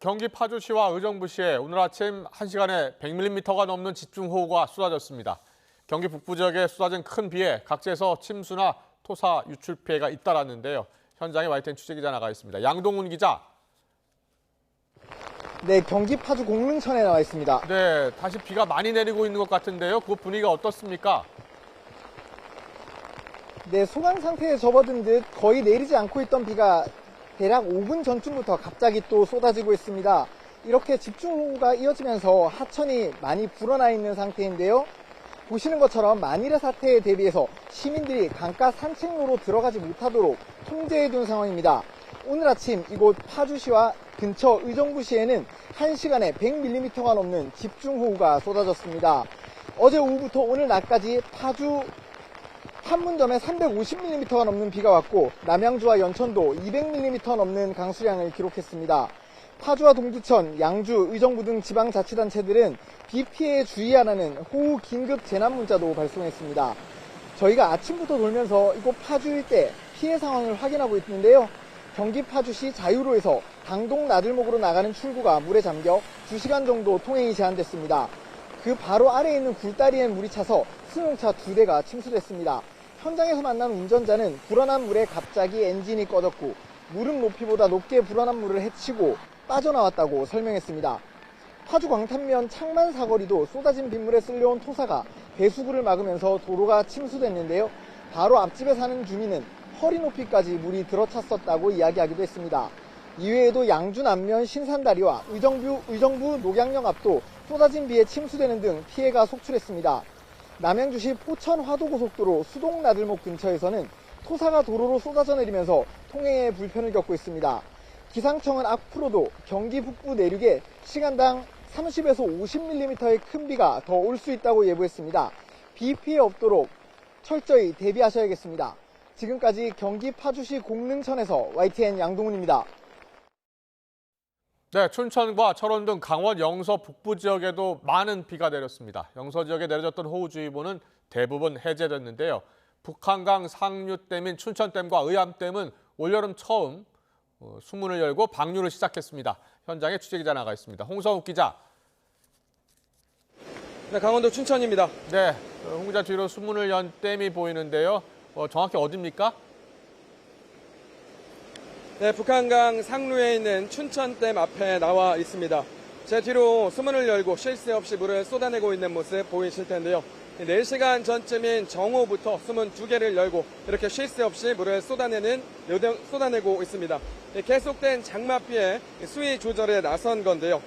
경기 파주시와 의정부시에 오늘 아침 1시간에 100mm가 넘는 집중호우가 쏟아졌습니다. 경기 북부 지역에 쏟아진 큰 비에 각지에서 침수나 토사 유출 피해가 잇따랐는데요. 현장에 YTN 취재기자 나가 있습니다. 양동훈 기자. 네, 경기 파주 공릉천에 나와 있습니다. 네, 다시 비가 많이 내리고 있는 것 같은데요. 그 분위기가 어떻습니까? 네, 소강 상태에 접어든 듯 거의 내리지 않고 있던 비가 대략 5분 전쯤부터 갑자기 또 쏟아지고 있습니다. 이렇게 집중호우가 이어지면서 하천이 많이 불어나 있는 상태인데요. 보시는 것처럼 만일의 사태에 대비해서 시민들이 강가 산책로로 들어가지 못하도록 통제해둔 상황입니다. 오늘 아침 이곳 파주시와 근처 의정부시에는 1시간에 100mm가 넘는 집중호우가 쏟아졌습니다. 어제 오후부터 오늘 낮까지 파주 판문점에 350mm가 넘는 비가 왔고 남양주와 연천도 200mm 넘는 강수량을 기록했습니다. 파주와 동두천, 양주, 의정부 등 지방자치단체들은 비 피해에 주의하라는 호우 긴급 재난 문자도 발송했습니다. 저희가 아침부터 돌면서 이곳 파주 일대 피해 상황을 확인하고 있는데요. 경기 파주시 자유로에서 당동 나들목으로 나가는 출구가 물에 잠겨 2시간 정도 통행이 제한됐습니다. 그 바로 아래에 있는 굴다리엔 물이 차서 승용차 2대가 침수됐습니다. 현장에서 만난 운전자는 불어난 물에 갑자기 엔진이 꺼졌고 물은 높이보다 높게 불어난 물을 헤치고 빠져나왔다고 설명했습니다. 파주 광탄면 창만 사거리도 쏟아진 빗물에 쓸려온 토사가 배수구를 막으면서 도로가 침수됐는데요. 바로 앞집에 사는 주민은 허리 높이까지 물이 들어찼었다고 이야기하기도 했습니다. 이외에도 양주 남면 신산다리와 의정부 녹양역 앞도 쏟아진 비에 침수되는 등 피해가 속출했습니다. 남양주시 포천 화도고속도로 수동나들목 근처에서는 토사가 도로로 쏟아져 내리면서 통행에 불편을 겪고 있습니다. 기상청은 앞으로도 경기 북부 내륙에 시간당 30에서 50mm의 큰 비가 더 올 수 있다고 예보했습니다. 비 피해 없도록 철저히 대비하셔야겠습니다. 지금까지 경기 파주시 공릉천에서 YTN 양동훈입니다. 네, 춘천과 철원 등 강원 영서 북부 지역에도 많은 비가 내렸습니다. 영서 지역에 내려졌던 호우주의보는 대부분 해제됐는데요. 북한강 상류댐인 춘천댐과 의암댐은 올여름 처음 수문을 열고 방류를 시작했습니다. 현장에 취재기자 나가 있습니다. 홍성욱 기자. 네, 강원도 춘천입니다. 네, 홍 기자 뒤로 수문을 연 댐이 보이는데요. 정확히 어디입니까? 네, 북한강 상류에 있는 춘천댐 앞에 나와 있습니다. 제 뒤로 수문을 열고 쉴 새 없이 물을 쏟아내고 있는 모습 보이실 텐데요. 4시간 전쯤인 정오부터 수문 2개를 열고 이렇게 쉴 새 없이 물을 쏟아내고 있습니다. 계속된 장맛비에 수위 조절에 나선 건데요.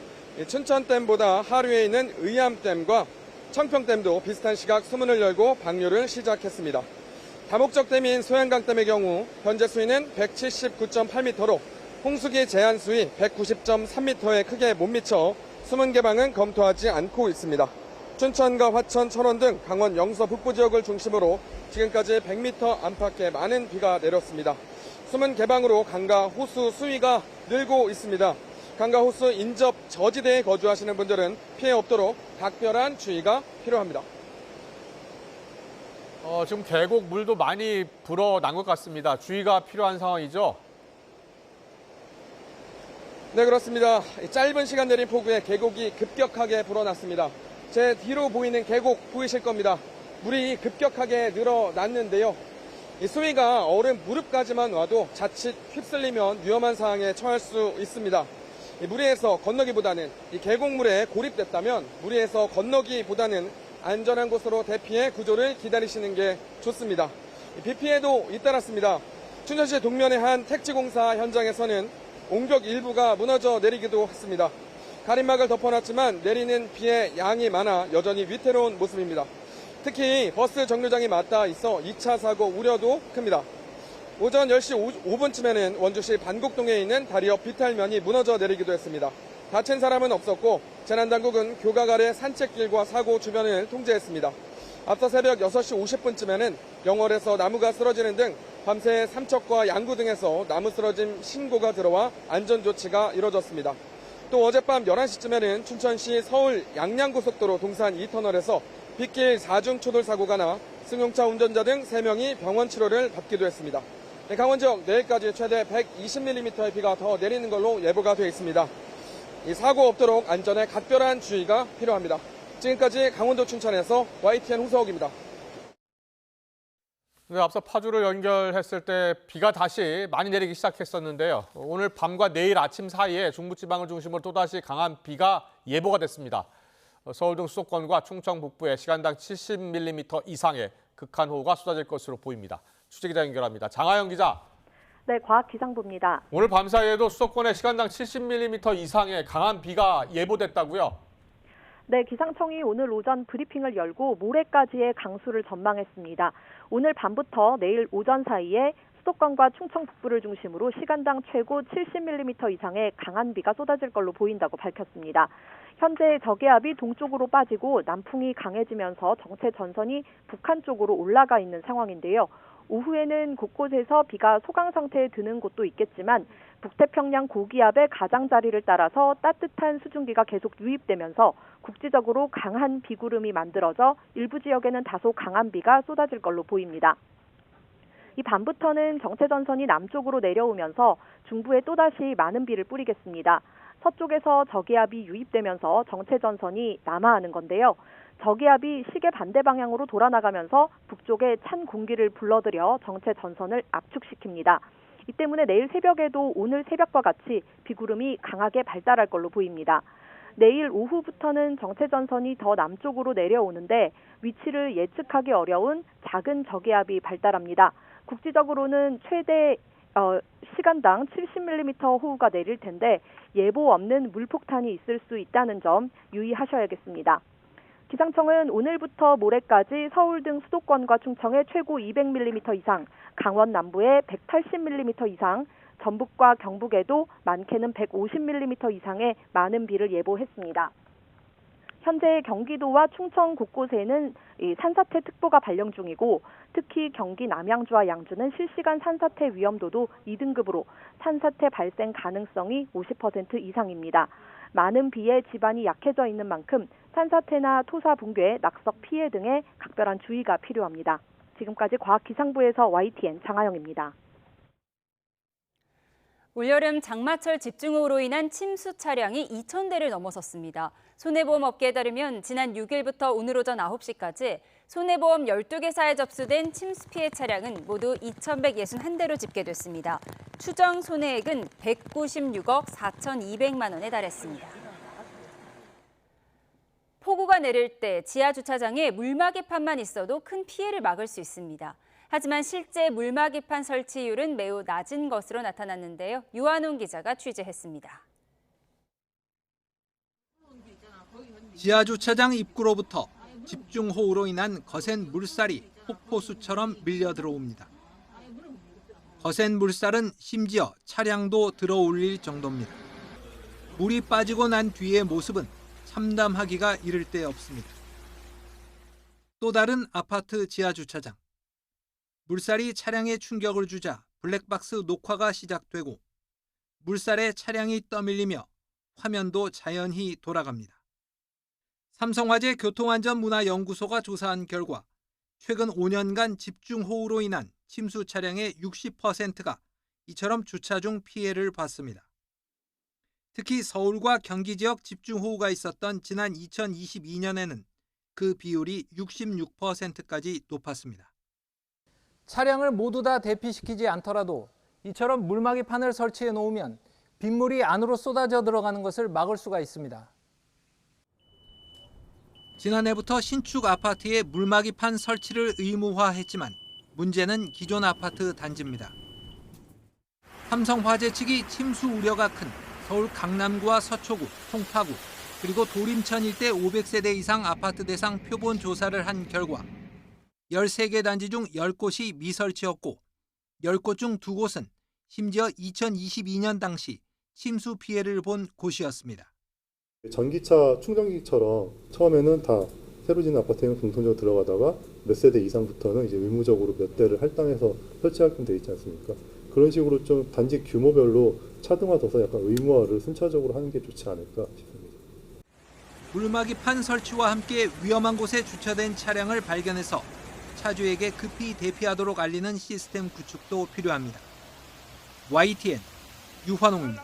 춘천댐보다 하류에 있는 의암댐과 청평댐도 비슷한 시각 수문을 열고 방류를 시작했습니다. 다목적 댐인 소양강댐의 경우 현재 수위는 179.8m로 홍수기 제한 수위 190.3m에 크게 못 미쳐 수문 개방은 검토하지 않고 있습니다. 춘천과 화천, 철원 등 강원 영서 북부 지역을 중심으로 지금까지 100m 안팎의 많은 비가 내렸습니다. 수문 개방으로 강과 호수 수위가 늘고 있습니다. 강과 호수 인접 저지대에 거주하시는 분들은 피해 없도록 각별한 주의가 필요합니다. 지금 계곡 물도 많이 불어난 것 같습니다. 주의가 필요한 상황이죠? 네, 그렇습니다. 짧은 시간 내린 폭우에 계곡이 급격하게 불어났습니다. 제 뒤로 보이는 계곡 보이실 겁니다. 물이 급격하게 늘어났는데요. 이 수위가 어른 무릎까지만 와도 자칫 휩쓸리면 위험한 상황에 처할 수 있습니다. 이 무리해서 건너기보다는 이 계곡물에 고립됐다면 무리해서 건너기보다는 안전한 곳으로 대피해 구조를 기다리시는 게 좋습니다. 비 피해도 잇따랐습니다. 춘천시 동면의 한 택지공사 현장에서는 옹벽 일부가 무너져 내리기도 했습니다. 가림막을 덮어놨지만 내리는 비의 양이 많아 여전히 위태로운 모습입니다. 특히 버스 정류장이 맞닿아 있어 2차 사고 우려도 큽니다. 오전 10시 5분쯤에는 원주시 반곡동에 있는 다리 옆 비탈면이 무너져 내리기도 했습니다. 다친 사람은 없었고 재난당국은 교각 아래 산책길과 사고 주변을 통제했습니다. 앞서 새벽 6시 50분쯤에는 영월에서 나무가 쓰러지는 등 밤새 삼척과 양구 등에서 나무 쓰러짐 신고가 들어와 안전조치가 이뤄졌습니다. 또 어젯밤 11시쯤에는 춘천시 서울 양양고속도로 동산 2터널에서 빗길 4중 초돌 사고가 나 승용차 운전자 등 3명이 병원 치료를 받기도 했습니다. 강원 지역 내일까지 최대 120mm의 비가 더 내리는 걸로 예보가 되어 있습니다. 이 사고 없도록 안전에 각별한 주의가 필요합니다. 지금까지 강원도 춘천에서 YTN 후서옥입니다. 네, 앞서 파주를 연결했을 때 비가 다시 많이 내리기 시작했었는데요. 오늘 밤과 내일 아침 사이에 중부지방을 중심으로 또다시 강한 비가 예보가 됐습니다. 서울 등 수도권과 충청 북부에 시간당 70mm 이상의 극한호우가 쏟아질 것으로 보입니다. 취재기자 연결합니다. 장하영 기자. 네, 과학기상부입니다. 오늘 밤 사이에도 수도권에 시간당 70mm 이상의 강한 비가 예보됐다고요? 네, 기상청이 오늘 오전 브리핑을 열고 모레까지의 강수를 전망했습니다. 오늘 밤부터 내일 오전 사이에 수도권과 충청 북부를 중심으로 시간당 최고 70mm 이상의 강한 비가 쏟아질 걸로 보인다고 밝혔습니다. 현재 저기압이 동쪽으로 빠지고 남풍이 강해지면서 정체 전선이 북한 쪽으로 올라가 있는 상황인데요. 오후에는 곳곳에서 비가 소강 상태에 드는 곳도 있겠지만 북태평양 고기압의 가장자리를 따라서 따뜻한 수증기가 계속 유입되면서 국지적으로 강한 비구름이 만들어져 일부 지역에는 다소 강한 비가 쏟아질 걸로 보입니다. 이 밤부터는 정체전선이 남쪽으로 내려오면서 중부에 또다시 많은 비를 뿌리겠습니다. 서쪽에서 저기압이 유입되면서 정체전선이 남하하는 건데요. 저기압이 시계 반대 방향으로 돌아나가면서 북쪽에 찬 공기를 불러들여 정체전선을 압축시킵니다. 이 때문에 내일 새벽에도 오늘 새벽과 같이 비구름이 강하게 발달할 걸로 보입니다. 내일 오후부터는 정체전선이 더 남쪽으로 내려오는데 위치를 예측하기 어려운 작은 저기압이 발달합니다. 국지적으로는 최대 시간당 70mm 호우가 내릴 텐데 예보 없는 물폭탄이 있을 수 있다는 점 유의하셔야겠습니다. 기상청은 오늘부터 모레까지 서울 등 수도권과 충청에 최고 200mm 이상, 강원 남부에 180mm 이상, 전북과 경북에도 많게는 150mm 이상의 많은 비를 예보했습니다. 현재 경기도와 충청 곳곳에는 산사태 특보가 발령 중이고 특히 경기 남양주와 양주는 실시간 산사태 위험도도 2등급으로 산사태 발생 가능성이 50% 이상입니다. 많은 비에 지반이 약해져 있는 만큼 산사태나 토사 붕괴, 낙석 피해 등에 각별한 주의가 필요합니다. 지금까지 과학기상부에서 YTN 장하영입니다. 올여름 장마철 집중호우로 인한 침수 차량이 2,000대를 넘어섰습니다. 손해보험 업계에 따르면 지난 6일부터 오늘 오전 9시까지 손해보험 12개사에 접수된 침수 피해 차량은 모두 2,161대로 집계됐습니다. 추정 손해액은 196억 4,200만 원에 달했습니다. 폭우가 내릴 때 지하 주차장에 물막이판만 있어도 큰 피해를 막을 수 있습니다. 하지만 실제 물막이판 설치율은 매우 낮은 것으로 나타났는데요. 유한웅 기자가 취재했습니다. 지하주차장 입구로부터 집중호우로 인한 거센 물살이 폭포수처럼 밀려 들어옵니다. 거센 물살은 심지어 차량도 들어올릴 정도입니다. 물이 빠지고 난 뒤의 모습은 참담하기가 이를 데 없습니다. 또 다른 아파트 지하주차장. 물살이 차량에 충격을 주자 블랙박스 녹화가 시작되고 물살에 차량이 떠밀리며 화면도 자연히 돌아갑니다. 삼성화재 교통안전문화연구소가 조사한 결과 최근 5년간 집중호우로 인한 침수 차량의 60%가 이처럼 주차 중 피해를 봤습니다. 특히 서울과 경기 지역 집중호우가 있었던 지난 2022년에는 그 비율이 66%까지 높았습니다. 차량을 모두 다 대피시키지 않더라도 이처럼 물막이판을 설치해 놓으면 빗물이 안으로 쏟아져 들어가는 것을 막을 수가 있습니다. 지난해부터 신축 아파트에 물막이판 설치를 의무화했지만 문제는 기존 아파트 단지입니다. 삼성화재 측이 침수 우려가 큰 서울 강남구와 서초구, 송파구, 그리고 도림천 일대 500세대 이상 아파트 대상 표본 조사를 한 결과 13개 단지 중 10곳이 미설치였고 10곳 중 2곳은 심지어 2022년 당시 침수 피해를 본 곳이었습니다. 전기차 충전기처럼 처음에는 다 새로 짓는 아파트에는 공통적으로 들어가다가 몇 세대 이상부터는 이제 의무적으로 몇 대를 할당해서 설치하게끔 돼 있지 않습니까? 그런 식으로 좀 단지 규모별로 차등화돼서 약간 의무화를 순차적으로 하는 게 좋지 않을까 싶습니다. 물막이판 설치와 함께 위험한 곳에 주차된 차량을 발견해서 차주에게 급히 대피하도록 알리는 시스템 구축도 필요합니다. YTN 유환홍입니다.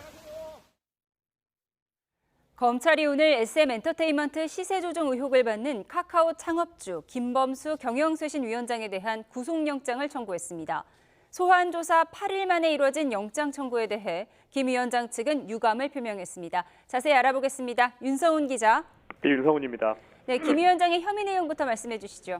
검찰이 오늘 SM엔터테인먼트 시세 조정 의혹을 받는 카카오 창업주 김범수 경영쇄신위원장에 대한 구속영장을 청구했습니다. 소환 조사 8일 만에 이루어진 영장 청구에 대해 김 위원장 측은 유감을 표명했습니다. 자세히 알아보겠습니다. 윤서훈 기자. 네, 윤서훈입니다. 네, 김 위원장의 혐의 내용부터 말씀해 주시죠.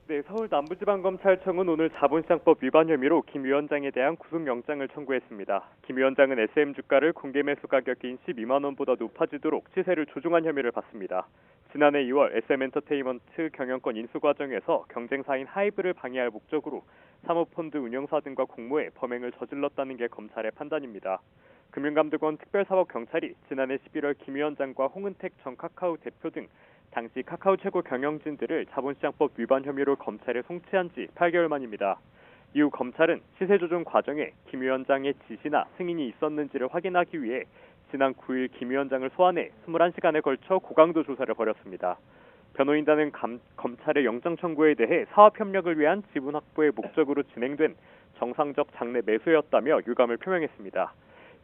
네, 서울 남부지방검찰청은 오늘 자본시장법 위반 혐의로 김 위원장에 대한 구속영장을 청구했습니다. 김 위원장은 SM 주가를 공개 매수 가격인 12만 원보다 높아지도록 시세를 조종한 혐의를 받습니다. 지난해 2월 SM엔터테인먼트 경영권 인수 과정에서 경쟁사인 하이브를 방해할 목적으로 사모펀드 운영사 등과 공모해 범행을 저질렀다는 게 검찰의 판단입니다. 금융감독원 특별사법경찰이 지난해 11월 김 위원장과 홍은택 전 카카오 대표 등 당시 카카오 최고 경영진들을 자본시장법 위반 혐의로 검찰에 송치한 지 8개월 만입니다. 이후 검찰은 시세 조정 과정에 김 위원장의 지시나 승인이 있었는지를 확인하기 위해 지난 9일 김 위원장을 소환해 21시간에 걸쳐 고강도 조사를 벌였습니다. 변호인단은 검찰의 영장 청구에 대해 사업협력을 위한 지분 확보의 목적으로 진행된 정상적 장내 매수였다며 유감을 표명했습니다.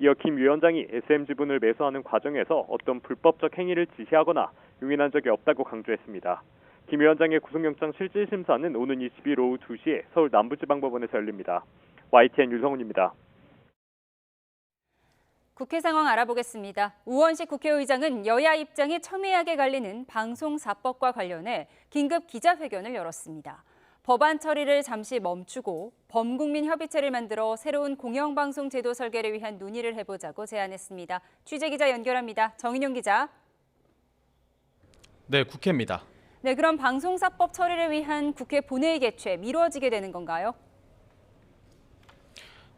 이어 김 위원장이 SM 지분을 매수하는 과정에서 어떤 불법적 행위를 지시하거나 용인한 적이 없다고 강조했습니다. 김 위원장의 구속영장 실질심사는 오는 20일 오후 2시에 서울 남부지방법원에서 열립니다. YTN 유성훈입니다. 국회 상황 알아보겠습니다. 우원식 국회의장은 여야 입장이 첨예하게 갈리는 방송사법과 관련해 긴급 기자회견을 열었습니다. 법안 처리를 잠시 멈추고 범국민 협의체를 만들어 새로운 공영방송 제도 설계를 위한 논의를 해보자고 제안했습니다. 취재기자 연결합니다. 정인용 기자. 네, 국회입니다. 네, 그럼 방송사법 처리를 위한 국회 본회의 개최 미뤄지게 되는 건가요?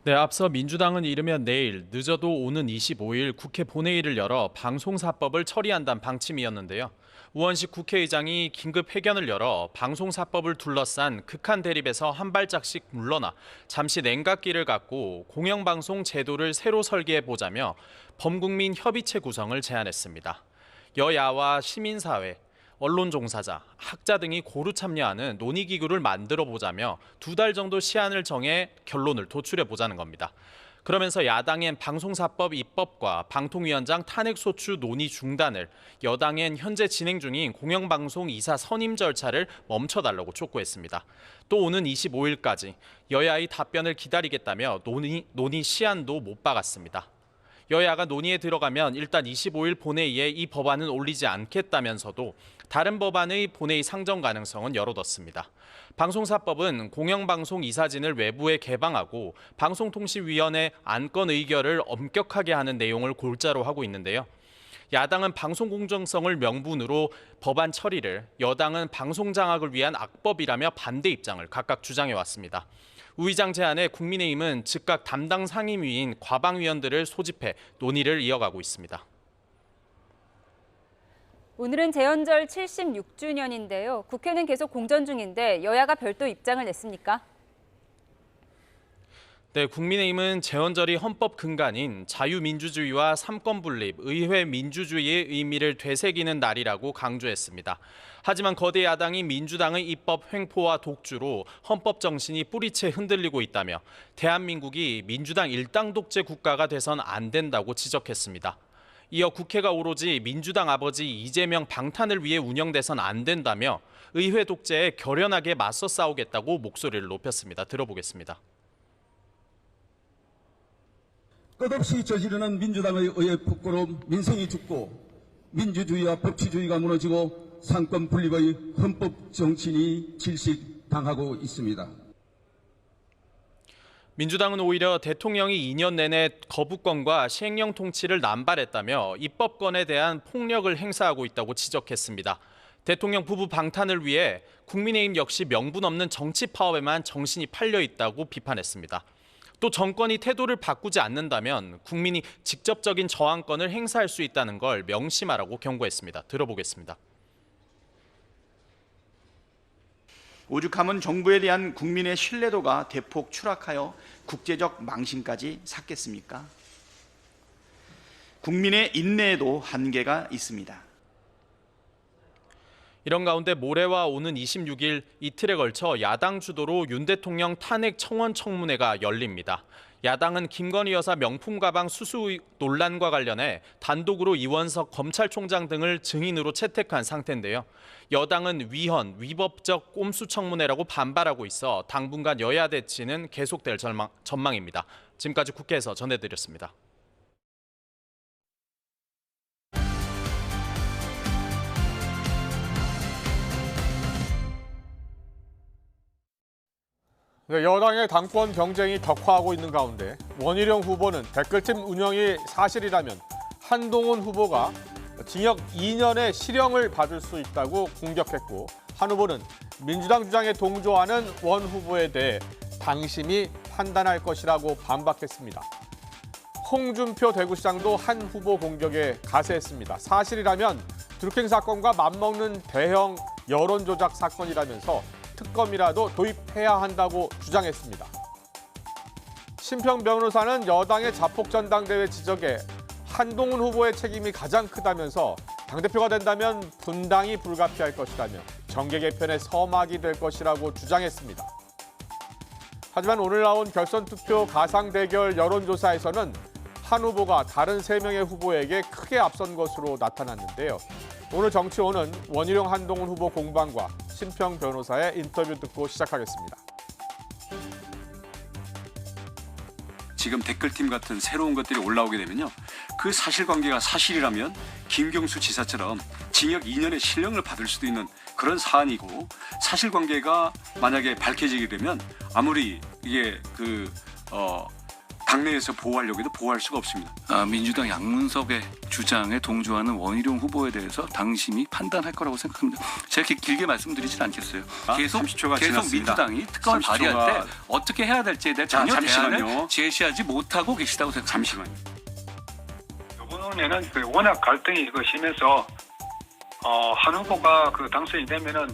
네, 앞서 민주당은 이르면 내일, 늦어도 오는 25일 국회 본회의를 열어 방송사법을 처리한다는 방침이었는데요. 우원식 국회의장이 긴급 회견을 열어 방송사법을 둘러싼 극한 대립에서 한 발짝씩 물러나 잠시 냉각기를 갖고 공영방송 제도를 새로 설계해보자며 범국민 협의체 구성을 제안했습니다. 여야와 시민사회, 언론 종사자, 학자 등이 고루 참여하는 논의기구를 만들어보자며 2달 정도 시한을 정해 결론을 도출해보자는 겁니다. 그러면서 야당엔 방송사법 입법과 방통위원장 탄핵소추 논의 중단을, 여당엔 현재 진행 중인 공영방송 이사 선임 절차를 멈춰달라고 촉구했습니다. 또 오는 25일까지 여야의 답변을 기다리겠다며 논의 시한도 못 박았습니다. 여야가 논의에 들어가면 일단 25일 본회의에 이 법안은 올리지 않겠다면서도 다른 법안의 본회의 상정 가능성은 열어뒀습니다. 방송사법은 공영방송 이사진을 외부에 개방하고 방송통신위원회 안건 의결을 엄격하게 하는 내용을 골자로 하고 있는데요. 야당은 방송 공정성을 명분으로 법안 처리를, 여당은 방송 장악을 위한 악법이라며 반대 입장을 각각 주장해왔습니다. 우 의장 제안에 국민의힘은 즉각 담당 상임위인 과방위원들을 소집해 논의를 이어가고 있습니다. 오늘은 재헌절 76주년인데요. 국회는 계속 공전 중인데 여야가 별도 입장을 냈습니까? 네, 국민의힘은 재헌절이 헌법 근간인 자유민주주의와 삼권분립, 의회 민주주의의 의미를 되새기는 날이라고 강조했습니다. 하지만 거대 야당이 민주당의 입법 횡포와 독주로 헌법 정신이 뿌리채 흔들리고 있다며 대한민국이 민주당 일당 독재 국가가 돼선 안 된다고 지적했습니다. 이어 국회가 오로지 민주당 아버지 이재명 방탄을 위해 운영돼선 안 된다며 의회 독재에 결연하게 맞서 싸우겠다고 목소리를 높였습니다. 들어보겠습니다. 끝없이 저지르는 민주당의 의회 폭거로 민생이 죽고 민주주의와 법치주의가 무너지고 상권 분립의 헌법 정신이 질식당하고 있습니다. 민주당은 오히려 대통령이 2년 내내 거부권과 시행령 통치를 남발했다며 입법권에 대한 폭력을 행사하고 있다고 지적했습니다. 대통령 부부 방탄을 위해 국민의힘 역시 명분 없는 정치 파업에만 정신이 팔려 있다고 비판했습니다. 또 정권이 태도를 바꾸지 않는다면 국민이 직접적인 저항권을 행사할 수 있다는 걸 명심하라고 경고했습니다. 들어보겠습니다. 오죽하면 정부에 대한 국민의 신뢰도가 대폭 추락하여 국제적 망신까지 샀겠습니까? 국민의 인내에도 한계가 있습니다. 이런 가운데 모레와 오는 26일 이틀에 걸쳐 야당 주도로 윤 대통령 탄핵 청원 청문회가 열립니다. 야당은 김건희 여사 명품 가방 수수 논란과 관련해 단독으로 이원석 검찰총장 등을 증인으로 채택한 상태인데요. 여당은 위헌, 위법적 꼼수 청문회라고 반발하고 있어 당분간 여야 대치는 계속될 전망입니다. 지금까지 국회에서 전해드렸습니다. 네, 여당의 당권 경쟁이 격화하고 있는 가운데 원희룡 후보는 댓글팀 운영이 사실이라면 한동훈 후보가 징역 2년의 실형을 받을 수 있다고 공격했고, 한 후보는 민주당 주장에 동조하는 원 후보에 대해 당심이 판단할 것이라고 반박했습니다. 홍준표 대구시장도 한 후보 공격에 가세했습니다. 사실이라면 드루킹 사건과 맞먹는 대형 여론조작 사건이라면서 특검이라도 도입해야 한다고 주장했습니다. 심평 변호사는 여당의 자폭전당대회 지적에 한동훈 후보의 책임이 가장 크다면서 당대표가 된다면 분당이 불가피할 것이라며 정계 개편의 서막이 될 것이라고 주장했습니다. 하지만 오늘 나온 결선 투표 가상 대결 여론조사에서는 한 후보가 다른 3명의 후보에게 크게 앞선 것으로 나타났는데요. 오늘 정치원은 원희룡 한동훈 후보 공방과 심평 변호사의 인터뷰 듣고 시작하겠습니다. 지금 댓글팀 같은 새로운 것들이 올라오게 되면요. 그 사실관계가 사실이라면 김경수 지사처럼 징역 2년의 실형을 받을 수도 있는 그런 사안이고, 사실관계가 만약에 밝혀지게 되면 아무리 이게 당내에서 보호하려고 해도 보호할 수가 없습니다. 민주당 양문석의 주장에 동조하는 원희룡 후보에 대해서 당심이 판단할 거라고 생각합니다. 제가 길게 말씀드리진 않겠어요. 계속 민주당이 특검을 발의할 때 어떻게 해야 될지에 대해 전혀 대안을 제시하지 못하고 계시다고 생각합니다. 잠시만요. 이번에는 워낙 갈등이 심해서 한 후보가 당선이 되면은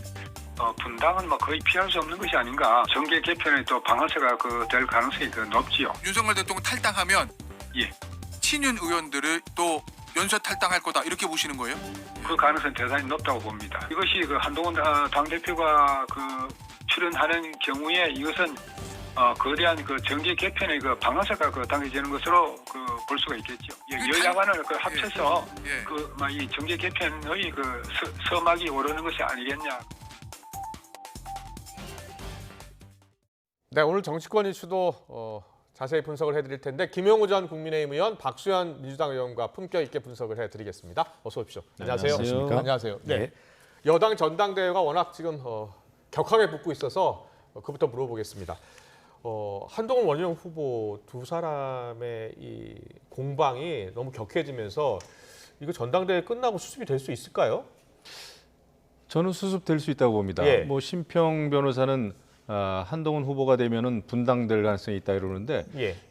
분당은 거의 피할 수 없는 것이 아닌가. 정계 개편에 또 방아쇠가 될 가능성이 높지요. 윤석열 대통령 탈당하면 친윤 의원들을 또 연쇄 탈당할 거다 이렇게 보시는 거예요? 그 가능성이 대단히 높다고 봅니다. 이것이 한동훈 당대표가 출연하는 경우에 이것은 거대한 정계 개편의 방아쇠가 당겨지는 것으로 볼 수가 있겠죠. 여야간을 합쳐서 이 정계 개편의 서막이 오르는 것이 아니겠냐. 네, 오늘 정치권 이슈도 자세히 분석을 해드릴 텐데 김영우 전 국민의힘 의원, 박수현 민주당 의원과 품격 있게 분석을 해드리겠습니다. 어서 오십시오. 안녕하세요. 안녕하십니까? 안녕하세요. 네. 여당 전당대회가 워낙 지금 격하게 붙고 있어서 그부터 물어보겠습니다. 한동훈 원희룡 후보 두 사람의 이 공방이 너무 격해지면서 이거 전당대회 끝나고 수습이 될 수 있을까요? 저는 수습될 수 있다고 봅니다. 뭐 심평 변호사는 한동훈 후보가 되면은 분당될 가능성이 있다 이러는데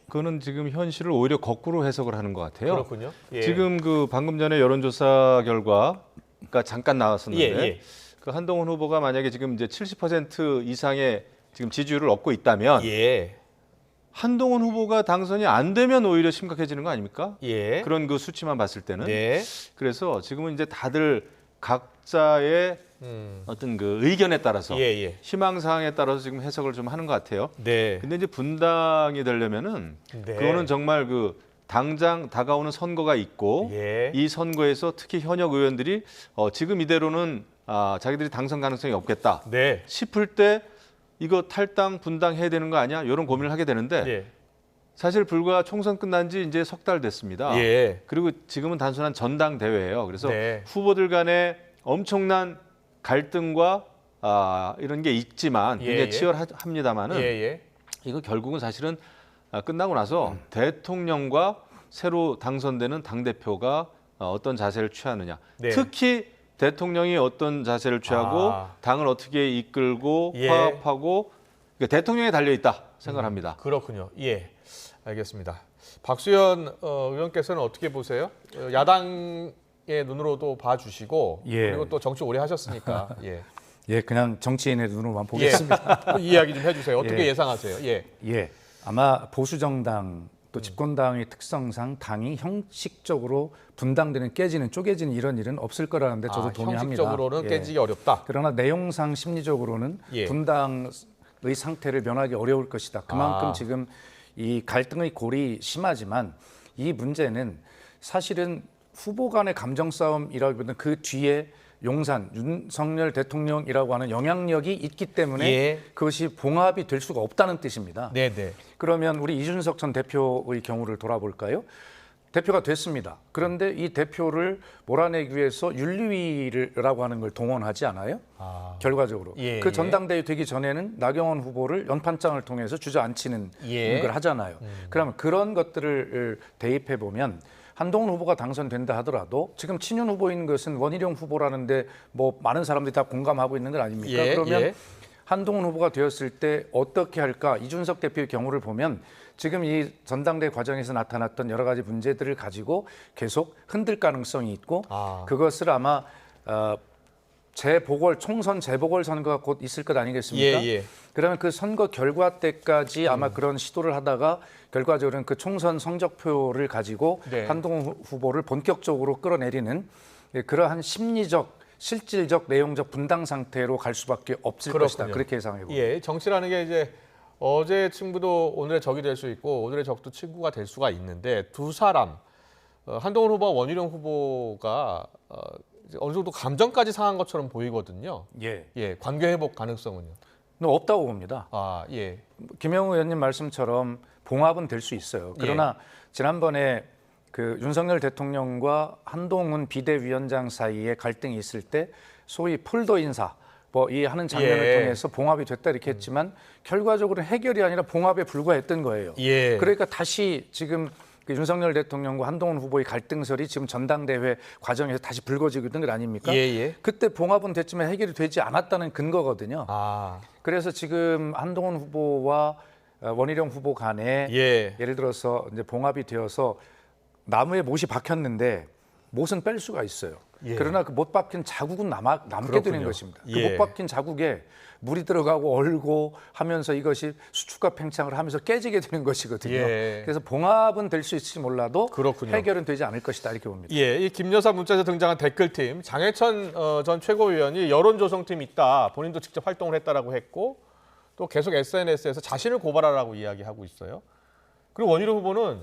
그거는 지금 현실을 오히려 거꾸로 해석을 하는 것 같아요. 그렇군요. 지금 방금 전에 여론조사 결과가 잠깐 나왔었는데 그 한동훈 후보가 만약에 지금 이제 70% 이상의 지금 지지율을 얻고 있다면 한동훈 후보가 당선이 안 되면 오히려 심각해지는 거 아닙니까? 그런 수치만 봤을 때는. 그래서 지금은 이제 다들 각자의 어떤 의견에 따라서 희망사항에 따라서 지금 해석을 좀 하는 것 같아요. 근데 이제 분당이 되려면은 그거는 정말 당장 다가오는 선거가 있고 이 선거에서 특히 현역 의원들이 지금 이대로는 자기들이 당선 가능성이 없겠다 싶을 때 이거 탈당 분당해야 되는 거 아니야? 이런 고민을 하게 되는데 사실 불과 총선 끝난 지 이제 석 달 됐습니다. 그리고 지금은 단순한 전당대회예요. 그래서 후보들 간에 엄청난 갈등과 이런 게 있지만 굉장히 치열합니다만은 이거 결국은 사실은 끝나고 나서 대통령과 새로 당선되는 당대표가 어떤 자세를 취하느냐. 특히 대통령이 어떤 자세를 취하고 당을 어떻게 이끌고 화합하고 그러니까 대통령에 달려있다 생각합니다. 그렇군요. 알겠습니다. 박수현 의원께서는 어떻게 보세요? 야당의 눈으로도 봐주시고 그리고 또 정치 오래 하셨으니까. 그냥 정치인의 눈으로만 보겠습니다. 이야기 좀 해주세요. 어떻게 예상하세요? 아마 보수정당 또 집권당의 특성상 당이 형식적으로 분당되는 깨지는 쪼개지는 이런 일은 없을 거라는데 저도 동의합니다. 형식적으로는 깨지기 어렵다. 그러나 내용상 심리적으로는 분당의 상태를 면하기 어려울 것이다. 그만큼 지금 이 갈등의 골이 심하지만 이 문제는 사실은 후보 간의 감정 싸움이라기보다는 그 뒤에 용산, 윤석열 대통령이라고 하는 영향력이 있기 때문에 그것이 봉합이 될 수가 없다는 뜻입니다. 네네. 그러면 우리 이준석 전 대표의 경우를 돌아볼까요? 대표가 됐습니다. 그런데 이 대표를 몰아내기 위해서 윤리위라고 하는 걸 동원하지 않아요? 결과적으로. 그 전당대회 되기 전에는 나경원 후보를 연판장을 통해서 주저앉히는 걸 하잖아요. 그러면 그런 것들을 대입해 보면 한동훈 후보가 당선된다 하더라도 지금 친윤 후보인 것은 원희룡 후보라는데 뭐 많은 사람들이 다 공감하고 있는 건 아닙니까? 그러면 한동훈 후보가 되었을 때 어떻게 할까? 이준석 대표의 경우를 보면 지금 이 전당대 과정에서 나타났던 여러 가지 문제들을 가지고 계속 흔들 가능성이 있고 그것을 아마 총선 재보궐 선거가 곧 있을 것 아니겠습니까? 그러면 그 선거 결과 때까지 아마 그런 시도를 하다가 결과적으로는 그 총선 성적표를 가지고 한동훈 후보를 본격적으로 끌어내리는 그러한 심리적 실질적 내용적 분당 상태로 갈 수밖에 없을 것이다. 그렇게 예상해 봅니다. 정치라는 게 이제 어제의 친구도 오늘의 적이 될 수 있고 오늘의 적도 친구가 될 수가 있는데 두 사람 한동훈 후보와 원희룡 후보가 어느 정도 감정까지 상한 것처럼 보이거든요. 관계 회복 가능성은요? 없다고 봅니다. 김영우 의원님 말씀처럼 봉합은 될 수 있어요. 그러나 지난번에 그 윤석열 대통령과 한동훈 비대위원장 사이에 갈등이 있을 때 소위 폴더 인사 이 하는 장면을 통해서 봉합이 됐다 이렇게 했지만 결과적으로 해결이 아니라 봉합에 불과했던 거예요. 그러니까 다시 지금 윤석열 대통령과 한동훈 후보의 갈등설이 지금 전당대회 과정에서 다시 불거지고 있는 것 아닙니까? 그때 봉합은 됐지만 해결이 되지 않았다는 근거거든요. 그래서 지금 한동훈 후보와 원희룡 후보 간에 예를 들어서 이제 봉합이 되어서 나무에 못이 박혔는데 못은 뺄 수가 있어요. 그러나 그 못 박힌 자국은 남게 되는 것입니다. 그 못 박힌 자국에 물이 들어가고 얼고 하면서 이것이 수축과 팽창을 하면서 깨지게 되는 것이거든요. 그래서 봉합은 될 수 있을지 몰라도 해결은 되지 않을 것이다 이렇게 봅니다. 이 김여사 문자에서 등장한 댓글팀 장해찬 전 최고위원이 여론조성팀 있다. 본인도 직접 활동을 했다라고 했고 또 계속 SNS에서 자신을 고발하라고 이야기하고 있어요. 그리고 원희룡 후보는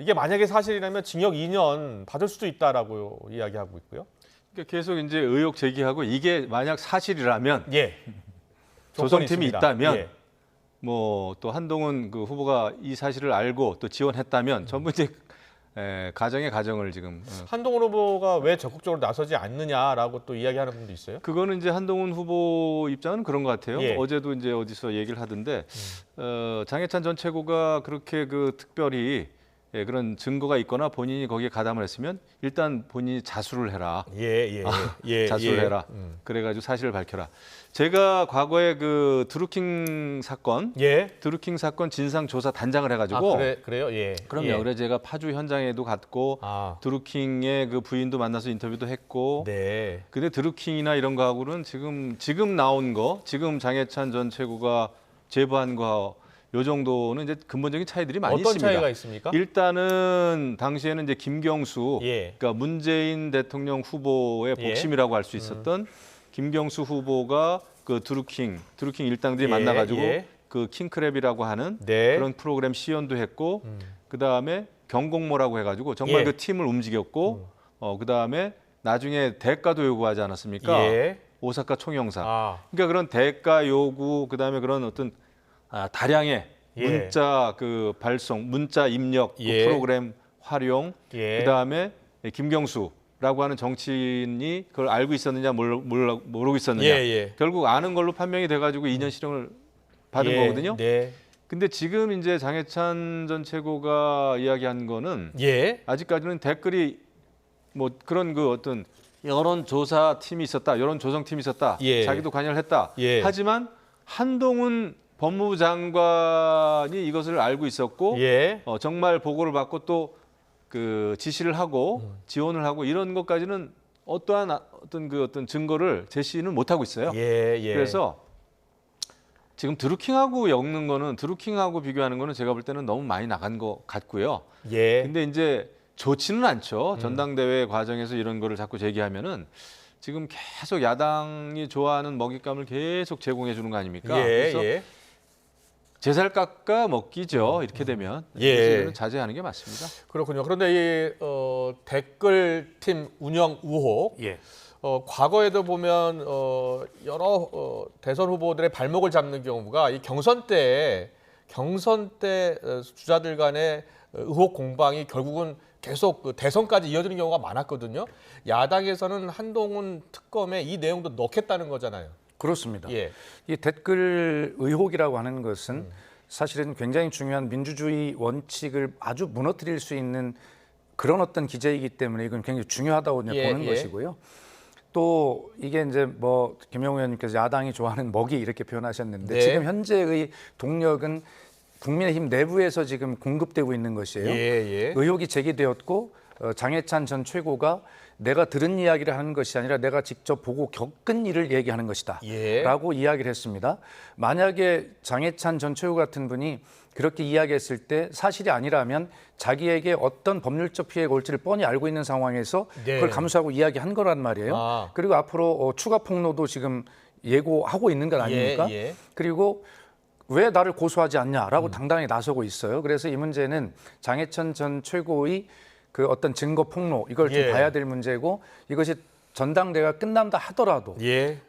이게 만약에 사실이라면 징역 2년 받을 수도 있다라고 이야기하고 있고요. 그러니까 계속 이제 의혹 제기하고 이게 만약 사실이라면 조성팀이 있다면 뭐 또 한동훈 그 후보가 이 사실을 알고 또 지원했다면 전부 이제 가정을 지금 한동훈 후보가 왜 적극적으로 나서지 않느냐라고 또 이야기하는 분도 있어요. 그거는 이제 한동훈 후보 입장은 그런 것 같아요. 어제도 이제 어디서 얘기를 하던데 장해찬 전 최고가 그렇게 그 특별히 그런 증거가 있거나 본인이 거기에 가담을 했으면 일단 본인이 자수를 해라. 자수를 해라. 그래가지고 사실을 밝혀라. 제가 과거에 그 드루킹 사건, 드루킹 사건 진상조사 단장을 해가지고 그래요? 그럼요. 그래 제가 파주 현장에도 갔고 드루킹의 그 부인도 만나서 인터뷰도 했고. 근데 드루킹이나 이런 거하고는 지금 나온 거, 지금 장해찬 전 최고가 제보한 거. 요 정도는 이제 근본적인 차이들이 많이 있습니다. 어떤 차이가 있습니까? 일단은 당시에는 이제 김경수, 그러니까 문재인 대통령 후보의 복심이라고 할 수 있었던 김경수 후보가 그 드루킹 일당들이 만나가지고 그 킹크랩이라고 하는 그런 프로그램 시연도 했고, 그 다음에 경공모라고 해가지고 정말 그 팀을 움직였고, 그 다음에 나중에 대가도 요구하지 않았습니까? 오사카 총영사. 그러니까 그런 대가 요구, 그 다음에 그런 어떤 다량의 문자 그 발송, 문자 입력 그 프로그램 활용, 그다음에 김경수라고 하는 정치인이 그걸 알고 있었느냐 모르고 있었느냐. 결국 아는 걸로 판명이 돼가지고 2년 실형을 받은 거거든요. 근데 지금 이제 장해찬 전 최고가 이야기한 거는 아직까지는 댓글이 뭐 그런 그 어떤 여론조사 팀이 있었다, 여론조성 팀이 있었다, 자기도 관여를 했다. 하지만 한동훈 법무부 장관이 이것을 알고 있었고 정말 보고를 받고 또 그 지시를 하고 지원을 하고 이런 것까지는 어떠한 어떤 증거를 제시는 못 하고 있어요. 그래서 지금 드루킹하고 엮는 거는 드루킹하고 비교하는 거는 제가 볼 때는 너무 많이 나간 것 같고요. 근데 이제 좋지는 않죠. 전당대회 과정에서 이런 거를 자꾸 제기하면은 지금 계속 야당이 좋아하는 먹잇감을 계속 제공해 주는 거 아닙니까? 그래서 제살 깎아 먹기죠. 이렇게 되면 예. 이거는 자제하는 게 맞습니다. 그렇군요. 그런데 이 댓글팀 운영 의혹, 과거에도 보면 여러 대선 후보들의 발목을 잡는 경우가 이 경선 때 주자들 간의 의혹 공방이 결국은 계속 그 대선까지 이어지는 경우가 많았거든요. 야당에서는 한동훈 특검에 이 내용도 넣겠다는 거잖아요. 그렇습니다. 예. 이 댓글 의혹이라고 하는 것은 사실은 굉장히 중요한 민주주의 원칙을 아주 무너뜨릴 수 있는 그런 어떤 기제이기 때문에 이건 굉장히 중요하다고 보는 것이고요. 또 이게 이제 뭐 김영우 의원님께서 야당이 좋아하는 먹이 이렇게 표현하셨는데 지금 현재의 동력은 국민의힘 내부에서 지금 공급되고 있는 것이에요. 의혹이 제기되었고 장해찬 전 최고가 내가 들은 이야기를 하는 것이 아니라 내가 직접 보고 겪은 일을 얘기하는 것이다 라고 이야기를 했습니다. 만약에 장해찬 전 최고 같은 분이 그렇게 이야기했을 때 사실이 아니라면 자기에게 어떤 법률적 피해가 올지를 뻔히 알고 있는 상황에서 그걸 감수하고 이야기한 거란 말이에요. 그리고 앞으로 추가 폭로도 지금 예고하고 있는 것 아닙니까? 그리고 왜 나를 고소하지 않냐라고 당당히 나서고 있어요. 그래서 이 문제는 장해찬 전 최고의 그 어떤 증거 폭로 이걸 좀 봐야 될 문제고 이것이 전당대회가 끝난다 하더라도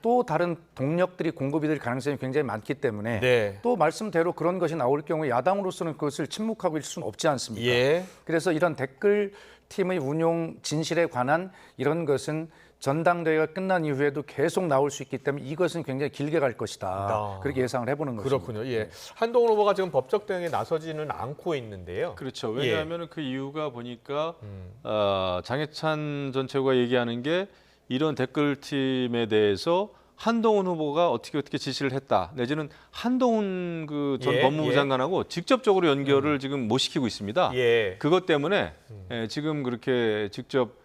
또 다른 동력들이 공급이 될 가능성이 굉장히 많기 때문에 또 말씀대로 그런 것이 나올 경우에 야당으로서는 그것을 침묵하고 있을 수는 없지 않습니까? 그래서 이런 댓글팀의 운용 진실에 관한 이런 것은 전당대회가 끝난 이후에도 계속 나올 수 있기 때문에 이것은 굉장히 길게 갈 것이다. 그렇게 예상을 해보는 것입니다. 그렇군요. 한동훈 후보가 지금 법적 대응에 나서지는 않고 있는데요. 그렇죠. 왜냐하면 그 이유가 보니까 장해찬 전 최고가 얘기하는 게 이런 댓글팀에 대해서 한동훈 후보가 어떻게 지시를 했다. 내지는 한동훈 그 전 법무부 장관하고 직접적으로 연결을 지금 못 시키고 있습니다. 그것 때문에 지금 그렇게 직접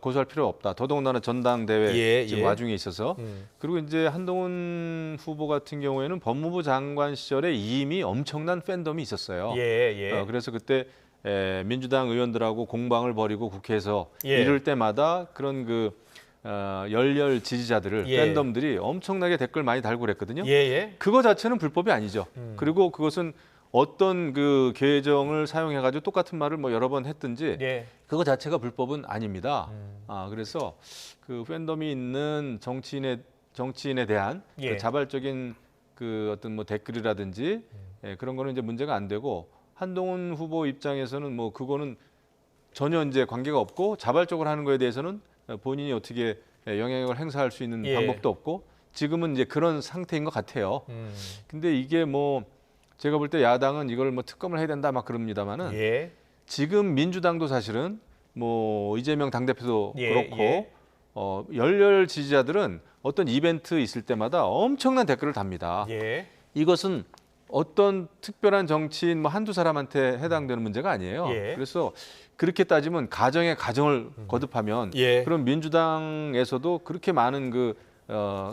고소할 필요 없다. 더더군다나 전당대회 지금 와중에 있어서 그리고 이제 한동훈 후보 같은 경우에는 법무부 장관 시절에 이미 엄청난 팬덤이 있었어요. 그래서 그때 민주당 의원들하고 공방을 벌이고 국회에서 이럴 때마다 그런 그 열렬 지지자들을 팬덤들이 엄청나게 댓글 많이 달고 그랬거든요. 그거 자체는 불법이 아니죠. 그리고 그것은 어떤 그 계정을 사용해가지고 똑같은 말을 뭐 여러 번 했든지 그거 자체가 불법은 아닙니다. 그래서 그 팬덤이 있는 정치인에 대한 그 자발적인 그 어떤 뭐 댓글이라든지 그런 거는 이제 문제가 안 되고 한동훈 후보 입장에서는 뭐 그거는 전혀 이제 관계가 없고 자발적으로 하는 거에 대해서는 본인이 어떻게 영향력을 행사할 수 있는 방법도 없고 지금은 이제 그런 상태인 것 같아요. 근데 이게 뭐 제가 볼 때 야당은 이걸 뭐 특검을 해야 된다 막 그럽니다만은 지금 민주당도 사실은 뭐 이재명 당대표도 그렇고 열렬 지지자들은 어떤 이벤트 있을 때마다 엄청난 댓글을 답니다. 이것은 어떤 특별한 정치인 뭐 한두 사람한테 해당되는 문제가 아니에요. 그래서 그렇게 따지면 가정에 가정을 거듭하면 그럼 민주당에서도 그렇게 많은 그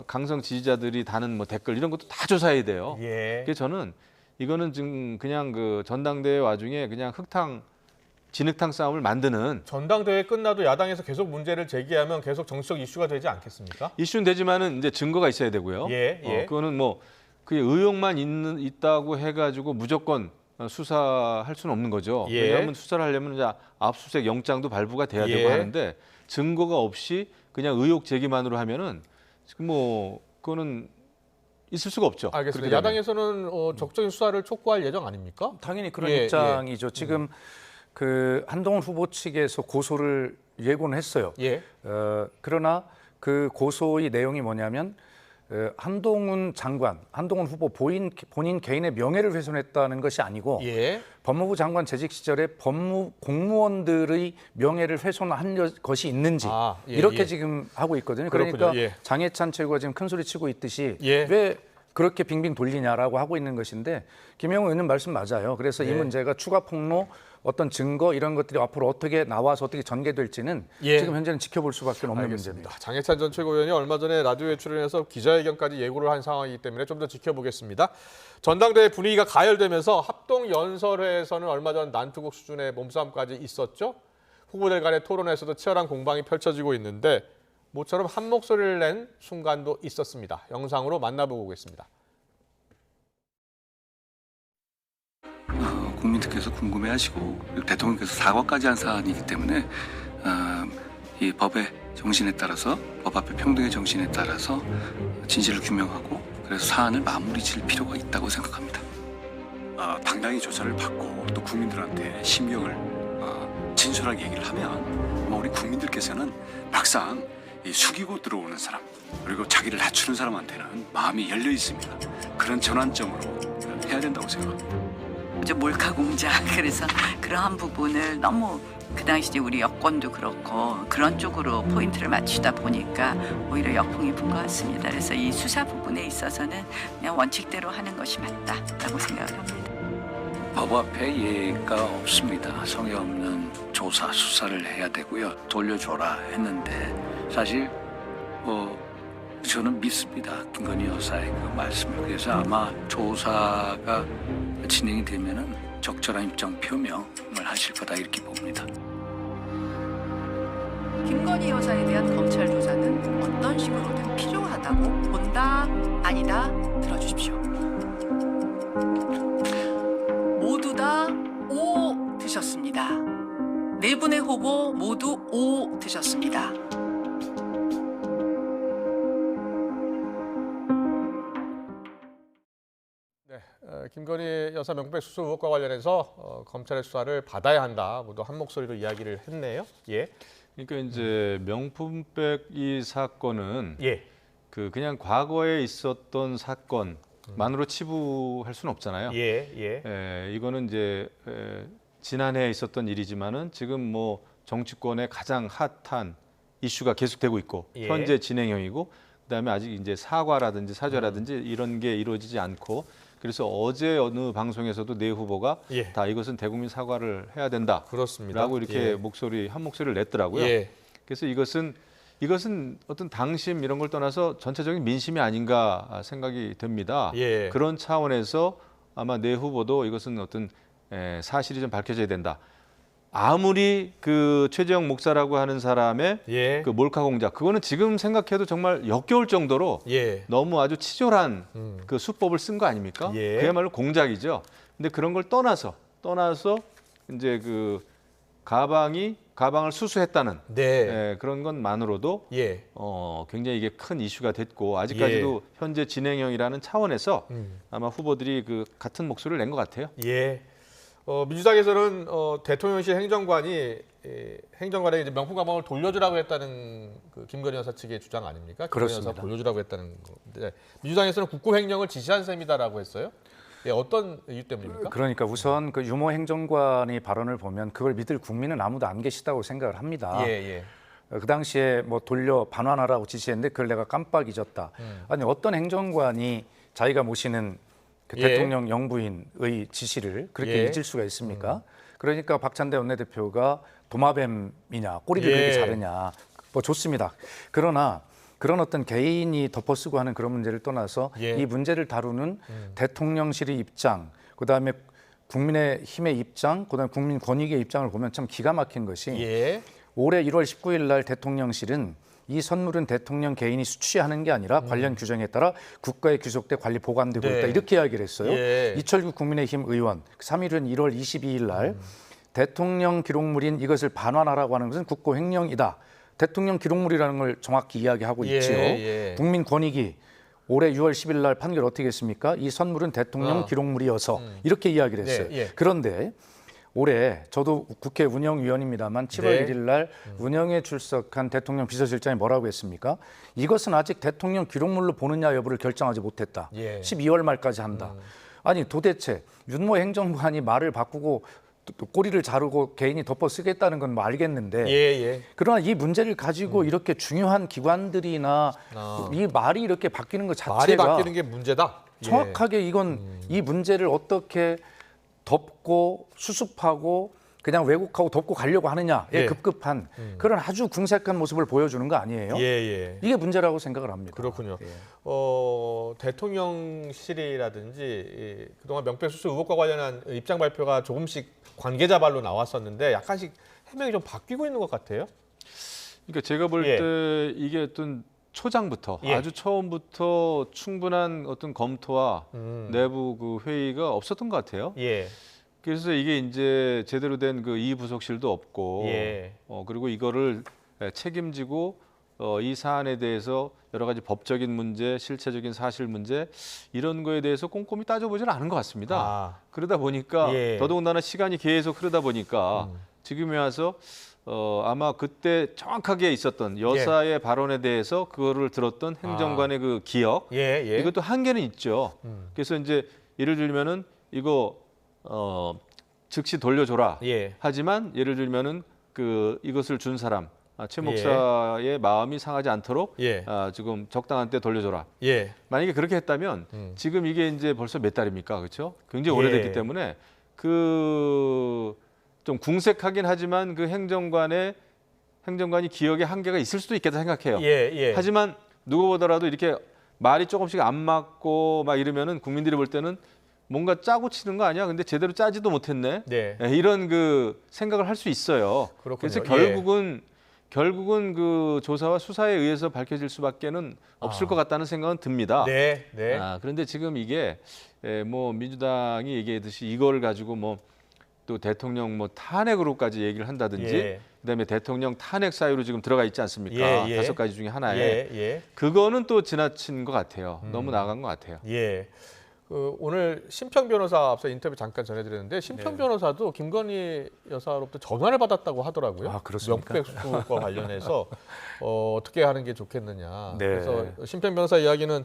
강성 지지자들이 다는 뭐 댓글 이런 것도 다 조사해야 돼요. 그래서 저는 이거는 지금 그냥 그 전당대회 와중에 그냥 진흙탕 싸움을 만드는 전당대회 끝나도 야당에서 계속 문제를 제기하면 계속 정치적 이슈가 되지 않겠습니까? 이슈는 되지만은 이제 증거가 있어야 되고요. 그거는 뭐 그 의혹만 있다고 해가지고 무조건 수사할 수는 없는 거죠. 왜냐하면 수사를 하려면 이제 압수수색 영장도 발부가 돼야 되고 하는데 증거가 없이 그냥 의혹 제기만으로 하면은 지금 뭐 그거는 있을 수가 없죠. 알겠습니다. 야당에서는 적극적인 수사를 촉구할 예정 아닙니까? 당연히 그런 입장이죠. 지금 그 한동훈 후보 측에서 고소를 예고는 했어요. 그러나 그 고소의 내용이 뭐냐면 한동훈 장관, 한동훈 후보 본인 개인의 명예를 훼손했다는 것이 아니고 법무부 장관 재직 시절에 공무원들의 명예를 훼손한 것이 있는지 이렇게 지금 하고 있거든요. 그러니까 장해찬 최고가 지금 큰 소리 치고 있듯이 왜 그렇게 빙빙 돌리냐라고 하고 있는 것인데 김영우 의원님 말씀 맞아요. 그래서 이 문제가 추가 폭로 어떤 증거 이런 것들이 앞으로 어떻게 나와서 어떻게 전개될지는 지금 현재는 지켜볼 수밖에 없는 문제입니다. 장해찬 전 최고위원이 얼마 전에 라디오에 출연해서 기자회견까지 예고를 한 상황이기 때문에 좀 더 지켜보겠습니다. 전당대회 분위기가 가열되면서 합동연설회에서는 얼마 전 난투극 수준의 몸싸움까지 있었죠. 후보들 간의 토론에서도 치열한 공방이 펼쳐지고 있는데 모처럼 한 목소리를 낸 순간도 있었습니다. 영상으로 만나보고 오겠습니다. 국민들께서 궁금해하시고 그리고 대통령께서 사과까지 한 사안이기 때문에 이 법의 정신에 따라서 법 앞에 평등의 정신에 따라서 진실을 규명하고 그래서 사안을 마무리 질 필요가 있다고 생각합니다. 당당히 조사를 받고 또 국민들한테 심경을 진솔하게 얘기를 하면 아마 우리 국민들께서는 막상 이 숙이고 들어오는 사람 그리고 자기를 낮추는 사람한테는 마음이 열려 있습니다. 그런 전환점으로 해야 된다고 생각합니다. 몰카 공작 그래서 그러한 부분을 너무 그 당시에 우리 여권도 그렇고 그런 쪽으로 포인트를 맞추다 보니까 오히려 역풍이 분 것 같습니다. 그래서 이 수사 부분에 있어서는 그냥 원칙대로 하는 것이 맞다라고 생각을 합니다. 법 앞에 예의가 없습니다. 성의 없는 조사, 수사를 해야 되고요. 돌려줘라 했는데 사실 저는 믿습니다. 김건희 여사의 그 말씀을. 그래서 아마 조사가 진행이 되면은 적절한 입장 표명을 하실 거다 이렇게 봅니다. 김건희 여사에 대한 검찰 조사는 어떤 식으로든 필요하다고 본다, 아니다 들어주십시오. 모두 다 O 드셨습니다. 네 분의 후보 모두 O 드셨습니다. 김건희 여사 명백수수 의혹과 관련해서 검찰의 수사를 받아야 한다. 모두 한 목소리로 이야기를 했네요. 예. 그러니까 이제 명품백 이 사건은 그냥 과거에 있었던 사건만으로 치부할 수는 없잖아요. 이거는 이제 지난해 있었던 일이지만은 지금 뭐 정치권의 가장 핫한 이슈가 계속되고 있고 현재 진행형이고 그다음에 아직 이제 사과라든지 사죄라든지 이런 게 이루어지지 않고 그래서 어제 어느 방송에서도 내 후보가 다 이것은 대국민 사과를 해야 된다. 그렇습니다. 라고 이렇게 한 목소리를 냈더라고요. 그래서 이것은 어떤 당심 이런 걸 떠나서 전체적인 민심이 아닌가 생각이 듭니다. 그런 차원에서 아마 내 후보도 이것은 어떤 사실이 좀 밝혀져야 된다. 아무리 그 최재형 목사라고 하는 사람의 그 몰카 공작 그거는 지금 생각해도 정말 역겨울 정도로 너무 아주 치졸한 그 수법을 쓴 거 아닙니까? 그야말로 공작이죠. 근데 그런 걸 떠나서 이제 그 가방을 수수했다는 그런 것만으로도 굉장히 이게 큰 이슈가 됐고 아직까지도 현재 진행형이라는 차원에서 아마 후보들이 그 같은 목소리를 낸 것 같아요. 민주당에서는 대통령실 행정관이 행정관에게 이제 명품 가방을 돌려주라고 했다는 그 김건희 여사 측의 주장 아닙니까? 그렇습니다. 김건희 여사 돌려주라고 했다는 건데 민주당에서는 국고횡령을 지시한 셈이다라고 했어요. 어떤 이유 때문입니까? 그러니까 우선 그 유모 행정관의 발언을 보면 그걸 믿을 국민은 아무도 안 계시다고 생각을 합니다. 그 당시에 뭐 돌려 반환하라고 지시했는데 그걸 내가 깜빡 잊었다. 아니 어떤 행정관이 자기가 모시는 그 대통령 영부인의 지시를 그렇게 잊을 수가 있습니까? 그러니까 박찬대 원내대표가 도마뱀이냐 꼬리를 그렇게 자르냐 뭐 좋습니다. 그러나 그런 어떤 개인이 덮어쓰고 하는 그런 문제를 떠나서 이 문제를 다루는 대통령실의 입장, 그다음에 국민의힘의 입장, 그다음에 국민권익의 입장을 보면 참 기가 막힌 것이 올해 1월 19일 날 대통령실은 이 선물은 대통령 개인이 수취하는 게 아니라 관련 규정에 따라 국가에 귀속돼 관리 보관되고 있다 이렇게 이야기를 했어요. 이철규 국민의힘 의원 3일은 1월 22일 날 대통령 기록물인 이것을 반환하라고 하는 것은 국고횡령이다. 대통령 기록물이라는 걸 정확히 이야기하고 있지요. 국민권익위 올해 6월 10일 날 판결 어떻게 했습니까? 이 선물은 대통령 기록물이어서 이렇게 이야기를 했어요. 그런데 올해 저도 국회 운영위원입니다만 7월 1일 날 운영에 출석한 대통령 비서실장이 뭐라고 했습니까? 이것은 아직 대통령 기록물로 보느냐 여부를 결정하지 못했다. 12월 말까지 한다. 아니 도대체 윤모 행정관이 말을 바꾸고 또 꼬리를 자르고 개인이 덮어 쓰겠다는 건 뭐 알겠는데 그러나 이 문제를 가지고 이렇게 중요한 기관들이나 이 말이 이렇게 바뀌는 것 자체가 말이 바뀌는 게 문제다. 정확하게 이건 이 문제를 어떻게 덮고 수습하고 그냥 왜곡하고 덮고 가려고 하느냐에 급급한 그런 아주 궁색한 모습을 보여주는 거 아니에요? 이게 문제라고 생각을 합니다. 그렇군요. 대통령실이라든지 그동안 명백수수 의혹과 관련한 입장 발표가 조금씩 관계자 발로 나왔었는데 약간씩 해명이 좀 바뀌고 있는 것 같아요. 그러니까 제가 볼 때 이게 어떤 초장부터 아주 처음부터 충분한 어떤 검토와 내부 그 회의가 없었던 것 같아요. 그래서 이게 이제 제대로 된 그 이의부속실도 없고, 예. 그리고 이거를 책임지고 이 사안에 대해서 여러 가지 법적인 문제, 실체적인 사실 문제 이런 거에 대해서 꼼꼼히 따져보지는 않은 것 같습니다. 그러다 보니까 예. 더더군다나 시간이 계속 흐르다 보니까 지금에 와서 아마 그때 정확하게 있었던 여사의 발언에 대해서 그거를 들었던 행정관의 그 기억 이것도 한계는 있죠. 그래서 이제 예를 들면은 이거 즉시 돌려줘라. 하지만 예를 들면은 그 이것을 준 사람 최 목사의 마음이 상하지 않도록 지금 적당한 때 돌려줘라. 만약에 그렇게 했다면 지금 이게 이제 벌써 몇 달입니까, 그렇죠? 굉장히 오래됐기 때문에 그 좀 궁색하긴 하지만 그 행정관이 기억에 한계가 있을 수도 있겠다 생각해요. 하지만 누구보다라도 이렇게 말이 조금씩 안 맞고 막 이러면은 국민들이 볼 때는 뭔가 짜고 치는 거 아니야? 근데 제대로 짜지도 못했네. 이런 그 생각을 할 수 있어요. 그래서 결국은 그 조사와 수사에 의해서 밝혀질 수밖에는 없을 것 같다는 생각은 듭니다. 그런데 지금 이게 뭐 민주당이 얘기했듯이 이걸 가지고 뭐 또 대통령 뭐 탄핵으로까지 얘기를 한다든지 그다음에 대통령 탄핵 사유로 지금 들어가 있지 않습니까? 5가지 중에 하나에. 그거는 또 지나친 것 같아요. 너무 나간 것 같아요. 오늘 심평 변호사 앞서 인터뷰 잠깐 전해드렸는데 심평 변호사도 김건희 여사로부터 전화를 받았다고 하더라고요. 명품백 수수과 관련해서 어떻게 하는 게 좋겠느냐. 그래서 심평 변호사 이야기는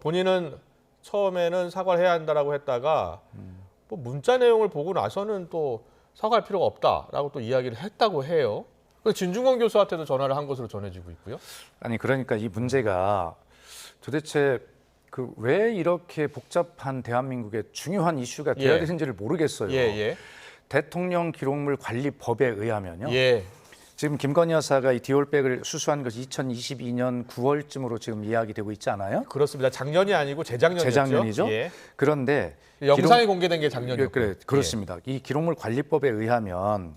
본인은 처음에는 사과를 해야 한다라고 했다가 뭐 문자 내용을 보고 나서는 또 사과할 필요가 없다라고 또 이야기를 했다고 해요. 그래서 진중권 교수한테도 전화를 한 것으로 전해지고 있고요. 아니 그러니까 이 문제가 도대체 그 왜 이렇게 복잡한 대한민국의 중요한 이슈가 되어야 되는지를 모르겠어요. 대통령 기록물 관리법에 의하면요. 지금 김건희 여사가 이 디올백을 수수한 것이 2022년 9월쯤으로 지금 이야기되고 있지 않아요? 그렇습니다. 작년이 아니고 재작년이었죠. 재작년이죠. 그런데 영상이 공개된 게 작년이었고. 그렇습니다. 이 기록물 관리법에 의하면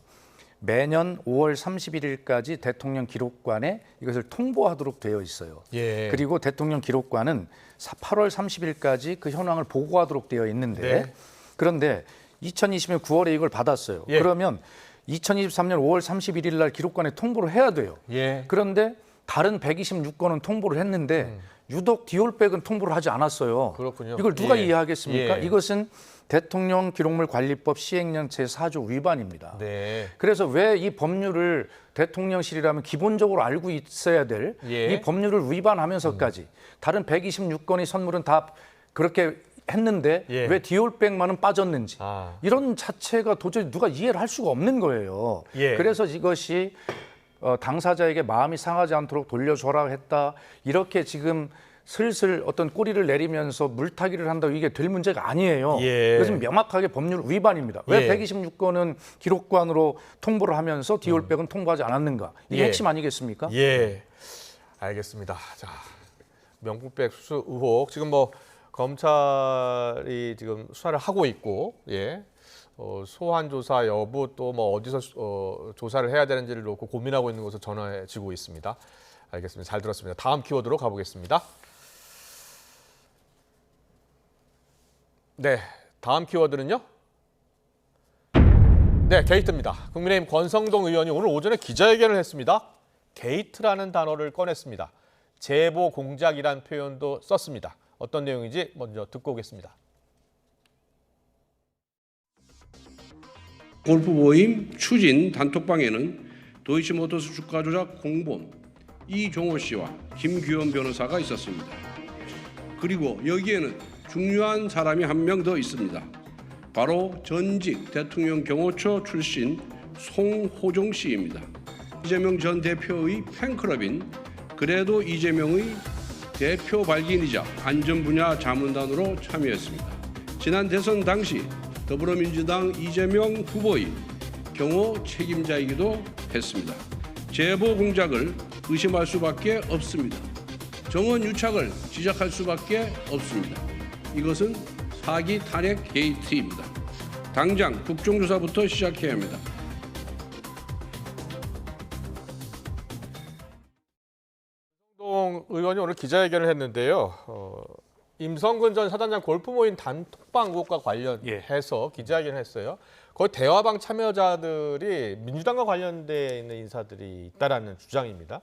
매년 5월 31일까지 대통령 기록관에 이것을 통보하도록 되어 있어요. 그리고 대통령 기록관은 8월 30일까지 그 현황을 보고하도록 되어 있는데 그런데 2020년 9월에 이걸 받았어요. 그러면 2023년 5월 31일 날 기록관에 통보를 해야 돼요. 그런데 다른 126건은 통보를 했는데 유독 디올백은 통보를 하지 않았어요. 그렇군요. 이걸 누가 이해하겠습니까? 이것은 대통령 기록물 관리법 시행령 제4조 위반입니다. 그래서 왜 이 법률을 대통령실이라면 기본적으로 알고 있어야 될 이 법률을 위반하면서까지 다른 126건의 선물은 다 그렇게 했는데 왜 디올백만은 빠졌는지 이런 자체가 도저히 누가 이해를 할 수가 없는 거예요. 그래서 이것이 당사자에게 마음이 상하지 않도록 돌려줘라 했다. 이렇게 지금 슬슬 어떤 꼬리를 내리면서 물타기를 한다고 이게 될 문제가 아니에요. 그래서 명확하게 법률 위반입니다. 왜 126건은 기록관으로 통보를 하면서 디올백은 통보하지 않았는가? 이게 핵심 아니겠습니까? 알겠습니다. 자, 명품백 수수 의혹 지금 뭐 검찰이 지금 수사를 하고 있고, 소환 조사 여부 또 뭐 어디서 조사를 해야 되는지를 놓고 고민하고 있는 것으로 전해지고 있습니다. 알겠습니다. 잘 들었습니다. 다음 키워드로 가보겠습니다. 네, 다음 키워드는요. 게이트입니다. 국민의힘 권성동 의원이 오늘 오전에 기자회견을 했습니다. 게이트라는 단어를 꺼냈습니다. 제보 공작이란 표현도 썼습니다. 어떤 내용인지 먼저 듣고 오겠습니다. 골프 모임 추진 단톡방에는 도이치모터스 주가 조작 공범 이종호 씨와 김규현 변호사가 있었습니다. 그리고 여기에는 중요한 사람이 한 명 더 있습니다. 바로 전직 대통령 경호처 출신 송호종 씨입니다. 이재명 전 대표의 팬클럽인 그래도 이재명의 대표 발기인이자 안전분야 자문단으로 참여했습니다. 지난 대선 당시 더불어민주당 이재명 후보의 경호 책임자이기도 했습니다. 제보 공작을 의심할 수밖에 없습니다. 정원 유착을 지적할 수밖에 없습니다. 이것은 사기 탄핵 게이트입니다. 당장 국정조사부터 시작해야 합니다. 권성동 의원이 오늘 기자회견을 했는데요. 임성근 전 사단장 골프 모임 단톡방 의혹과 관련해서 기자회견을 했어요. 거기 대화방 참여자들이 민주당과 관련돼 있는 인사들이 있다라는 주장입니다.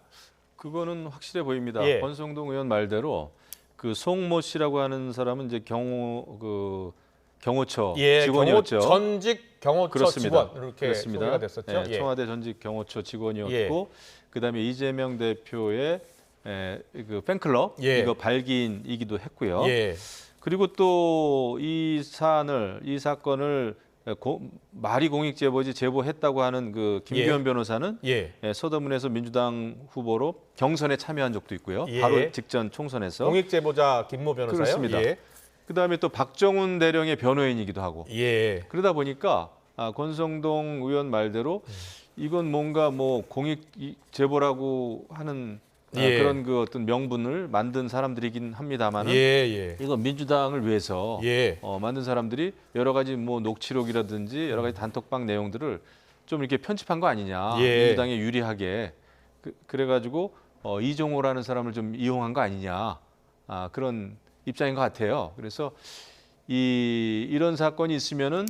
그거는 확실해 보입니다. 예. 권성동 의원 말대로 그 송모 씨라고 하는 사람은 이제 경호처 직원이었죠. 전직 경호처 그렇습니다. 직원 이렇게 그렇습니다. 소개가 됐었죠. 예, 예. 청와대 전직 경호처 직원이었고 예. 그다음에 이재명 대표의 그 팬클럽 예. 이거 발기인이기도 했고요. 예. 그리고 또 이 사건을 말이 공익 제보지 제보했다고 하는 그 김규현 변호사는 서대문에서 민주당 후보로 경선에 참여한 적도 있고요. 예. 바로 직전 총선에서 공익 제보자 김모 변호사요. 그렇습니다. 예. 그다음에 또 박정훈 대령의 변호인이기도 하고. 예. 그러다 보니까 권성동 의원 말대로 이건 뭔가 뭐 공익 제보라고 하는 그런 그 어떤 명분을 만든 사람들이긴 합니다만은 이건 민주당을 위해서 만든 사람들이 여러 가지 뭐 녹취록이라든지 여러 가지 단톡방 내용들을 좀 이렇게 편집한 거 아니냐. 민주당에 유리하게 그래가지고 이종호라는 사람을 좀 이용한 거 아니냐. 그런 입장인 것 같아요. 그래서 이런 사건이 있으면은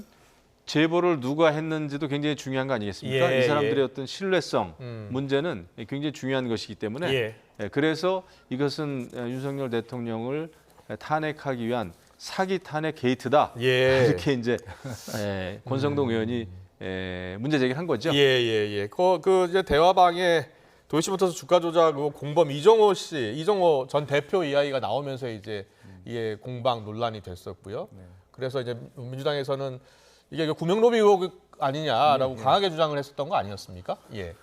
제보를 누가 했는지도 굉장히 중요한 거 아니겠습니까? 이 사람들의 어떤 신뢰성 문제는 굉장히 중요한 것이기 때문에 그래서 이것은 윤석열 대통령을 탄핵하기 위한 사기 탄핵 게이트다. 이렇게 이제 권성동 의원이 문제 제기를 한 거죠. 그 이제 대화방에 도이치모터스 주가 조작 공범 이종호 전 대표 이야기가 나오면서 이제 이게 공방 논란이 됐었고요. 그래서 이제 민주당에서는 이게 구명로비 의혹 아니냐라고 강하게 주장을 했었던 거 아니었습니까? 예.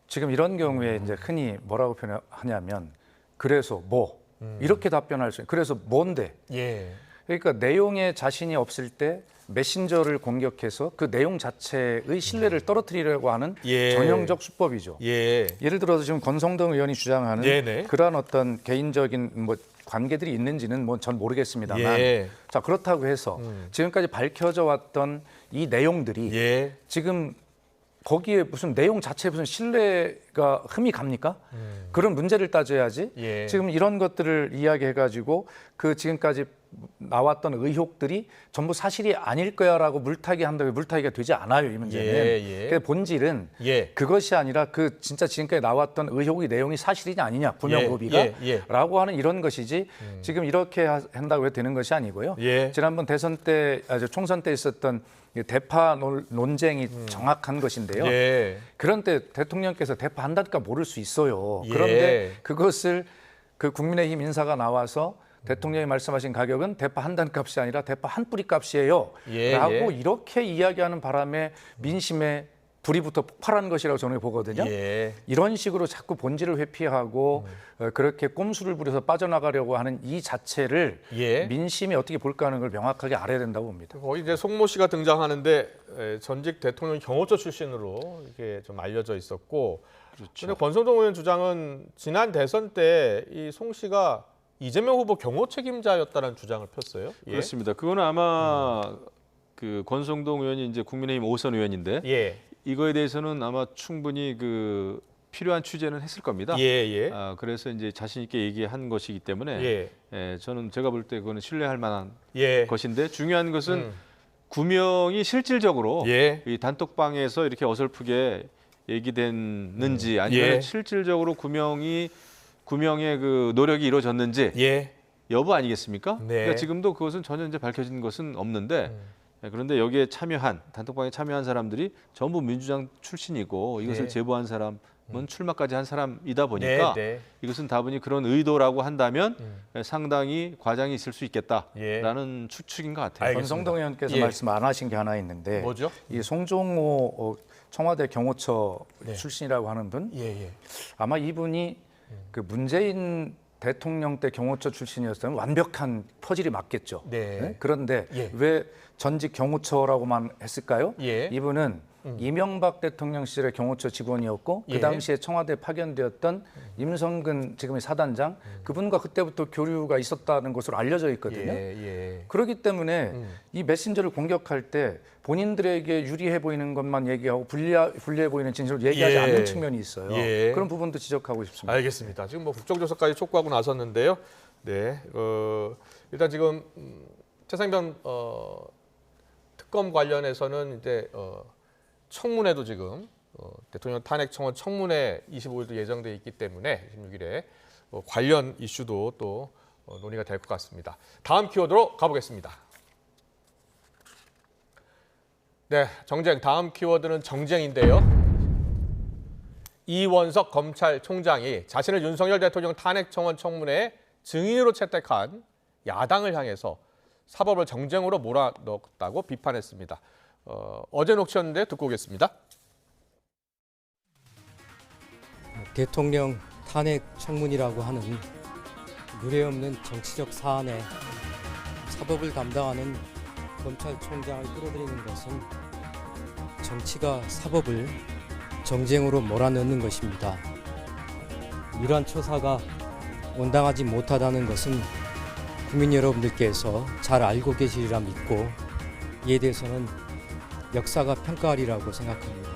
지금 이런 경우에 이제 흔히 뭐라고 표현하냐면 그래서 뭐 이렇게 답변할 수 있어요. 그래서 뭔데? 그러니까 내용에 자신이 없을 때 메신저를 공격해서 그 내용 자체의 신뢰를 떨어뜨리려고 하는 전형적 수법이죠. 예를 들어서 지금 권성동 의원이 주장하는 그러한 어떤 개인적인 뭐 관계들이 있는지는 뭐 전 모르겠습니다만 자 그렇다고 해서 지금까지 밝혀져 왔던 이 내용들이 지금 거기에 무슨 내용 자체에 무슨 신뢰가 흠이 갑니까? 그런 문제를 따져야지. 지금 이런 것들을 이야기해가지고 그 지금까지 나왔던 의혹들이 전부 사실이 아닐 거야라고 물타기 한다고 물타기가 되지 않아요, 이 문제는. 그 본질은 그것이 아니라 그 진짜 지금까지 나왔던 의혹의 내용이 사실이냐 아니냐, 구명로비가라고 하는 이런 것이지 지금 이렇게 한다고 해도 되는 것이 아니고요. 지난번 대선 때, 총선 때 있었던 대파 논쟁이 정확한 것인데요. 그런 때 대통령께서 대파 한다니까 모를 수 있어요. 그런데 그것을 그 국민의힘 인사가 나와서 대통령이 말씀하신 가격은 대파 한 단 값이 아니라 대파 한 뿌리 값이에요. 라고 이렇게 이야기하는 바람에 민심에 불이 붙어 폭발한 것이라고 저는 보거든요. 이런 식으로 자꾸 본질을 회피하고 그렇게 꼼수를 부려서 빠져나가려고 하는 이 자체를 민심이 어떻게 볼까 하는 걸 명확하게 알아야 된다고 봅니다. 거기 이제 송모 씨가 등장하는데 전직 대통령 경호처 출신으로 이게 좀 알려져 있었고, 그런데 권성동 의원 주장은 지난 대선 때 이 송 씨가 이재명 후보 경호 책임자였다는 주장을 폈어요. 그렇습니다. 그거는 아마 그 권성동 의원이 이제 국민의힘 5선 의원인데 이거에 대해서는 아마 충분히 그 필요한 취재는 했을 겁니다. 그래서 이제 자신 있게 얘기한 것이기 때문에 저는 제가 볼 때 그거는 신뢰할 만한 것인데 중요한 것은 구명이 실질적으로 이 단톡방에서 이렇게 어설프게 얘기됐는지 아니면 실질적으로 구명의 그 노력이 이루어졌는지 여부 아니겠습니까? 그러니까 지금도 그것은 전혀 이제 밝혀진 것은 없는데 그런데 여기에 참여한 단톡방에 참여한 사람들이 전부 민주당 출신이고 이것을 제보한 사람은 출마까지 한 사람이다 보니까 이것은 다분히 그런 의도라고 한다면 상당히 과장이 있을 수 있겠다라는 추측인 것 같아요. 권성동 의원께서 말씀 안 하신 게 하나 있는데 뭐죠? 이 송종호 청와대 경호처 출신이라고 하는 분 아마 이분이 그 문재인 대통령 때 경호처 출신이었다면 완벽한 퍼즐이 맞겠죠. 그런데 왜 전직 경호처라고만 했을까요? 이분은 이명박 대통령 시절에 경호처 직원이었고 그 당시에 청와대에 파견되었던 임성근 지금의 사단장 그분과 그때부터 교류가 있었다는 것으로 알려져 있거든요. 그렇기 때문에 이 메신저를 공격할 때 본인들에게 유리해 보이는 것만 얘기하고 불리해 보이는 진실을 얘기하지 않는 측면이 있어요. 그런 부분도 지적하고 싶습니다. 알겠습니다. 지금 뭐 국정조사까지 촉구하고 나섰는데요. 네, 일단 지금 최상병 특검 관련해서는 이제 청문회도 지금 대통령 탄핵 청원 청문회 25일도 예정돼 있기 때문에 26일에 관련 이슈도 또 논의가 될 것 같습니다. 다음 키워드로 가보겠습니다. 네, 정쟁. 다음 키워드는 정쟁인데요. 이원석 검찰총장이 자신을 윤석열 대통령 탄핵 청원 청문회에 증인으로 채택한 야당을 향해서 사법을 정쟁으로 몰아넣었다고 비판했습니다. 어제 녹취였는데 듣고 오겠습니다. 대통령 탄핵 청문이라고 하는 유례없는 정치적 사안에 사법을 담당하는 검찰총장을 끌어들이는 것은 정치가 사법을 정쟁으로 몰아넣는 것입니다. 이러한 처사가 온당하지 못하다는 것은 국민 여러분들께서 잘 알고 계시리라 믿고 이에 대해서는 역사가 평가하리라고 생각합니다.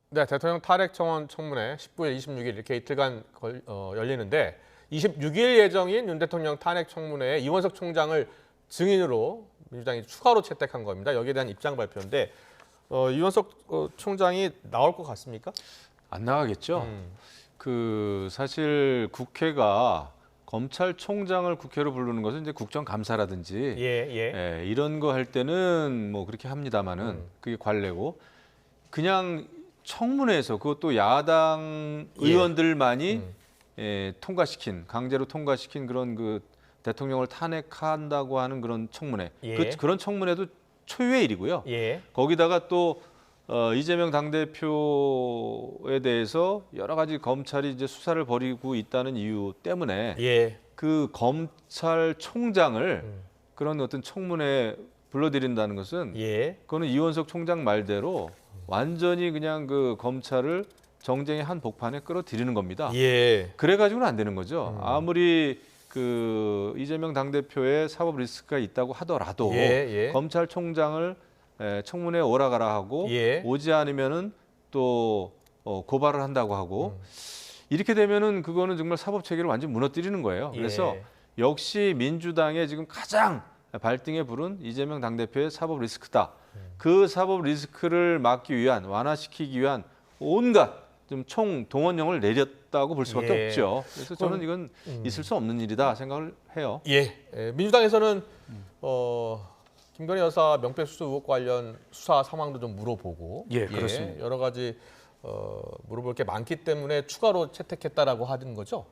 네, 대통령 탄핵 청원 청문회 19일, 26일 이렇게 이틀간 열리는데 26일 예정인 윤 대통령 탄핵 청문회에 이원석 총장을 증인으로 민주당이 추가로 채택한 겁니다. 여기에 대한 입장 발표인데 이원석 총장이 나올 것 같습니까? 안 나가겠죠. 사실 국회가 검찰총장을 국회로 부르는 것은 이제 국정감사라든지 이런 거 할 때는 뭐 그렇게 합니다만은 그게 관례고 그냥 청문회에서 그것도 야당 의원들만이 통과시킨 강제로 통과시킨 그런 그 대통령을 탄핵한다고 하는 그런 청문회 그런 청문회도 초유의 일이고요. 거기다가 또 이재명 당대표에 대해서 여러 가지 검찰이 이제 수사를 벌이고 있다는 이유 때문에 그 검찰총장을 그런 어떤 청문회에 불러들인다는 것은 그거는 이원석 총장 말대로 완전히 그냥 그 검찰을 정쟁의 한 복판에 끌어들이는 겁니다. 그래가지고는 안 되는 거죠. 아무리 그 이재명 당대표의 사법 리스크가 있다고 하더라도 검찰총장을 청문회에 오라가라 하고 오지 않으면은 또 고발을 한다고 하고 이렇게 되면은 그거는 정말 사법 체계를 완전 무너뜨리는 거예요. 그래서 역시 민주당의 지금 가장 발등에 부른 이재명 당대표의 사법 리스크다. 그 사법 리스크를 막기 위한 완화시키기 위한 온갖 좀 총동원령을 내렸다고 볼 수밖에 없죠. 그래서 저는 이건 있을 수 없는 일이다 생각을 해요. 민주당에서는 김건희 여사 명패수수 의혹 관련 수사 상황도 좀 물어보고 그렇습니다. 여러 가지 물어볼 게 많기 때문에 추가로 채택했다라고 하는 거죠.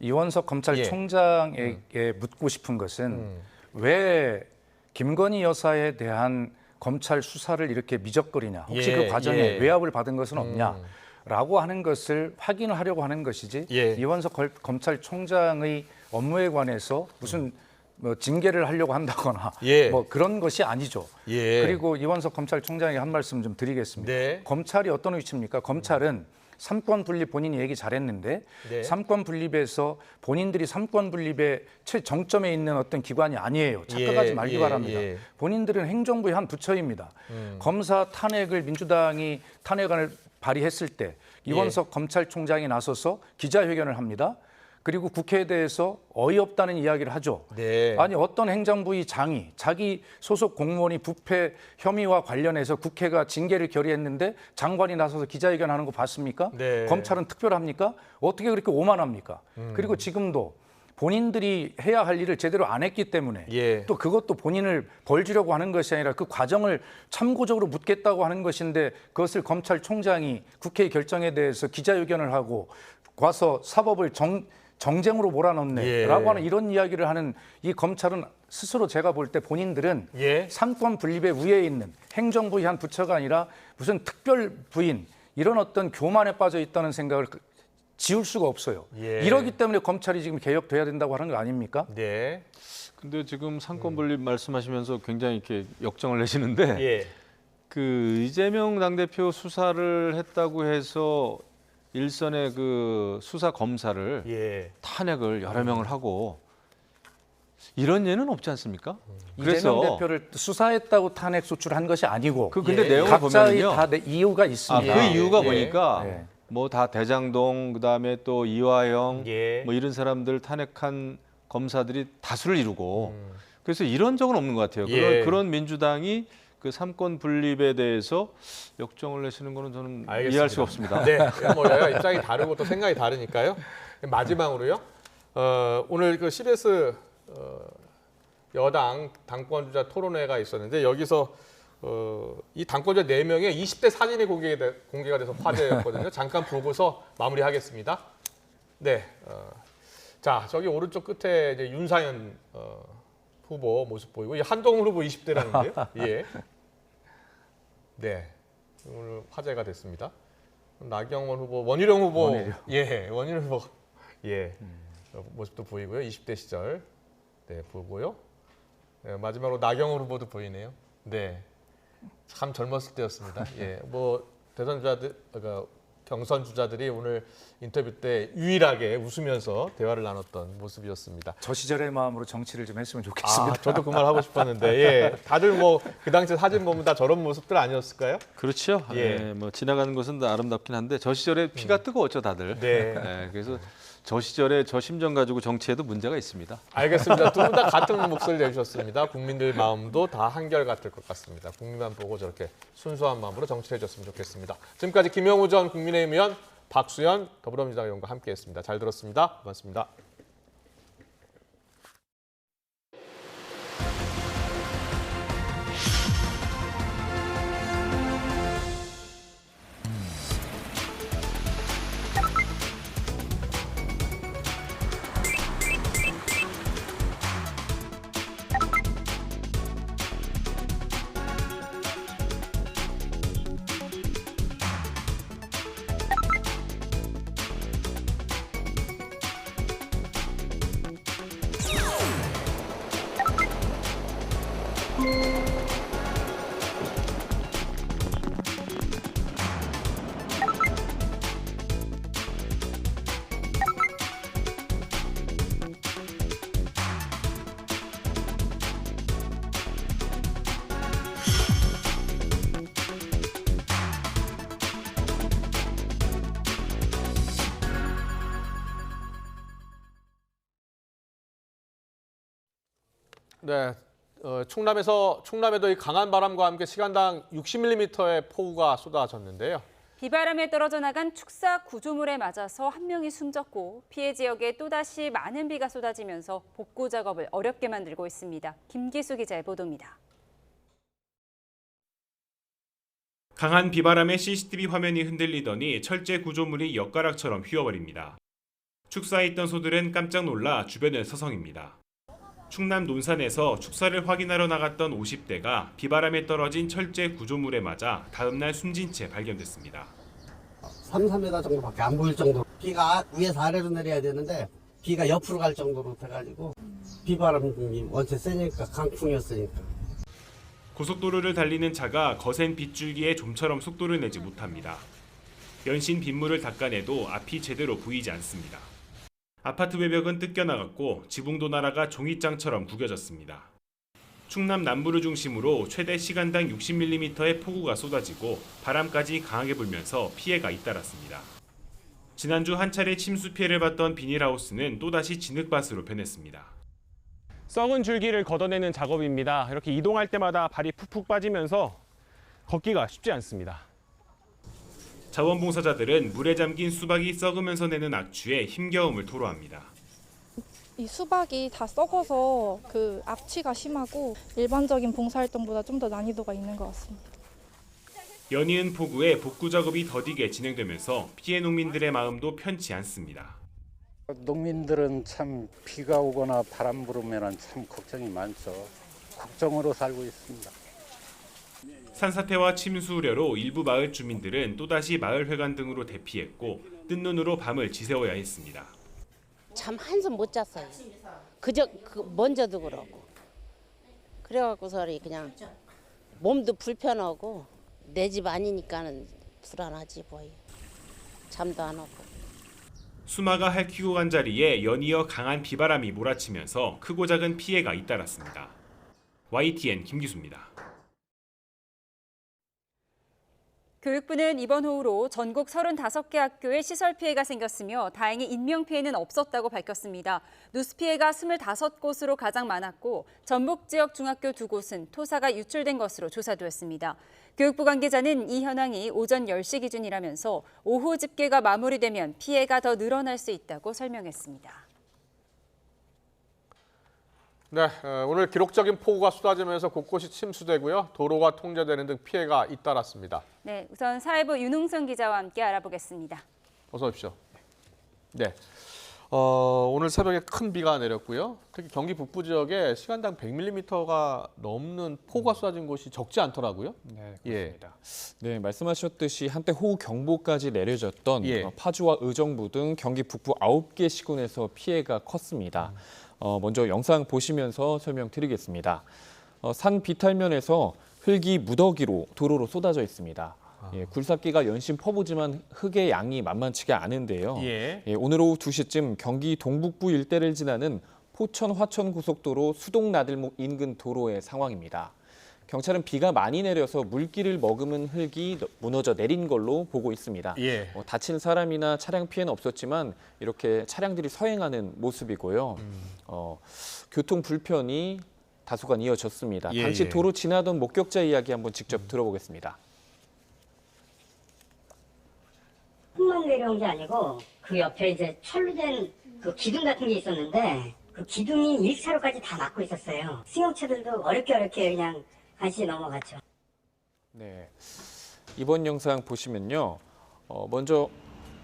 이원석 검찰총장에게 묻고 싶은 것은 왜 김건희 여사에 대한 검찰 수사를 이렇게 미적거리냐. 혹시 그 과정에 외압을 받은 것은 없냐라고 하는 것을 확인을 하려고 하는 것이지 이원석 검찰총장의 업무에 관해서 무슨 뭐 징계를 하려고 한다거나 뭐 그런 것이 아니죠. 그리고 이원석 검찰총장에게 한 말씀 좀 드리겠습니다. 검찰이 어떤 위치입니까? 검찰은 삼권 분립 본인이 얘기 잘했는데 삼권 분립에서 본인들이 삼권 분립의 최정점에 있는 어떤 기관이 아니에요. 착각하지 말기 바랍니다. 본인들은 행정부의 한 부처입니다. 검사 탄핵을 민주당이 탄핵안을 발의했을 때 이원석 검찰총장이 나서서 기자회견을 합니다. 그리고 국회에 대해서 어이없다는 이야기를 하죠. 아니 어떤 행정부의 장이 자기 소속 공무원이 부패 혐의와 관련해서 국회가 징계를 결의했는데 장관이 나서서 기자회견하는 거 봤습니까? 검찰은 특별합니까? 어떻게 그렇게 오만합니까? 그리고 지금도 본인들이 해야 할 일을 제대로 안 했기 때문에 또 그것도 본인을 벌 주려고 하는 것이 아니라 그 과정을 참고적으로 묻겠다고 하는 것인데 그것을 검찰총장이 국회의 결정에 대해서 기자회견을 하고 와서 사법을 정쟁으로 몰아넣네라고 하는 이런 이야기를 하는 이 검찰은 스스로 제가 볼 때 본인들은 삼권 분립의 위에 있는 행정부의 한 부처가 아니라 무슨 특별 부인 이런 어떤 교만에 빠져 있다는 생각을 지울 수가 없어요. 이러기 때문에 검찰이 지금 개혁돼야 된다고 하는 거 아닙니까? 근데 지금 삼권 분립 말씀하시면서 굉장히 이렇게 역정을 내시는데 그 이재명 당대표 수사를 했다고 해서 일선의 그 수사 검사를 탄핵을 여러 명을 하고 이런 예는 없지 않습니까? 이재명 대표를 수사했다고 탄핵 소추한 것이 아니고 근데 내용을 각자의 보면요. 다 이유가 있습니다. 그 이유가 보니까 뭐 다 대장동 그다음에 또 이화영 예. 뭐 이런 사람들 탄핵한 검사들이 다수를 이루고 그래서 이런 적은 없는 것 같아요. 예. 그런 민주당이 그 삼권 분립에 대해서 역정을 내시는 거는 저는 알겠습니다. 이해할 수가 없습니다. 네, 뭐 여야 입장이 다르고 또 생각이 다르니까요. 마지막으로요. 오늘 그 CBS 여당 당권주자 토론회가 있었는데 여기서 이 당권자 4명의 20대 사진이 공개가 돼서 화제였거든요. 잠깐 보고서 마무리하겠습니다. 네, 자 저기 오른쪽 끝에 이제 윤상현 후보 모습 보이고 이 한동훈 후보 20대라는데요. 예, 네, 오늘 화제가 됐습니다. 나경원 후보, 원희룡 후보, 예, 원희룡 후보, 예, 모습도 보이고요. 20대 시절, 네, 보고요. 네, 마지막으로 나경원 후보도 보이네요. 네. 참 젊었을 때였습니다. 예, 뭐 대선 주자들, 그러니까 경선 주자들이 오늘 인터뷰 때 유일하게 웃으면서 대화를 나눴던 모습이었습니다. 저 시절의 마음으로 정치를 좀 했으면 좋겠습니다. 저도 그 말 하고 싶었는데, 예, 다들 뭐 그 당시 사진 보면 다 저런 모습들 아니었을까요? 그렇죠. 예. 뭐 지나가는 것은 다 아름답긴 한데 저 시절에 피가 뜨거웠죠, 다들. 네. 예, 그래서 저 시절에 저 심정 가지고 정치에도 문제가 있습니다. 알겠습니다. 두 분 다 같은 목소리 내주셨습니다. 국민들 마음도 다 한결같을 것 같습니다. 국민만 보고 저렇게 순수한 마음으로 정치를 해줬으면 좋겠습니다. 지금까지 김영우 전 국민의힘 의원, 박수현 더불어민주당 의원과 함께했습니다. 잘 들었습니다. 고맙습니다. 네, 충남에도 이 강한 바람과 함께 시간당 60mm의 폭우가 쏟아졌는데요. 비바람에 떨어져 나간 축사 구조물에 맞아서 한 명이 숨졌고 피해 지역에 또다시 많은 비가 쏟아지면서 복구 작업을 어렵게 만들고 있습니다. 김기수 기자의 보도입니다. 강한 비바람에 CCTV 화면이 흔들리더니 철제 구조물이 엿가락처럼 휘어버립니다. 축사에 있던 소들은 깜짝 놀라 주변을 서성입니다. 충남 논산에서 축사를 확인하러 나갔던 50대가 비바람에 떨어진 철제 구조물에 맞아 다음날 숨진 채 발견됐습니다. 3, 4m 정도밖에 안 보일 정도로 비가 위에서 아래로 내려야 되는데 비가 옆으로 갈 정도로 돼가지고 비바람이 원체 세니까 강풍이었으니까. 고속도로를 달리는 차가 거센 빗줄기에 좀처럼 속도를 내지 못합니다. 연신 빗물을 닦아내도 앞이 제대로 보이지 않습니다. 아파트 외벽은 뜯겨나갔고 지붕도 날아가 종이장처럼 구겨졌습니다. 충남 남부를 중심으로 최대 시간당 60mm의 폭우가 쏟아지고 바람까지 강하게 불면서 피해가 잇따랐습니다. 지난주 한 차례 침수 피해를 봤던 비닐하우스는 또다시 진흙밭으로 변했습니다. 썩은 줄기를 걷어내는 작업입니다. 이렇게 이동할 때마다 발이 푹푹 빠지면서 걷기가 쉽지 않습니다. 자원봉사자들은 물에 잠긴 수박이 썩으면서 내는 악취에 힘겨움을 토로합니다. 이 수박이 다 썩어서 그 악취가 심하고 일반적인 봉사활동보다 좀 더 난이도가 있는 것 같습니다. 연이은 폭우에 복구 작업이 더디게 진행되면서 피해 농민들의 마음도 편치 않습니다. 농민들은 참 비가 오거나 바람 불으면 참 걱정이 많죠. 걱정으로 살고 있습니다. 산사태와 침수 우려로 일부 마을 주민들은 또다시 마을회관 등으로 대피했고 뜬 눈으로 밤을 지새워야 했습니다. 참 한숨 못 잤어요. 그저 먼저도 그러고 그래갖고서 그냥 몸도 불편하고 내 집 아니니까는 불안하지 뭐예요. 잠도 안 오고. 수마가 핥히고 간 자리에 연이어 강한 비바람이 몰아치면서 크고 작은 피해가 잇따랐습니다. YTN 김기수입니다. 교육부는 이번 호우로 전국 35개 학교에 시설 피해가 생겼으며 다행히 인명 피해는 없었다고 밝혔습니다. 누수 피해가 25곳으로 가장 많았고 전북 지역 중학교 2곳은 토사가 유출된 것으로 조사되었습니다. 교육부 관계자는 이 현황이 오전 10시 기준이라면서 오후 집계가 마무리되면 피해가 더 늘어날 수 있다고 설명했습니다. 네, 오늘 기록적인 폭우가 쏟아지면서 곳곳이 침수되고요. 도로가 통제되는 등 피해가 잇따랐습니다. 네, 우선 사회부 윤홍선 기자와 함께 알아보겠습니다. 어서 오십시오. 네, 오늘 새벽에 큰 비가 내렸고요. 특히 경기 북부 지역에 시간당 100mm가 넘는 폭우가 쏟아진 곳이 적지 않더라고요. 네, 그렇습니다. 네, 말씀하셨듯이 한때 호우 경보까지 내려졌던 파주와 의정부 등 경기 북부 9개 시군에서 피해가 컸습니다. 먼저 영상 보시면서 설명드리겠습니다. 산 비탈면에서 흙이 무더기로 도로로 쏟아져 있습니다. 굴삭기가 연신 퍼부지만 흙의 양이 만만치가 않은데요. 오늘 오후 2시쯤 경기 동북부 일대를 지나는 포천 화천 고속도로 수동 나들목 인근 도로의 상황입니다. 경찰은 비가 많이 내려서 물기를 머금은 흙이 무너져 내린 걸로 보고 있습니다. 다친 사람이나 차량 피해는 없었지만 이렇게 차량들이 서행하는 모습이고요. 교통 불편이 다소간 이어졌습니다. 당시 도로 지나던 목격자 이야기 한번 직접 들어보겠습니다. 흙만 내려온 게 아니고 그 옆에 이제 철로 된 그 기둥 같은 게 있었는데 그 기둥이 1차로까지 다 막고 있었어요. 승용차들도 어렵게 그냥 간신히 넘어갔죠. 네, 이번 영상 보시면요. 먼저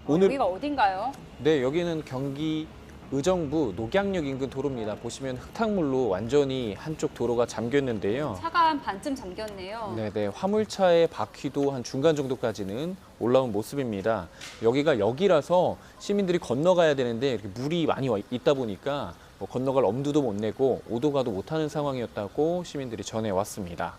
오늘 여기가 어딘가요? 네, 여기는 경기 의정부 녹양역 인근 도로입니다. 보시면 흙탕물로 완전히 한쪽 도로가 잠겼는데요. 차가 한 반쯤 잠겼네요. 네, 화물차의 바퀴도 한 중간 정도까지는 올라온 모습입니다. 여기가 역이라서 시민들이 건너가야 되는데 이렇게 물이 많이 있다 보니까 건너갈 엄두도 못 내고 오도 가도 못하는 상황이었다고 시민들이 전해왔습니다.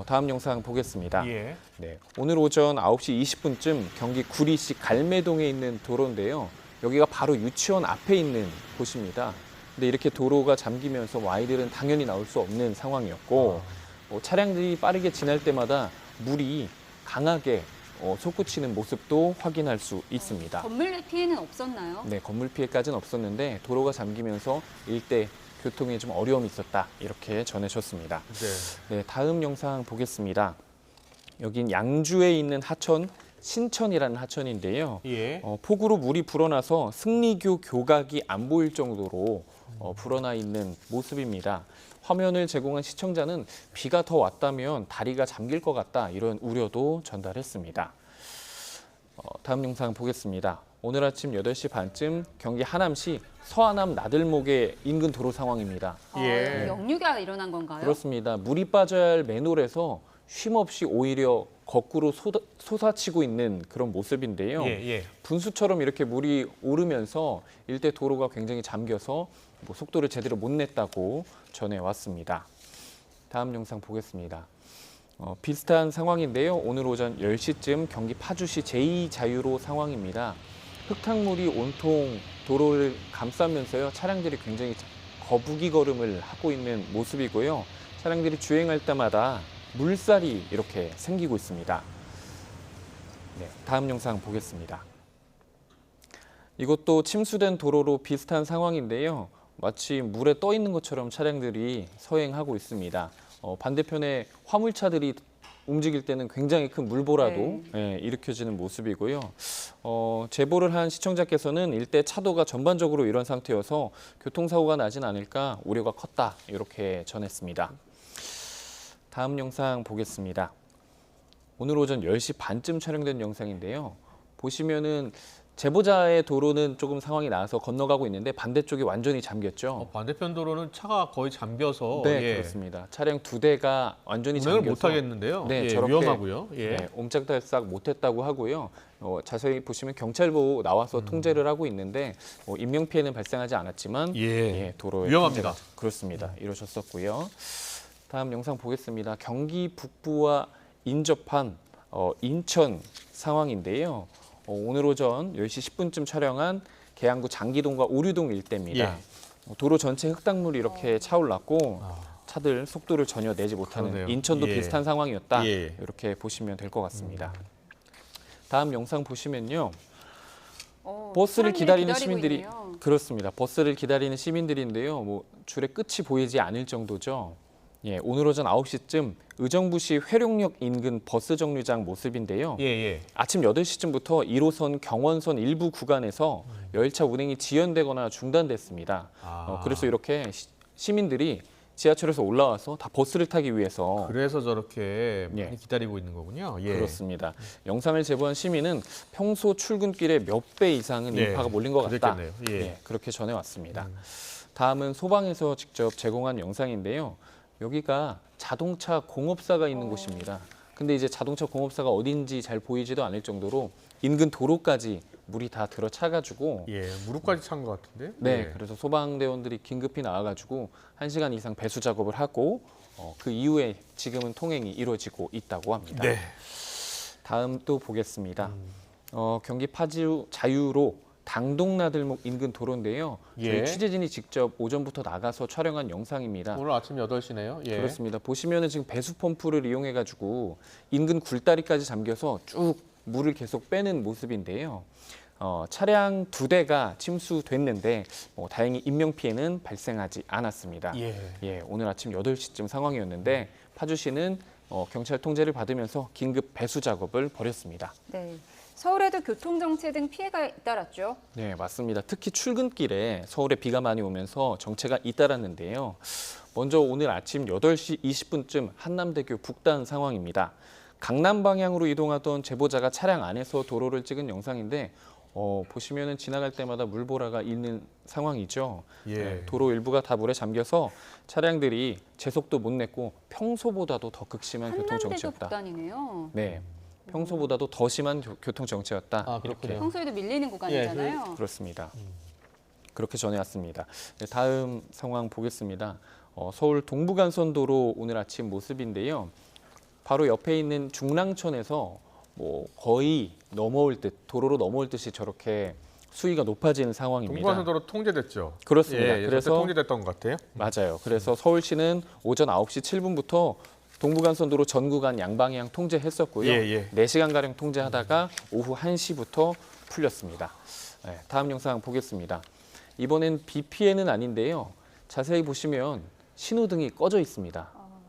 다음 영상 보겠습니다. 네, 오늘 오전 9시 20분쯤 경기 구리시 갈매동에 있는 도로인데요. 여기가 바로 유치원 앞에 있는 곳입니다. 근데 이렇게 도로가 잠기면서 아이들은 당연히 나올 수 없는 상황이었고 차량들이 빠르게 지날 때마다 물이 강하게 솟구치는 모습도 확인할 수 있습니다. 건물 피해는 없었나요? 네, 건물 피해까지는 없었는데 도로가 잠기면서 일대 교통에 좀 어려움이 있었다 이렇게 전해졌습니다. 네, 다음 영상 보겠습니다. 여긴 양주에 있는 하천 신천이라는 하천인데요. 폭우로 물이 불어나서 승리교 교각이 안 보일 정도로 불어나 있는 모습입니다. 화면을 제공한 시청자는 비가 더 왔다면 다리가 잠길 것 같다 이런 우려도 전달했습니다. 다음 영상 보겠습니다. 오늘 아침 8시 반쯤 경기 하남시 서하남 나들목의 인근 도로 상황입니다. 역류가 일어난 건가요? 그렇습니다. 물이 빠져야 할 맨홀에서 쉼없이 오히려 거꾸로 솟아치고 있는 그런 모습인데요. 분수처럼 이렇게 물이 오르면서 일대 도로가 굉장히 잠겨서 속도를 제대로 못 냈다고 전해왔습니다. 다음 영상 보겠습니다. 비슷한 상황인데요. 오늘 오전 10시쯤 경기 파주시 제2자유로 상황입니다. 흙탕물이 온통 도로를 감싸면서요. 차량들이 굉장히 거북이 걸음을 하고 있는 모습이고요. 차량들이 주행할 때마다 물살이 이렇게 생기고 있습니다. 네, 다음 영상 보겠습니다. 이것도 침수된 도로로 비슷한 상황인데요. 마치 물에 떠 있는 것처럼 차량들이 서행하고 있습니다. 반대편에 화물차들이 움직일 때는 굉장히 큰 물보라도 일으켜지는 모습이고요. 제보를 한 시청자께서는 일대 차도가 전반적으로 이런 상태여서 교통사고가 나진 않을까 우려가 컸다 이렇게 전했습니다. 다음 영상 보겠습니다. 오늘 오전 10시 반쯤 촬영된 영상인데요. 보시면은 제보자의 도로는 조금 상황이 나아서 건너가고 있는데 반대쪽이 완전히 잠겼죠. 반대편 도로는 차가 거의 잠겨서 네, 그렇습니다. 차량 2대가 완전히 잠겨서 못 하겠는데요. 네, 저렇게 위험하고요. 네, 옴짝달싹 못했다고 하고요. 자세히 보시면 경찰보 나와서 통제를 하고 있는데 인명 피해는 발생하지 않았지만 도로에 위험합니다. 그렇습니다. 이루어졌었고요. 다음 영상 보겠습니다. 경기 북부와 인접한 인천 상황인데요. 오늘 오전 10시 10분쯤 촬영한 계양구 장기동과 오류동 일대입니다. 도로 전체 흙탕물이 이렇게 차올랐고 차들 속도를 전혀 내지 못하는 그러네요. 인천도 비슷한 상황이었다. 이렇게 보시면 될 것 같습니다. 다음 영상 보시면요. 버스를 기다리는 시민들이 있네요. 그렇습니다. 버스를 기다리는 시민들인데요. 뭐 줄의 끝이 보이지 않을 정도죠. 예, 오늘 오전 9시쯤 의정부시 회룡역 인근 버스 정류장 모습인데요. 아침 8시쯤부터 1호선 경원선 일부 구간에서 열차 운행이 지연되거나 중단됐습니다. 그래서 이렇게 시민들이 지하철에서 올라와서 다 버스를 타기 위해서 그래서 저렇게 많이 기다리고 있는 거군요. 그렇습니다. 영상을 제보한 시민은 평소 출근길에 몇 배 이상은 인파가 몰린 것 같다. 그렇게 전해왔습니다. 다음은 소방에서 직접 제공한 영상인데요. 여기가 자동차 공업사가 있는 곳입니다. 근데 이제 자동차 공업사가 어딘지 잘 보이지도 않을 정도로 인근 도로까지 물이 다 들어차가지고 무릎까지 찬 것 같은데? 네, 그래서 소방대원들이 긴급히 나와가지고 1시간 이상 배수 작업을 하고 그 이후에 지금은 통행이 이루어지고 있다고 합니다. 다음 또 보겠습니다. 경기 파주 자유로 당동나들목 인근 도로인데요. 저희 취재진이 직접 오전부터 나가서 촬영한 영상입니다. 오늘 아침 8시네요. 그렇습니다. 보시면은 지금 배수 펌프를 이용해가지고 인근 굴다리까지 잠겨서 쭉 물을 계속 빼는 모습인데요. 차량 2대가 침수됐는데 다행히 인명 피해는 발생하지 않았습니다. 오늘 아침 8시쯤 상황이었는데 파주시는 경찰 통제를 받으면서 긴급 배수 작업을 벌였습니다. 네. 서울에도 교통정체 등 피해가 잇따랐죠? 네, 맞습니다. 특히 출근길에 서울에 비가 많이 오면서 정체가 잇따랐는데요. 먼저 오늘 아침 8시 20분쯤 한남대교 북단 상황입니다. 강남 방향으로 이동하던 제보자가 차량 안에서 도로를 찍은 영상인데 보시면은 지나갈 때마다 물보라가 있는 상황이죠. 도로 일부가 다 물에 잠겨서 차량들이 제속도 못 냈고 평소보다도 더 극심한 교통정체였다. 북단이네요. 네, 평소보다도 더 심한 교통정체였다. 그렇군요. 평소에도 밀리는 구간이잖아요. 그렇습니다. 그렇게 전해왔습니다. 다음 상황 보겠습니다. 서울 동부간선도로 오늘 아침 모습인데요. 바로 옆에 있는 중랑천에서 거의 넘어올 듯 도로로 넘어올 듯이 저렇게 수위가 높아지는 상황입니다. 동부간선도로 통제됐죠? 그렇습니다. 그래서 통제됐던 것 같아요. 맞아요. 그래서 서울시는 오전 9시 7분부터 동부간선도로 전 구간 양방향 통제했었고요. 4시간가량 통제하다가 오후 1시부터 풀렸습니다. 다음 영상 보겠습니다. 이번엔 비 피해는 아닌데요. 자세히 보시면 신호등이 꺼져 있습니다.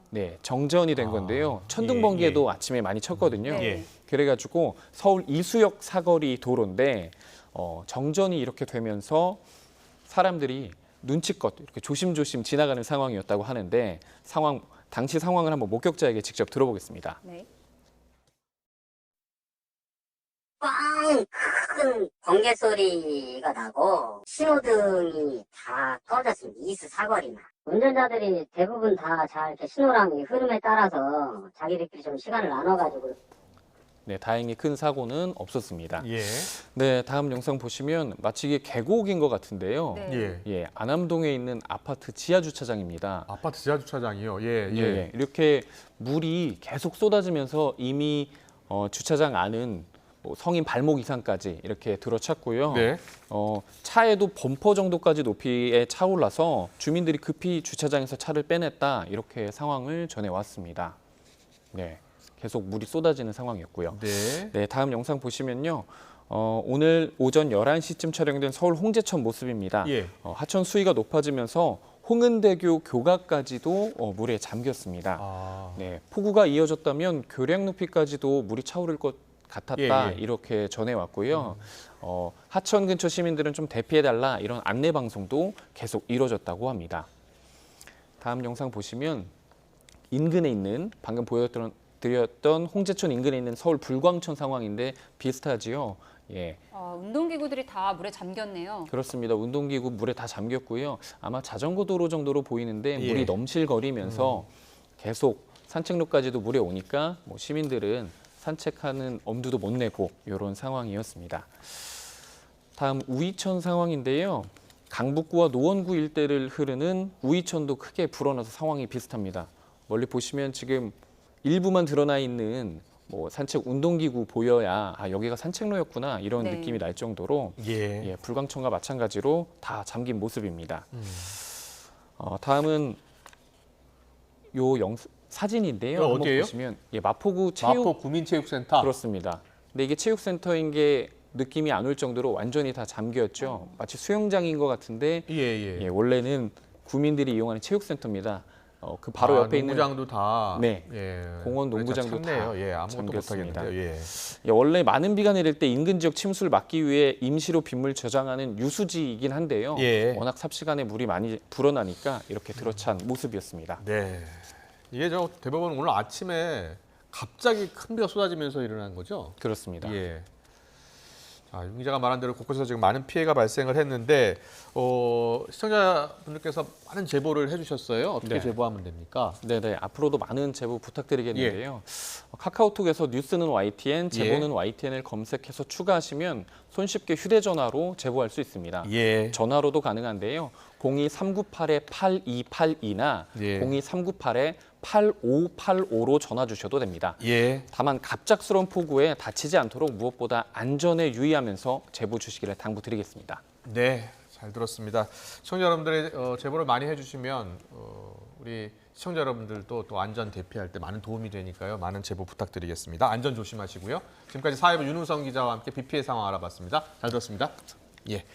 네, 정전이 된 건데요. 천둥번개도 아침에 많이 쳤거든요. 그래가지고 서울 이수역 사거리 도로인데 정전이 이렇게 되면서 사람들이 눈치껏 이렇게 조심조심 지나가는 상황이었다고 하는데 당시 상황을 한번 목격자에게 직접 들어보겠습니다. 꽝! 큰 번개 소리가 나고 신호등이 다 꺼졌습니다. 이수 사거리만. 운전자들이 대부분 다 잘 이렇게 신호랑 흐름에 따라서 자기들끼리 좀 시간을 나눠가지고 네, 다행히 큰 사고는 없었습니다. 네, 다음 영상 보시면 마치 이게 계곡인 것 같은데요. 안암동에 있는 아파트 지하 주차장입니다. 아파트 지하 주차장이요. 이렇게 물이 계속 쏟아지면서 이미 주차장 안은 성인 발목 이상까지 이렇게 들어찼고요. 차에도 범퍼 정도까지 높이에 차올라서 주민들이 급히 주차장에서 차를 빼냈다 이렇게 상황을 전해왔습니다. 네, 계속 물이 쏟아지는 상황이었고요. 네, 다음 영상 보시면요. 오늘 오전 11시쯤 촬영된 서울 홍제천 모습입니다. 하천 수위가 높아지면서 홍은대교 교각까지도 물에 잠겼습니다. 네, 폭우가 이어졌다면 교량 높이까지도 물이 차오를 것 같았다 이렇게 전해왔고요. 하천 근처 시민들은 좀 대피해달라 이런 안내 방송도 계속 이루어졌다고 합니다. 다음 영상 보시면 인근에 있는 방금 보여드렸던 홍제천 인근에 있는 서울 불광천 상황인데 비슷하지요. 운동기구들이 다 물에 잠겼네요. 그렇습니다. 운동기구 물에 다 잠겼고요. 아마 자전거 도로 정도로 보이는데 물이 넘실거리면서 계속 산책로까지도 물에 오니까 시민들은 산책하는 엄두도 못 내고 이런 상황이었습니다. 다음 우이천 상황인데요. 강북구와 노원구 일대를 흐르는 우이천도 크게 불어나서 상황이 비슷합니다. 멀리 보시면 지금 일부만 드러나 있는 산책 운동기구 보여야 여기가 산책로였구나 이런 느낌이 날 정도로 불광천과 마찬가지로 다 잠긴 모습입니다. 다음은 사진인데요. 어디예요? 보시면 마포구 구민체육센터. 그렇습니다. 근데 이게 체육센터인 게 느낌이 안 올 정도로 완전히 다 잠겼죠. 마치 수영장인 것 같은데 예, 원래는 구민들이 이용하는 체육센터입니다. 그 바로 옆에 있는 농구장도 다 네, 예, 공원 농구장도 다 예, 아무것도 잠겼습니다. 못하겠는데요. 예. 예, 원래 많은 비가 내릴 때 인근 지역 침수를 막기 위해 임시로 빗물 저장하는 유수지이긴 한데요. 예. 워낙 삽시간에 물이 많이 불어나니까 이렇게 들어찬 모습이었습니다. 네, 이게 저 대법원 오늘 아침에 갑자기 큰 비가 쏟아지면서 일어난 거죠? 그렇습니다. 예. 자, 윤 기자가 말한 대로 곳곳에서 지금 많은 피해가 발생을 했는데 시청자분들께서 많은 제보를 해주셨어요. 어떻게 네. 제보하면 됩니까? 네네, 앞으로도 많은 제보 부탁드리겠는데요. 카카오톡에서 뉴스는 YTN, 제보는 YTN을 검색해서 추가하시면 손쉽게 휴대전화로 제보할 수 있습니다. 예. 전화로도 가능한데요. 02398-8282나 예. 02398-8585로 전화 주셔도 됩니다. 예. 다만 갑작스러운 폭우에 다치지 않도록 무엇보다 안전에 유의하면서 제보 주시기를 당부드리겠습니다. 네, 잘 들었습니다. 시청자 여러분들의 제보를 많이 해주시면 우리 시청자 여러분들도 또 안전 대피할 때 많은 도움이 되니까요. 많은 제보 부탁드리겠습니다. 안전 조심하시고요. 지금까지 사회부 윤우성 기자와 함께 비 피해 상황 알아봤습니다. 잘 들었습니다. 예.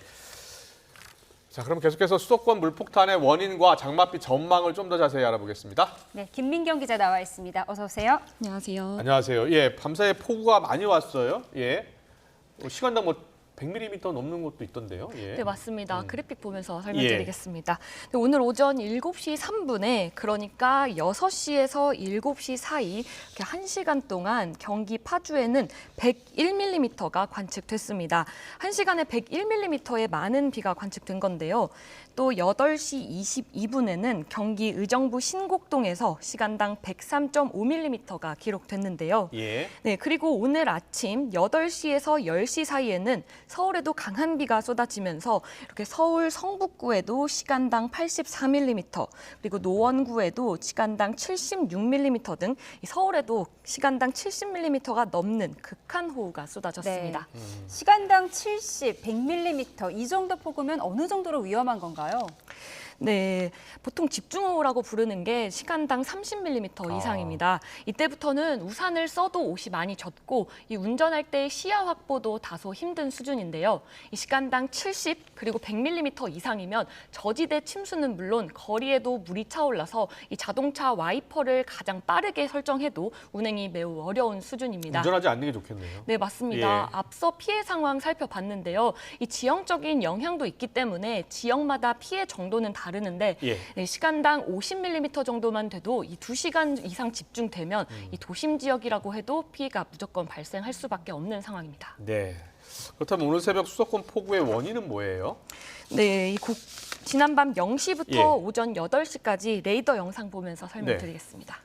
자, 그럼 계속해서 수도권 물폭탄의 원인과 장맛비 전망을 좀 더 자세히 알아보겠습니다. 네, 김민경 기자 나와 있습니다. 어서 오세요. 안녕하세요. 안녕하세요. 예, 밤사이에 폭우가 많이 왔어요. 예. 시간당 100mm 넘는 곳도 있던데요. 예. 네, 맞습니다. 그래픽 보면서 설명드리겠습니다. 네, 오늘 오전 7시 3분에 그러니까 6시에서 7시 사이 이렇게 1시간 동안 경기 파주에는 101mm가 관측됐습니다. 1시간에 101mm의 많은 비가 관측된 건데요. 또 8시 22분에는 경기 의정부 신곡동에서 시간당 103.5mm가 기록됐는데요. 예. 네, 그리고 오늘 아침 8시에서 10시 사이에는 서울에도 강한 비가 쏟아지면서 이렇게 서울 성북구에도 시간당 84mm, 그리고 노원구에도 시간당 76mm 등 서울에도 시간당 70mm가 넘는 극한 호우가 쏟아졌습니다. 네. 시간당 70, 100mm 이 정도 폭우면 어느 정도로 위험한 건가요? 네, 보통 집중호우라고 부르는 게 시간당 30mm 이상입니다. 이때부터는 우산을 써도 옷이 많이 젖고 이 운전할 때 시야 확보도 다소 힘든 수준인데요. 이 시간당 70 그리고 100mm 이상이면 저지대 침수는 물론 거리에도 물이 차올라서 이 자동차 와이퍼를 가장 빠르게 설정해도 운행이 매우 어려운 수준입니다. 운전하지 않는 게 좋겠네요. 네, 맞습니다. 예. 앞서 피해 상황 살펴봤는데요. 이 지형적인 영향도 있기 때문에 지역마다 피해 정도는 다르는데 예. 네, 시간당 50mm 정도만 돼도 이 2시간 이상 집중되면 이 도심 지역이라고 해도 피해가 무조건 발생할 수밖에 없는 상황입니다. 네. 그렇다면 오늘 새벽 수도권 폭우의 원인은 뭐예요? 네, 지난밤 0시부터 예. 오전 8시까지 레이더 영상 보면서 설명드리겠습니다.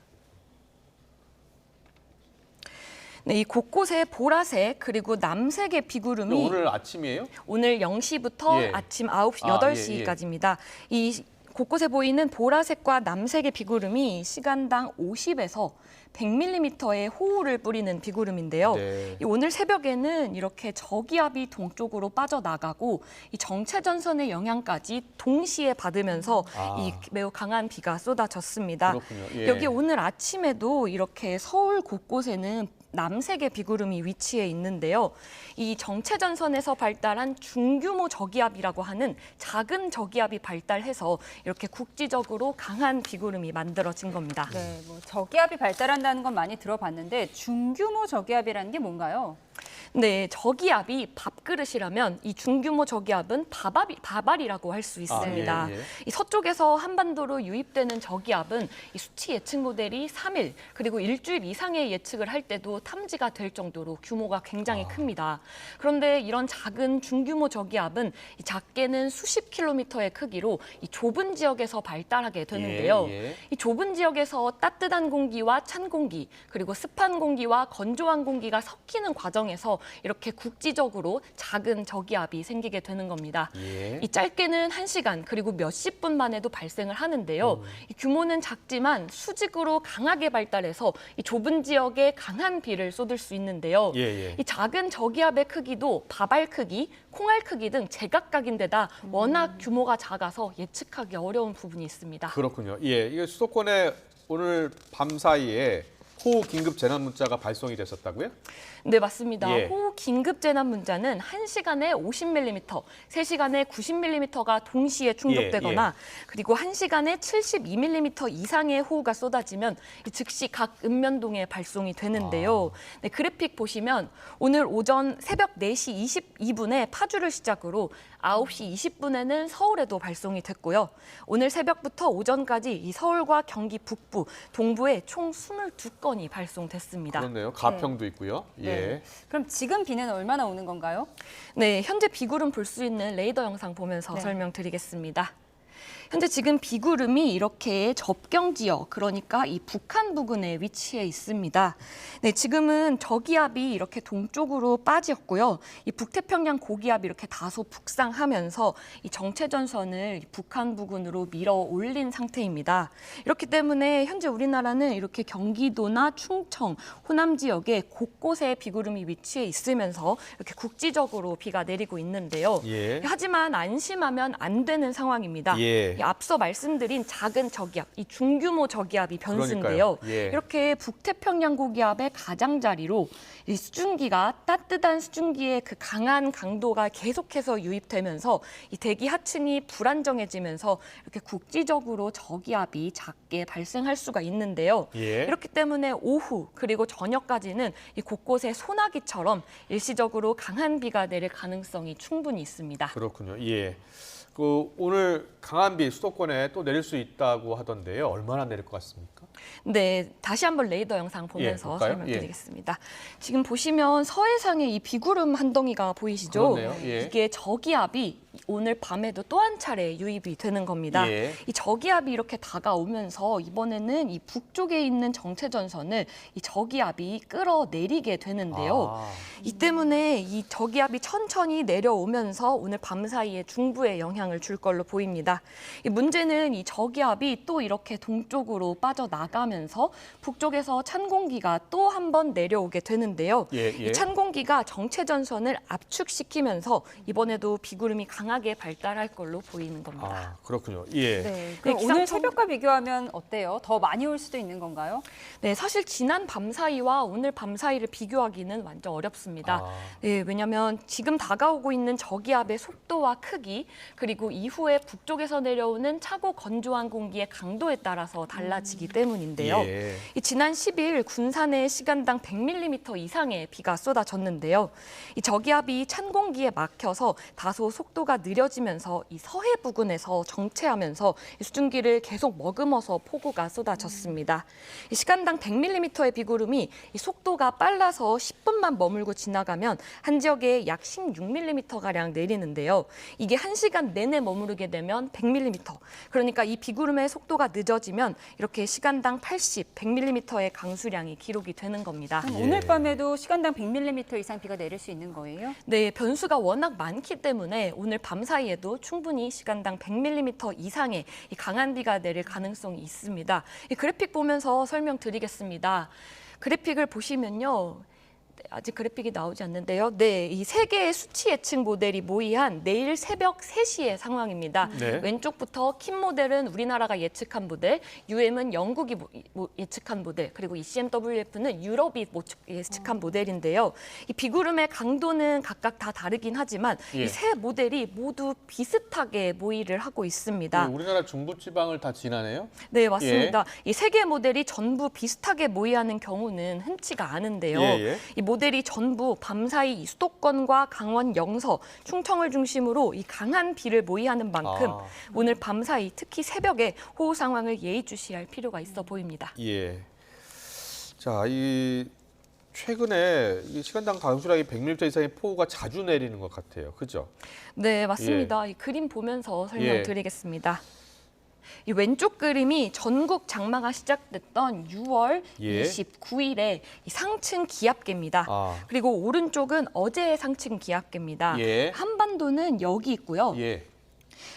네, 이 곳곳에 보라색 그리고 남색의 비구름이 오늘 아침이에요? 오늘 0시부터 예. 아침 9시, 8시까지입니다. 이 곳곳에 보이는 보라색과 남색의 비구름이 시간당 50에서 100mm의 호우를 뿌리는 비구름인데요. 네. 오늘 새벽에는 이렇게 저기압이 동쪽으로 빠져나가고 이 정체전선의 영향까지 동시에 받으면서 이 매우 강한 비가 쏟아졌습니다. 그렇군요. 예. 여기 오늘 아침에도 이렇게 서울 곳곳에는 남색의 비구름이 위치해 있는데요. 이 정체전선에서 발달한 중규모 저기압이라고 하는 작은 저기압이 발달해서 이렇게 국지적으로 강한 비구름이 만들어진 겁니다. 네, 저기압이 발달한다는 건 많이 들어봤는데 중규모 저기압이라는 게 뭔가요? 네, 저기압이 밥그릇이라면 이 중규모 저기압은 바발이라고 할 수 있습니다. 예. 이 서쪽에서 한반도로 유입되는 저기압은 이 수치 예측 모델이 3일 그리고 일주일 이상의 예측을 할 때도 탐지가 될 정도로 규모가 굉장히 큽니다. 그런데 이런 작은 중규모 저기압은 이 작게는 수십 킬로미터의 크기로 이 좁은 지역에서 발달하게 되는데요. 이 좁은 지역에서 따뜻한 공기와 찬 공기 그리고 습한 공기와 건조한 공기가 섞이는 과정에서 이렇게 국지적으로 작은 저기압이 생기게 되는 겁니다. 이 짧게는 1시간 그리고 몇십 분 만에도 발생을 하는데요. 이 규모는 작지만 수직으로 강하게 발달해서 이 좁은 지역에 강한 비를 쏟을 수 있는데요. 이 작은 저기압의 크기도 바발 크기, 콩알 크기 등 제각각인데다 워낙 규모가 작아서 예측하기 어려운 부분이 있습니다. 그렇군요. 예, 이게 수도권에 오늘 밤 사이에 호우 긴급 재난 문자가 발송이 됐었다고요? 네, 맞습니다. 예. 호우 긴급 재난 문자는 1시간에 50mm, 3시간에 90mm가 동시에 충족되거나 그리고 1시간에 72mm 이상의 호우가 쏟아지면 즉시 각 읍면동에 발송이 되는데요. 네, 그래픽 보시면 오늘 오전 새벽 4시 22분에 파주를 시작으로 9시 20분에는 서울에도 발송이 됐고요. 오늘 새벽부터 오전까지 이 서울과 경기 북부, 동부에 총 22건이 발송됐습니다. 그렇네요. 가평도 있고요. 예. 그럼 지금 비는 얼마나 오는 건가요? 네, 현재 비구름 볼 수 있는 레이더 영상 보면서 설명드리겠습니다. 현재 지금 비구름이 이렇게 접경 지역, 그러니까 이 북한 부근에 위치해 있습니다. 네, 지금은 저기압이 이렇게 동쪽으로 빠졌고요. 이 북태평양 고기압이 이렇게 다소 북상하면서 이 정체전선을 북한 부근으로 밀어 올린 상태입니다. 이렇기 때문에 현재 우리나라는 이렇게 경기도나 충청, 호남 지역에 곳곳에 비구름이 위치해 있으면서 이렇게 국지적으로 비가 내리고 있는데요. 하지만 안심하면 안 되는 상황입니다. 앞서 말씀드린 작은 저기압, 이 중규모 저기압이 변수인데요. 이렇게 북태평양 고기압의 가장자리로 이 수증기가 따뜻한 수증기의 그 강한 강도가 계속해서 유입되면서 이 대기 하층이 불안정해지면서 이렇게 국지적으로 저기압이 작게 발생할 수가 있는데요. 이렇기 때문에 오후 그리고 저녁까지는 이 곳곳에 소나기처럼 일시적으로 강한 비가 내릴 가능성이 충분히 있습니다. 그렇군요. 예. 오늘 강한 비 수도권에 또 내릴 수 있다고 하던데요. 얼마나 내릴 것 같습니까? 네, 다시 한번 레이더 영상 보면서 설명드리겠습니다. 지금 보시면 서해상에 이 비구름 한 덩이가 보이시죠? 이게 저기압이 오늘 밤에도 또 한 차례 유입이 되는 겁니다. 이 저기압이 이렇게 다가오면서 이번에는 이 북쪽에 있는 정체전선을 이 저기압이 끌어내리게 되는데요. 이 때문에 이 저기압이 천천히 내려오면서 오늘 밤 사이에 중부에 영향을 줄 걸로 보입니다. 이 문제는 이 저기압이 또 이렇게 동쪽으로 빠져나가면서 북쪽에서 찬 공기가 또 한 번 내려오게 되는데요. 이 찬 공기가 정체전선을 압축시키면서 이번에도 비구름이 강하게 발달할 걸로 보이는 겁니다. 그렇군요. 네, 그럼 오늘 새벽과 비교하면 어때요? 더 많이 올 수도 있는 건가요? 네, 사실 지난 밤 사이와 오늘 밤 사이를 비교하기는 완전 어렵습니다. 네, 왜냐하면 지금 다가오고 있는 저기압의 속도와 크기, 그리고 이후에 북쪽에서 내려오는 차고 건조한 공기의 강도에 따라서 달라지기 때문인데요. 이 지난 10일 군산에 시간당 100mm 이상의 비가 쏟아졌는데요. 이 저기압이 찬 공기에 막혀서 다소 속도가 느려지면서 이 서해 부근에서 정체하면서 이 수증기를 계속 머금어서 폭우가 쏟아졌습니다. 이 시간당 100mm의 비구름이 이 속도가 빨라서 10분만 머물고 지나가면 한 지역에 약 16mm가량 내리는데요. 이게 1시간 내내 머무르게 되면 100mm. 그러니까 이 비구름의 속도가 늦어지면 이렇게 시간당 80, 100mm의 강수량이 기록이 되는 겁니다. 그럼 오늘 밤에도 시간당 100mm 이상 비가 내릴 수 있는 거예요? 네, 변수가 워낙 많기 때문에 오늘 밤 사이에도 충분히 시간당 100mm 이상의 이 강한 비가 내릴 가능성이 있습니다. 이 그래픽 보면서 설명드리겠습니다. 그래픽을 보시면요. 아직 그래픽이 나오지 않는데요. 네, 이 세 개의 수치 예측 모델이 모의한 내일 새벽 3시의 상황입니다. 왼쪽부터 킴 모델은 우리나라가 예측한 모델, UM은 영국이 예측한 모델, 그리고 ECMWF는 유럽이 예측한 모델인데요. 이 비구름의 강도는 각각 다 다르긴 하지만 이 세 모델이 모두 비슷하게 모의를 하고 있습니다. 우리나라 중부지방을 다 지나네요? 네, 맞습니다. 이 세 개의 모델이 전부 비슷하게 모의하는 경우는 흔치가 않은데요. 이 모델이 전부 밤사이 수도권과 강원 영서, 충청을 중심으로 이 강한 비를 모의하는 만큼 오늘 밤사이 특히 새벽에 호우 상황을 예의주시할 필요가 있어 보입니다. 자, 최근에 이 시간당 강수량이 100mm 이상의 폭우가 자주 내리는 것 같아요. 그죠? 네, 맞습니다. 이 그림 보면서 설명드리겠습니다. 이 왼쪽 그림이 전국 장마가 시작됐던 6월 29일에 이 상층 기압계입니다. 그리고 오른쪽은 어제의 상층 기압계입니다. 한반도는 여기 있고요.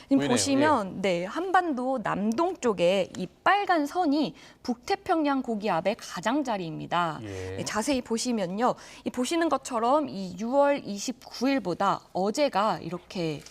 지금 보시면 한반도 남동 쪽에 이 빨간 선이 북태평양 고기압의 가장자리입니다. 자세히 보시면요. 이 보시는 것처럼 이 6월 29일보다 어제가 이렇게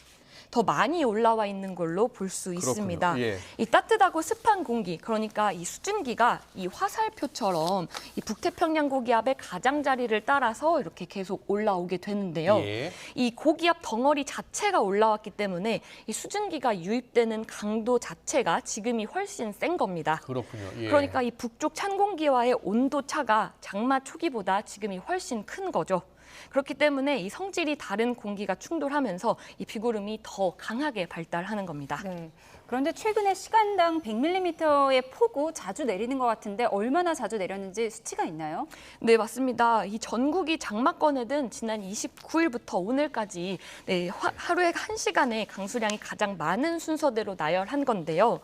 더 많이 올라와 있는 걸로 볼 수 있습니다. 예. 이 따뜻하고 습한 공기, 그러니까 이 수증기가 이 화살표처럼 이 북태평양 고기압의 가장자리를 따라서 이렇게 계속 올라오게 되는데요. 예. 이 고기압 덩어리 자체가 올라왔기 때문에 이 수증기가 유입되는 강도 자체가 지금이 훨씬 센 겁니다. 그렇군요. 예. 그러니까 이 북쪽 찬 공기와의 온도 차가 장마 초기보다 지금이 훨씬 큰 거죠. 그렇기 때문에 이 성질이 다른 공기가 충돌하면서 이 비구름이 더 강하게 발달하는 겁니다. 네. 그런데 최근에 시간당 100mm의 폭우 자주 내리는 것 같은데 얼마나 자주 내렸는지 수치가 있나요? 네, 맞습니다. 이 전국이 장마권에는 지난 29일부터 오늘까지 하루에 1시간에 강수량이 가장 많은 순서대로 나열한 건데요.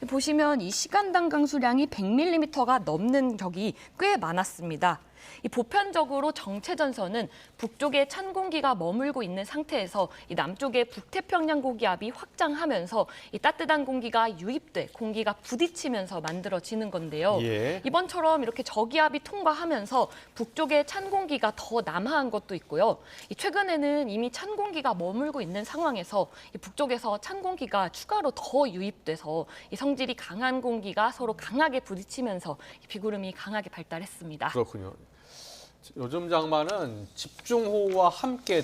보시면 이 시간당 강수량이 100mm가 넘는 적이 꽤 많았습니다. 이 보편적으로 정체전선은 북쪽에 찬 공기가 머물고 있는 상태에서 이 남쪽에 북태평양 고기압이 확장하면서 이 따뜻한 공기가 유입돼 공기가 부딪히면서 만들어지는 건데요. 예. 이번처럼 이렇게 저기압이 통과하면서 북쪽에 찬 공기가 더 남하한 것도 있고요. 최근에는 이미 찬 공기가 머물고 있는 상황에서 이 북쪽에서 찬 공기가 추가로 더 유입돼서 이 성질이 강한 공기가 서로 강하게 부딪히면서 이 비구름이 강하게 발달했습니다. 그렇군요. 요즘 장마는 집중호우와 함께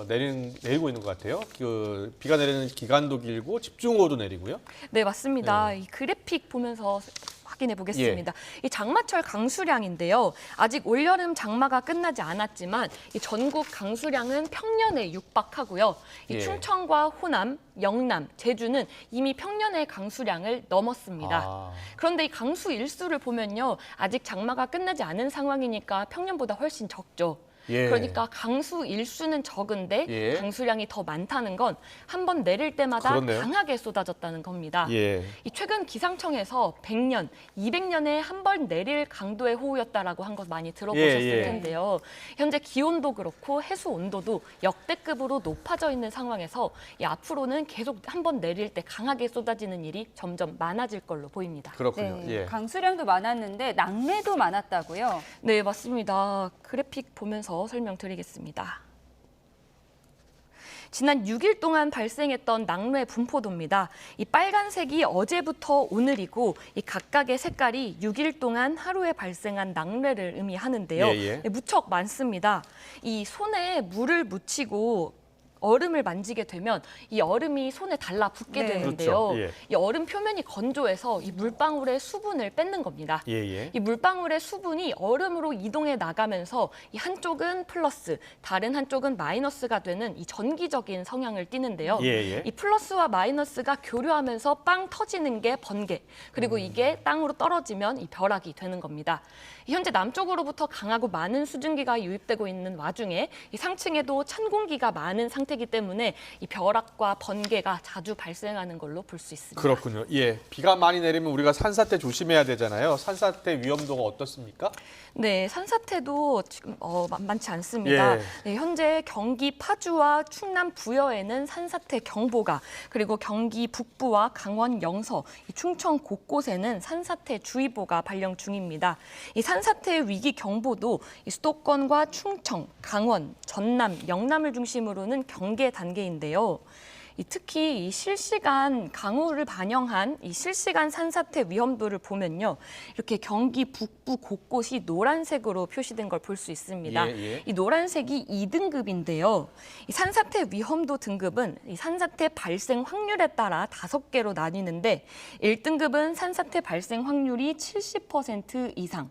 내리고 있는 것 같아요. 그 비가 내리는 기간도 길고 집중호우도 내리고요. 네, 맞습니다. 이 그래픽 보면서 확인해 보겠습니다. 이 장마철 강수량인데요. 아직 올여름 장마가 끝나지 않았지만 이 전국 강수량은 평년에 육박하고요. 이 충청과 호남, 영남, 제주는 이미 평년의 강수량을 넘었습니다. 그런데 이 강수 일수를 보면요. 아직 장마가 끝나지 않은 상황이니까 평년보다 훨씬 적죠. 그러니까 강수 일수는 적은데 강수량이 더 많다는 건 한 번 내릴 때마다 그렇네요. 강하게 쏟아졌다는 겁니다. 예. 이 최근 기상청에서 100년, 200년에 한 번 내릴 강도의 호우였다라고 한 것 많이 들어보셨을 텐데요. 현재 기온도 그렇고 해수 온도도 역대급으로 높아져 있는 상황에서 이 앞으로는 계속 한 번 내릴 때 강하게 쏟아지는 일이 점점 많아질 걸로 보입니다. 그렇군요. 네. 강수량도 많았는데 낙뢰도 많았다고요? 네, 맞습니다. 그래픽 보면서 설명드리겠습니다. 지난 6일 동안 발생했던 낙뢰 분포도입니다. 이 빨간색이 어제부터 오늘이고 이 각각의 색깔이 6일 동안 하루에 발생한 낙뢰를 의미하는데요. 무척 많습니다. 이 손에 물을 묻히고 얼음을 만지게 되면 이 얼음이 손에 달라붙게 되는데요. 그렇죠. 이 얼음 표면이 건조해서 이 물방울의 수분을 뺏는 겁니다. 이 물방울의 수분이 얼음으로 이동해 나가면서 이 한쪽은 플러스, 다른 한쪽은 마이너스가 되는 이 전기적인 성향을 띠는데요. 이 플러스와 마이너스가 교류하면서 빵 터지는 게 번개, 그리고 이게 땅으로 떨어지면 이 벼락이 되는 겁니다. 현재 남쪽으로부터 강하고 많은 수증기가 유입되고 있는 와중에 이 상층에도 찬 공기가 많은 상태이기 때문에 이 벼락과 번개가 자주 발생하는 걸로 볼 수 있습니다. 그렇군요. 비가 많이 내리면 우리가 산사태 조심해야 되잖아요. 산사태 위험도가 어떻습니까? 네, 산사태도 지금 만만치 않습니다. 네, 현재 경기 파주와 충남 부여에는 산사태 경보가, 그리고 경기 북부와 강원 영서, 충청 곳곳에는 산사태 주의보가 발령 중입니다. 이 산사태 위기 경보도 이 수도권과 충청, 강원, 전남, 영남을 중심으로는 경계 단계인데요. 특히 이 실시간 강우를 반영한 이 실시간 산사태 위험도를 보면요, 이렇게 경기 북부 곳곳이 노란색으로 표시된 걸 볼 수 있습니다. 이 노란색이 2등급인데요. 이 산사태 위험도 등급은 이 산사태 발생 확률에 따라 5개로 나뉘는데 1등급은 산사태 발생 확률이 70% 이상.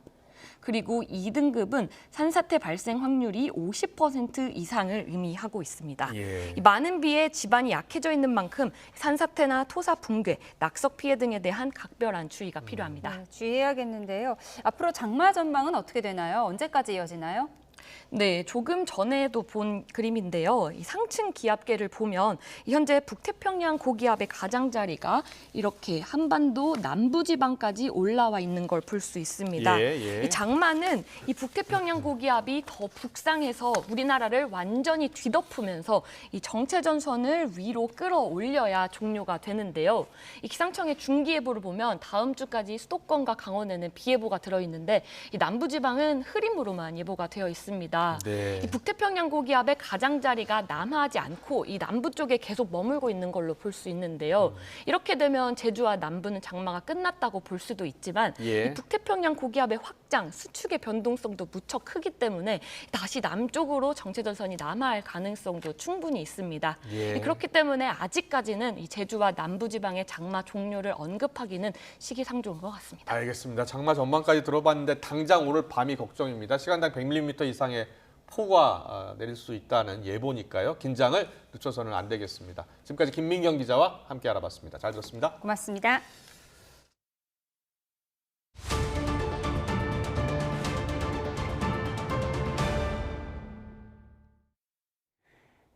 그리고 2등급은 산사태 발생 확률이 50% 이상을 의미하고 있습니다. 이 많은 비에 지반이 약해져 있는 만큼 산사태나 토사 붕괴, 낙석 피해 등에 대한 각별한 주의가 필요합니다. 네, 주의해야겠는데요. 앞으로 장마 전망은 어떻게 되나요? 언제까지 이어지나요? 네, 조금 전에도 본 그림인데요. 이 상층 기압계를 보면 현재 북태평양 고기압의 가장자리가 이렇게 한반도 남부지방까지 올라와 있는 걸 볼 수 있습니다. 이 장마는 이 북태평양 고기압이 더 북상해서 우리나라를 완전히 뒤덮으면서 이 정체전선을 위로 끌어올려야 종료가 되는데요. 이 기상청의 중기예보를 보면 다음 주까지 수도권과 강원에는 비예보가 들어있는데 이 남부지방은 흐림으로만 예보가 되어 있습니다. 있습니다. 네. 이 북태평양 고기압의 가장자리가 남하하지 않고 이 남부 쪽에 계속 머물고 있는 걸로 볼 수 있는데요. 이렇게 되면 제주와 남부는 장마가 끝났다고 볼 수도 있지만 이 북태평양 고기압의 확장, 수축의 변동성도 무척 크기 때문에 다시 남쪽으로 정체전선이 남하할 가능성도 충분히 있습니다. 그렇기 때문에 아직까지는 이 제주와 남부지방의 장마 종료를 언급하기는 시기상조인 것 같습니다. 알겠습니다. 장마 전망까지 들어봤는데 당장 오늘 밤이 걱정입니다. 시간당 100mm 이상의 폭우가 내릴 수 있다는 예보니까요. 긴장을 늦춰서는 안 되겠습니다. 지금까지 김민경 기자와 함께 알아봤습니다. 잘 들었습니다. 고맙습니다.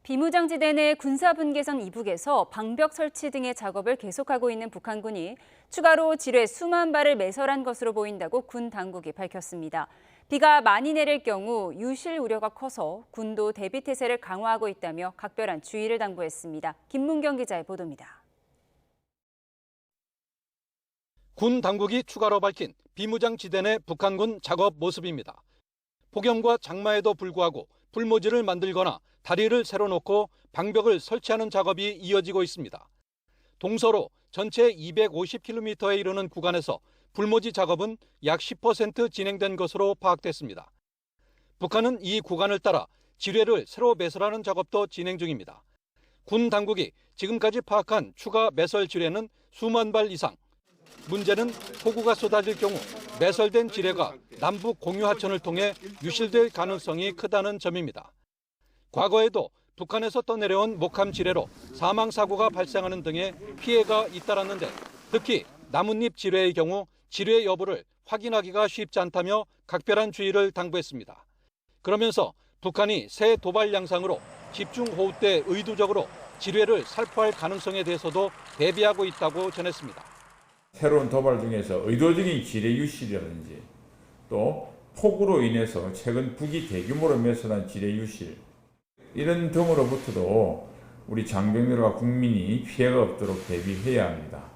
비무장지대 내 군사분계선 이북에서 방벽 설치 등의 작업을 계속하고 있는 북한군이 추가로 지뢰 수만 발을 매설한 것으로 보인다고 군 당국이 밝혔습니다. 비가 많이 내릴 경우 유실 우려가 커서 군도 대비태세를 강화하고 있다며 각별한 주의를 당부했습니다. 김문경 기자의 보도입니다. 군 당국이 추가로 밝힌 비무장지대 내 북한군 작업 모습입니다. 폭염과 장마에도 불구하고 불모지를 만들거나 다리를 새로 놓고 방벽을 설치하는 작업이 이어지고 있습니다. 동서로 전체 250km에 이르는 구간에서 불모지 작업은 약 10% 진행된 것으로 파악됐습니다. 북한은 이 구간을 따라 지뢰를 새로 매설하는 작업도 진행 중입니다. 군 당국이 지금까지 파악한 추가 매설 지뢰는 수만 발 이상. 문제는 폭우가 쏟아질 경우 매설된 지뢰가 남북 공유 하천을 통해 유실될 가능성이 크다는 점입니다. 과거에도 북한에서 떠내려온 목함 지뢰로 사망 사고가 발생하는 등의 피해가 잇따랐는데 특히 나뭇잎 지뢰의 경우 지뢰 여부를 확인하기가 쉽지 않다며 각별한 주의를 당부했습니다. 그러면서 북한이 새 도발 양상으로 집중호우 때 의도적으로 지뢰를 살포할 가능성에 대해서도 대비하고 있다고 전했습니다. 새로운 도발 중에서 의도적인 지뢰 유실이라든지 또 폭우로 인해서 최근 북이 대규모로 매설한 지뢰 유실 이런 등으로부터도 우리 장병들과 국민이 피해가 없도록 대비해야 합니다.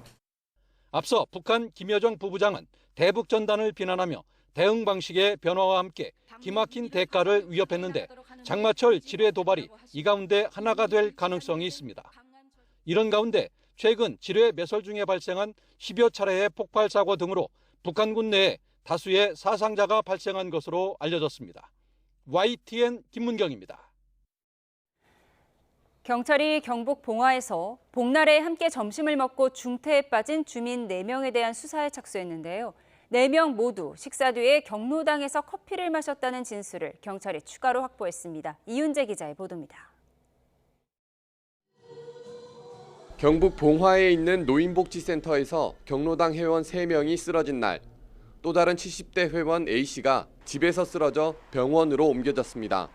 앞서 북한 김여정 부부장은 대북 전단을 비난하며 대응 방식의 변화와 함께 기막힌 대가를 위협했는데 장마철 지뢰 도발이 이 가운데 하나가 될 가능성이 있습니다. 이런 가운데 최근 지뢰 매설 중에 발생한 10여 차례의 폭발 사고 등으로 북한군 내에 다수의 사상자가 발생한 것으로 알려졌습니다. YTN 김문경입니다. 경찰이 경북 봉화에서 복날에 함께 점심을 먹고 중태에 빠진 주민 4명에 대한 수사에 착수했는데요. 4명 모두 식사 뒤에 경로당에서 커피를 마셨다는 진술을 경찰이 추가로 확보했습니다. 이윤재 기자의 보도입니다. 경북 봉화에 있는 노인복지센터에서 경로당 회원 3명이 쓰러진 날, 또 다른 70대 회원 A씨가 집에서 쓰러져 병원으로 옮겨졌습니다.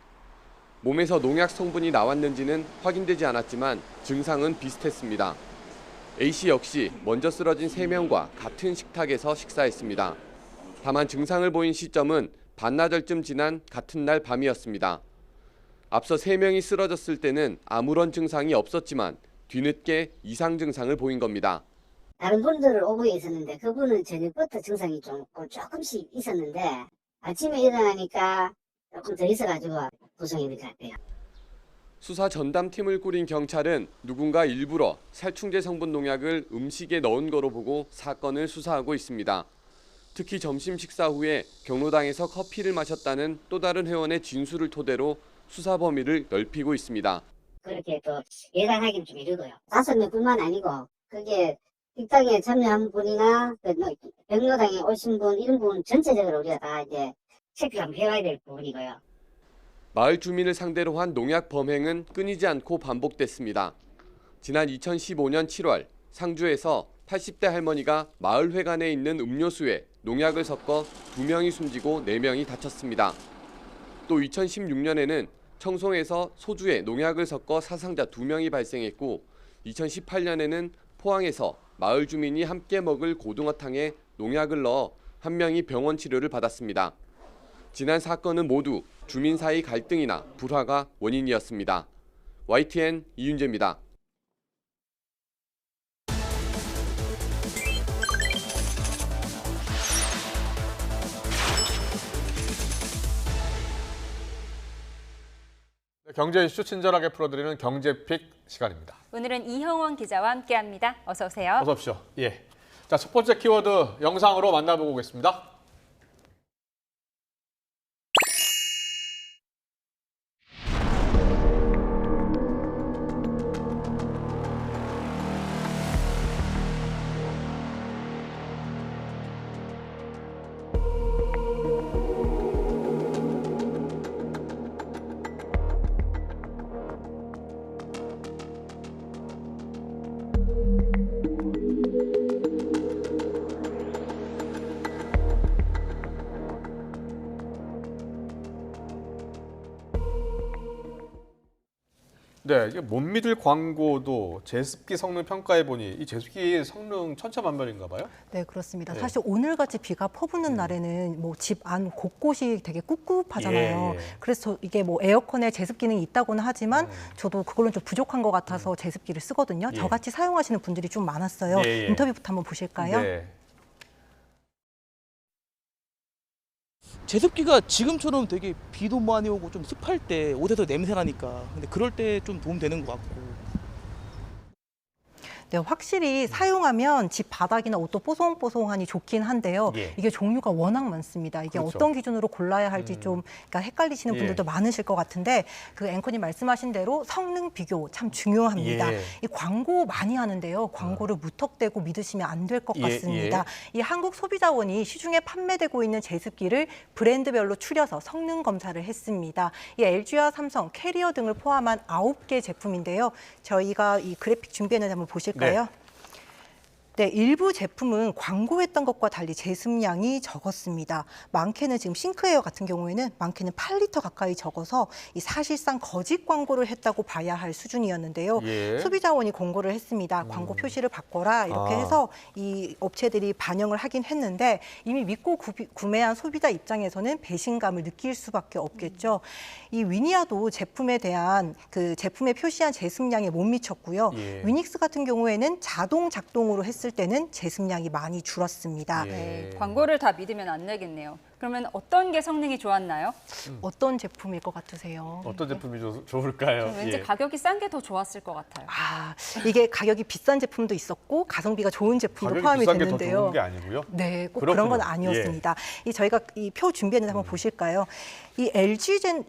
몸에서 농약 성분이 나왔는지는 확인되지 않았지만 증상은 비슷했습니다. A씨 역시 먼저 쓰러진 3명과 같은 식탁에서 식사했습니다. 다만 증상을 보인 시점은 반나절쯤 지난 같은 날 밤이었습니다. 앞서 3명이 쓰러졌을 때는 아무런 증상이 없었지만 뒤늦게 이상 증상을 보인 겁니다. 다른 분들을 오고 있었는데 그분은 저녁부터 증상이 조금씩 있었는데 아침에 일어나니까 조금 더 있어가지고 구성이 이렇게 할게요. 수사 전담팀을 꾸린 경찰은 누군가 일부러 살충제 성분 농약을 음식에 넣은 거로 보고 사건을 수사하고 있습니다. 특히 점심 식사 후에 경로당에서 커피를 마셨다는 또 다른 회원의 진술을 토대로 수사 범위를 넓히고 있습니다. 그렇게 또 예단하기는 좀 이르고요. 5명뿐만 아니고 그게 식당에 참여한 분이나 경로당에 오신 분 이런 분 전체적으로 우리가 다 이제 체크를 해와야 될 부분이고요. 마을 주민을 상대로 한 농약 범행은 끊이지 않고 반복됐습니다. 지난 2015년 7월 상주에서 80대 할머니가 마을 회관에 있는 음료수에 농약을 섞어 2명이 숨지고 4명이 다쳤습니다. 또 2016년에는 청송에서 소주에 농약을 섞어 사상자 2명이 발생했고 2018년에는 포항에서 마을 주민이 함께 먹을 고등어탕에 농약을 넣어 1명이 병원 치료를 받았습니다. 지난 사건은 모두 주민 사이 갈등이나 불화가 원인이었습니다. YTN 이윤재입니다. 경제 이슈 친절하게 풀어드리는 경제픽 시간입니다. 오늘은 이형원 기자와 함께합니다. 어서 오세요. 어서 오십시오. 예. 자, 첫 번째 키워드 영상으로 만나보고 오겠습니다. 네, 이게 못 믿을 광고도 제습기 성능 평가해 보니 이 제습기 성능 천차만별인가 봐요. 네, 그렇습니다. 네. 사실 오늘같이 비가 퍼붓는 날에는 뭐 집 안 곳곳이 되게 꿉꿉하잖아요. 예, 예. 그래서 이게 뭐 에어컨에 제습 기능이 있다고는 하지만 저도 그걸로는 좀 부족한 것 같아서 제습기를 쓰거든요. 예. 저같이 사용하시는 분들이 좀 많았어요. 예, 예. 인터뷰부터 한번 보실까요? 네. 제습기가 지금처럼 되게 비도 많이 오고 좀 습할 때 옷에서 냄새 나니까 근데 그럴 때 좀 도움 되는 것 같고. 네, 확실히 사용하면 집 바닥이나 옷도 뽀송뽀송하니 좋긴 한데요. 예. 이게 종류가 워낙 많습니다. 이게 그렇죠. 어떤 기준으로 골라야 할지 좀 그러니까 헷갈리시는 예. 분들도 많으실 것 같은데 그 앵커님 말씀하신 대로 성능 비교 참 중요합니다. 예. 이 광고 많이 하는데요. 광고를 무턱대고 믿으시면 안 될 것 예, 같습니다. 이 한국소비자원이 시중에 판매되고 있는 제습기를 브랜드별로 추려서 성능 검사를 했습니다. 이 LG와 삼성, 캐리어 등을 포함한 9개 제품인데요. 저희가 이 그래픽 준비했는데 한번 보실까요? 네, 일부 제품은 광고했던 것과 달리 제습량이 적었습니다. 많게는 지금 싱크에어 같은 경우에는 많게는 8리터 가까이 적어서 이 사실상 거짓 광고를 했다고 봐야 할 수준이었는데요. 예. 소비자원이 공고를 했습니다. 광고 표시를 바꿔라 이렇게 해서 이 업체들이 반영을 하긴 했는데 이미 믿고 구매한 소비자 입장에서는 배신감을 느낄 수밖에 없겠죠. 이 위니아도 제품에 대한 그 제품에 표시한 제습량에 못 미쳤고요. 예. 위닉스 같은 경우에는 자동 작동으로 했을 때는 제습량이 많이 줄었습니다. 네, 광고를 다 믿으면 안 되겠네요. 그러면 어떤 게 성능이 좋았나요? 어떤 제품일 것 같으세요? 어떤 제품이 좋을까요? 왠지 예. 가격이 싼 게 더 좋았을 것 같아요. 아, 이게 가격이 비싼 제품도 있었고 가성비가 좋은 제품도 가격이 포함이 비싼 게 더 됐는데요. 좋은 게 아니고요? 네, 꼭 그렇군요. 그런 건 아니었습니다. 이 저희가 이 표 준비했는데 한번 보실까요? 이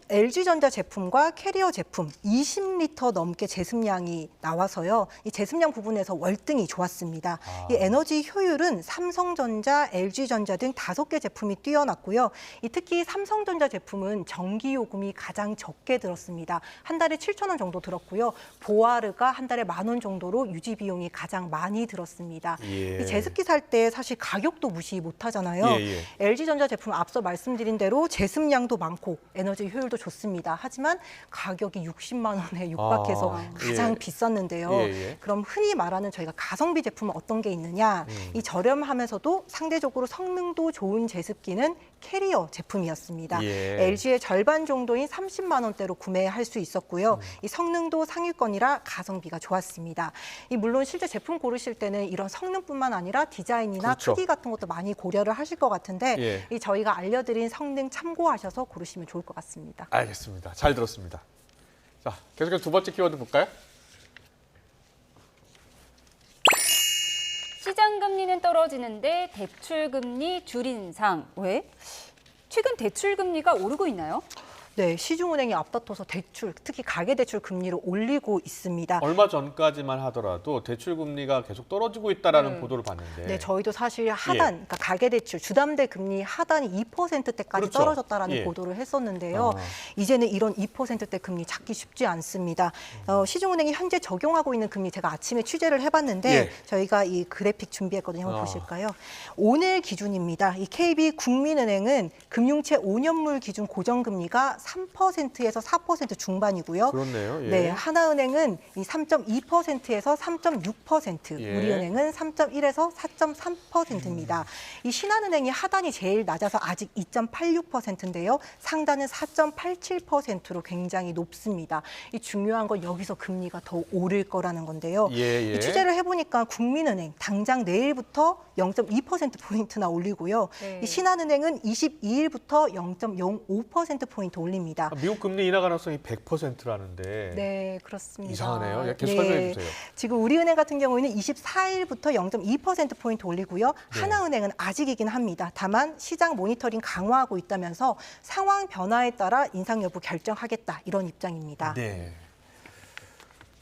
LG전자 제품과 캐리어 제품 20리터 넘게 제습량이 나와서요. 이 제습량 부분에서 월등히 좋았습니다. 이 에너지 효율은 삼성전자, LG전자 등 5개 제품이 뛰어났고요. 이 특히 삼성전자 제품은 전기요금이 가장 적게 들었습니다. 한 달에 7,000원 정도 들었고요. 보아르가 한 달에 10,000원 정도로 유지 비용이 가장 많이 들었습니다. 예. 이 제습기 살 때 사실 가격도 무시 못하잖아요. 예, 예. LG전자 제품 앞서 말씀드린 대로 제습량도 많고 에너지 효율도 좋습니다. 하지만 가격이 60만 원에 육박해서 가장 예. 비쌌는데요. 예, 예. 그럼 흔히 말하는 저희가 가성비 제품은 어떤 게 있느냐? 이 저렴하면서도 상대적으로 성능도 좋은 제습기는 캐리어 제품이었습니다. 예. LG의 절반 정도인 30만 원대로 구매할 수 있었고요. 이 성능도 상위권이라 가성비가 좋았습니다. 이 물론 실제 제품 고르실 때는 이런 성능뿐만 아니라 디자인이나 그렇죠. 크기 같은 것도 많이 고려를 하실 것 같은데 예. 이 저희가 알려드린 성능 참고하셔서 고르시면 좋을 것 같습니다. 알겠습니다. 잘 들었습니다. 자, 계속해서 두 번째 키워드 볼까요? 시장 금리는 떨어지는데 대출 금리 줄 인상. 왜? 최근 대출 금리가 오르고 있나요? 네, 시중은행이 앞다퉈서 대출, 특히 가계대출 금리를 올리고 있습니다. 얼마 전까지만 하더라도 대출 금리가 계속 떨어지고 있다라는 보도를 봤는데. 네, 저희도 사실 하단, 그러니까 가계대출, 주담대 금리 하단이 2%대까지 그렇죠. 떨어졌다라는 예. 보도를 했었는데요. 이제는 이런 2%대 금리 잡기 쉽지 않습니다. 시중은행이 현재 적용하고 있는 금리 제가 아침에 취재를 해봤는데 예. 저희가 이 그래픽 준비했거든요. 한번 보실까요? 오늘 기준입니다. 이 KB국민은행은 금융채 5년물 기준 고정금리가 3%에서 4% 중반이고요. 그렇네요. 예. 네, 하나은행은 이 3.2%에서 3.6%, 예. 우리은행은 3.1에서 4.3%입니다. 이 신한은행이 하단이 제일 낮아서 아직 2.86%인데요. 상단은 4.87%로 굉장히 높습니다. 이 중요한 건 여기서 금리가 더 오를 거라는 건데요. 예, 예. 이 취재를 해보니까 국민은행 당장 내일부터 0.2%포인트나 올리고요. 네. 이 신한은행은 22일부터 0.05%포인트 올린다고 올립니다. 미국 금리 인하 가능성이 100%라는데. 네, 그렇습니다. 이상하네요. 계속 설명해 주세요. 지금 우리은행 같은 경우에는 24일부터 0.2%포인트 올리고요. 하나은행은 아직이긴 합니다. 다만 시장 모니터링 강화하고 있다면서 상황 변화에 따라 인상 여부 결정하겠다 이런 입장입니다. 네.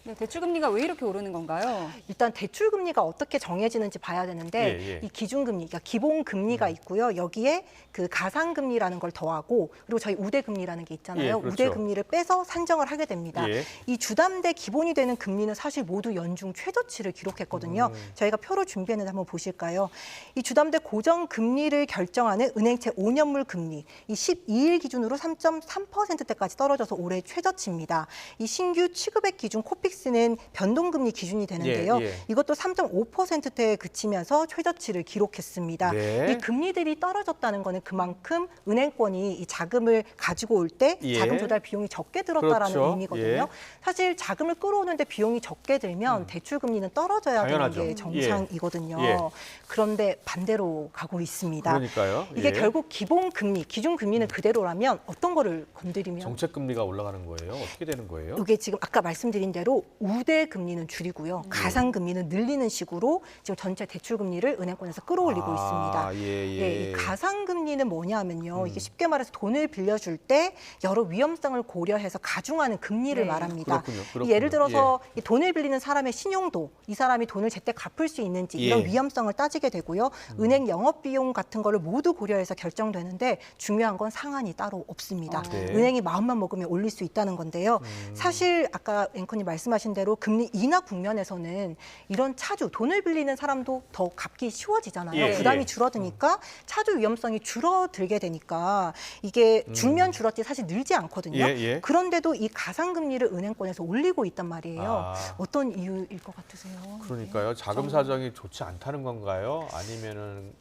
네, 대출금리가 왜 이렇게 오르는 건가요? 일단 대출금리가 어떻게 정해지는지 봐야 되는데 이 기준금리, 그러니까 기본금리가 있고요. 여기에 그 가상금리라는 걸 더하고 그리고 저희 우대금리라는 게 있잖아요. 그렇죠. 우대금리를 빼서 산정을 하게 됩니다. 이 주담대 기본이 되는 금리는 사실 모두 연중 최저치를 기록했거든요. 저희가 표로 준비했는데 한번 보실까요? 이 주담대 고정금리를 결정하는 은행채 5년물 금리, 이 12일 기준으로 3.3%대까지 떨어져서 올해 최저치입니다. 이 신규 취급액 기준 코픽스는 변동금리 기준이 되는데요. 이것도 3.5%대에 그치면서 최저치를 기록했습니다. 이 금리들이 떨어졌다는 거는 그만큼 은행권이 이 자금을 가지고 올 때 자금 조달 비용이 적게 들었다라는 의미거든요. 사실 자금을 끌어오는데 비용이 적게 들면 대출 금리는 떨어져야 당연하죠. 되는 게 정상이거든요. 그런데 반대로 가고 있습니다. 그러니까요. 이게 결국 기본 금리, 기준 금리는 그대로라면 어떤 거를 건드리면 정책 금리가 올라가는 거예요? 어떻게 되는 거예요? 이게 지금 아까 말씀드린 대로 우대 금리는 줄이고요. 가상 금리는 늘리는 식으로 지금 전체 대출 금리를 은행권에서 끌어올리고 있습니다. 이 가상 금리는 뭐냐면요. 이게 쉽게 말해서 돈을 빌려줄 때 여러 위험성을 고려해서 가중하는 금리를 말합니다. 그렇군요. 예를 들어서 이 돈을 빌리는 사람의 신용도, 이 사람이 돈을 제때 갚을 수 있는지 이런 위험성을 따지게 되고요. 은행 영업 비용 같은 거를 모두 고려해서 결정되는데 중요한 건 상한이 따로 없습니다. 은행이 마음만 먹으면 올릴 수 있다는 건데요. 사실 아까 앵커님 말씀하신 대로 금리 인하 국면에서는 이런 차주, 돈을 빌리는 사람도 더 갚기 쉬워지잖아요. 부담이 줄어드니까 차주 위험성이 줄어들게 되니까 이게 줄면 줄었지 사실 늘지 않거든요. 그런데도 이 가상금리를 은행권에서 올리고 있단 말이에요. 어떤 이유일 것 같으세요? 그러니까요. 자금 사정이 좋지 않다는 건가요? 아니면은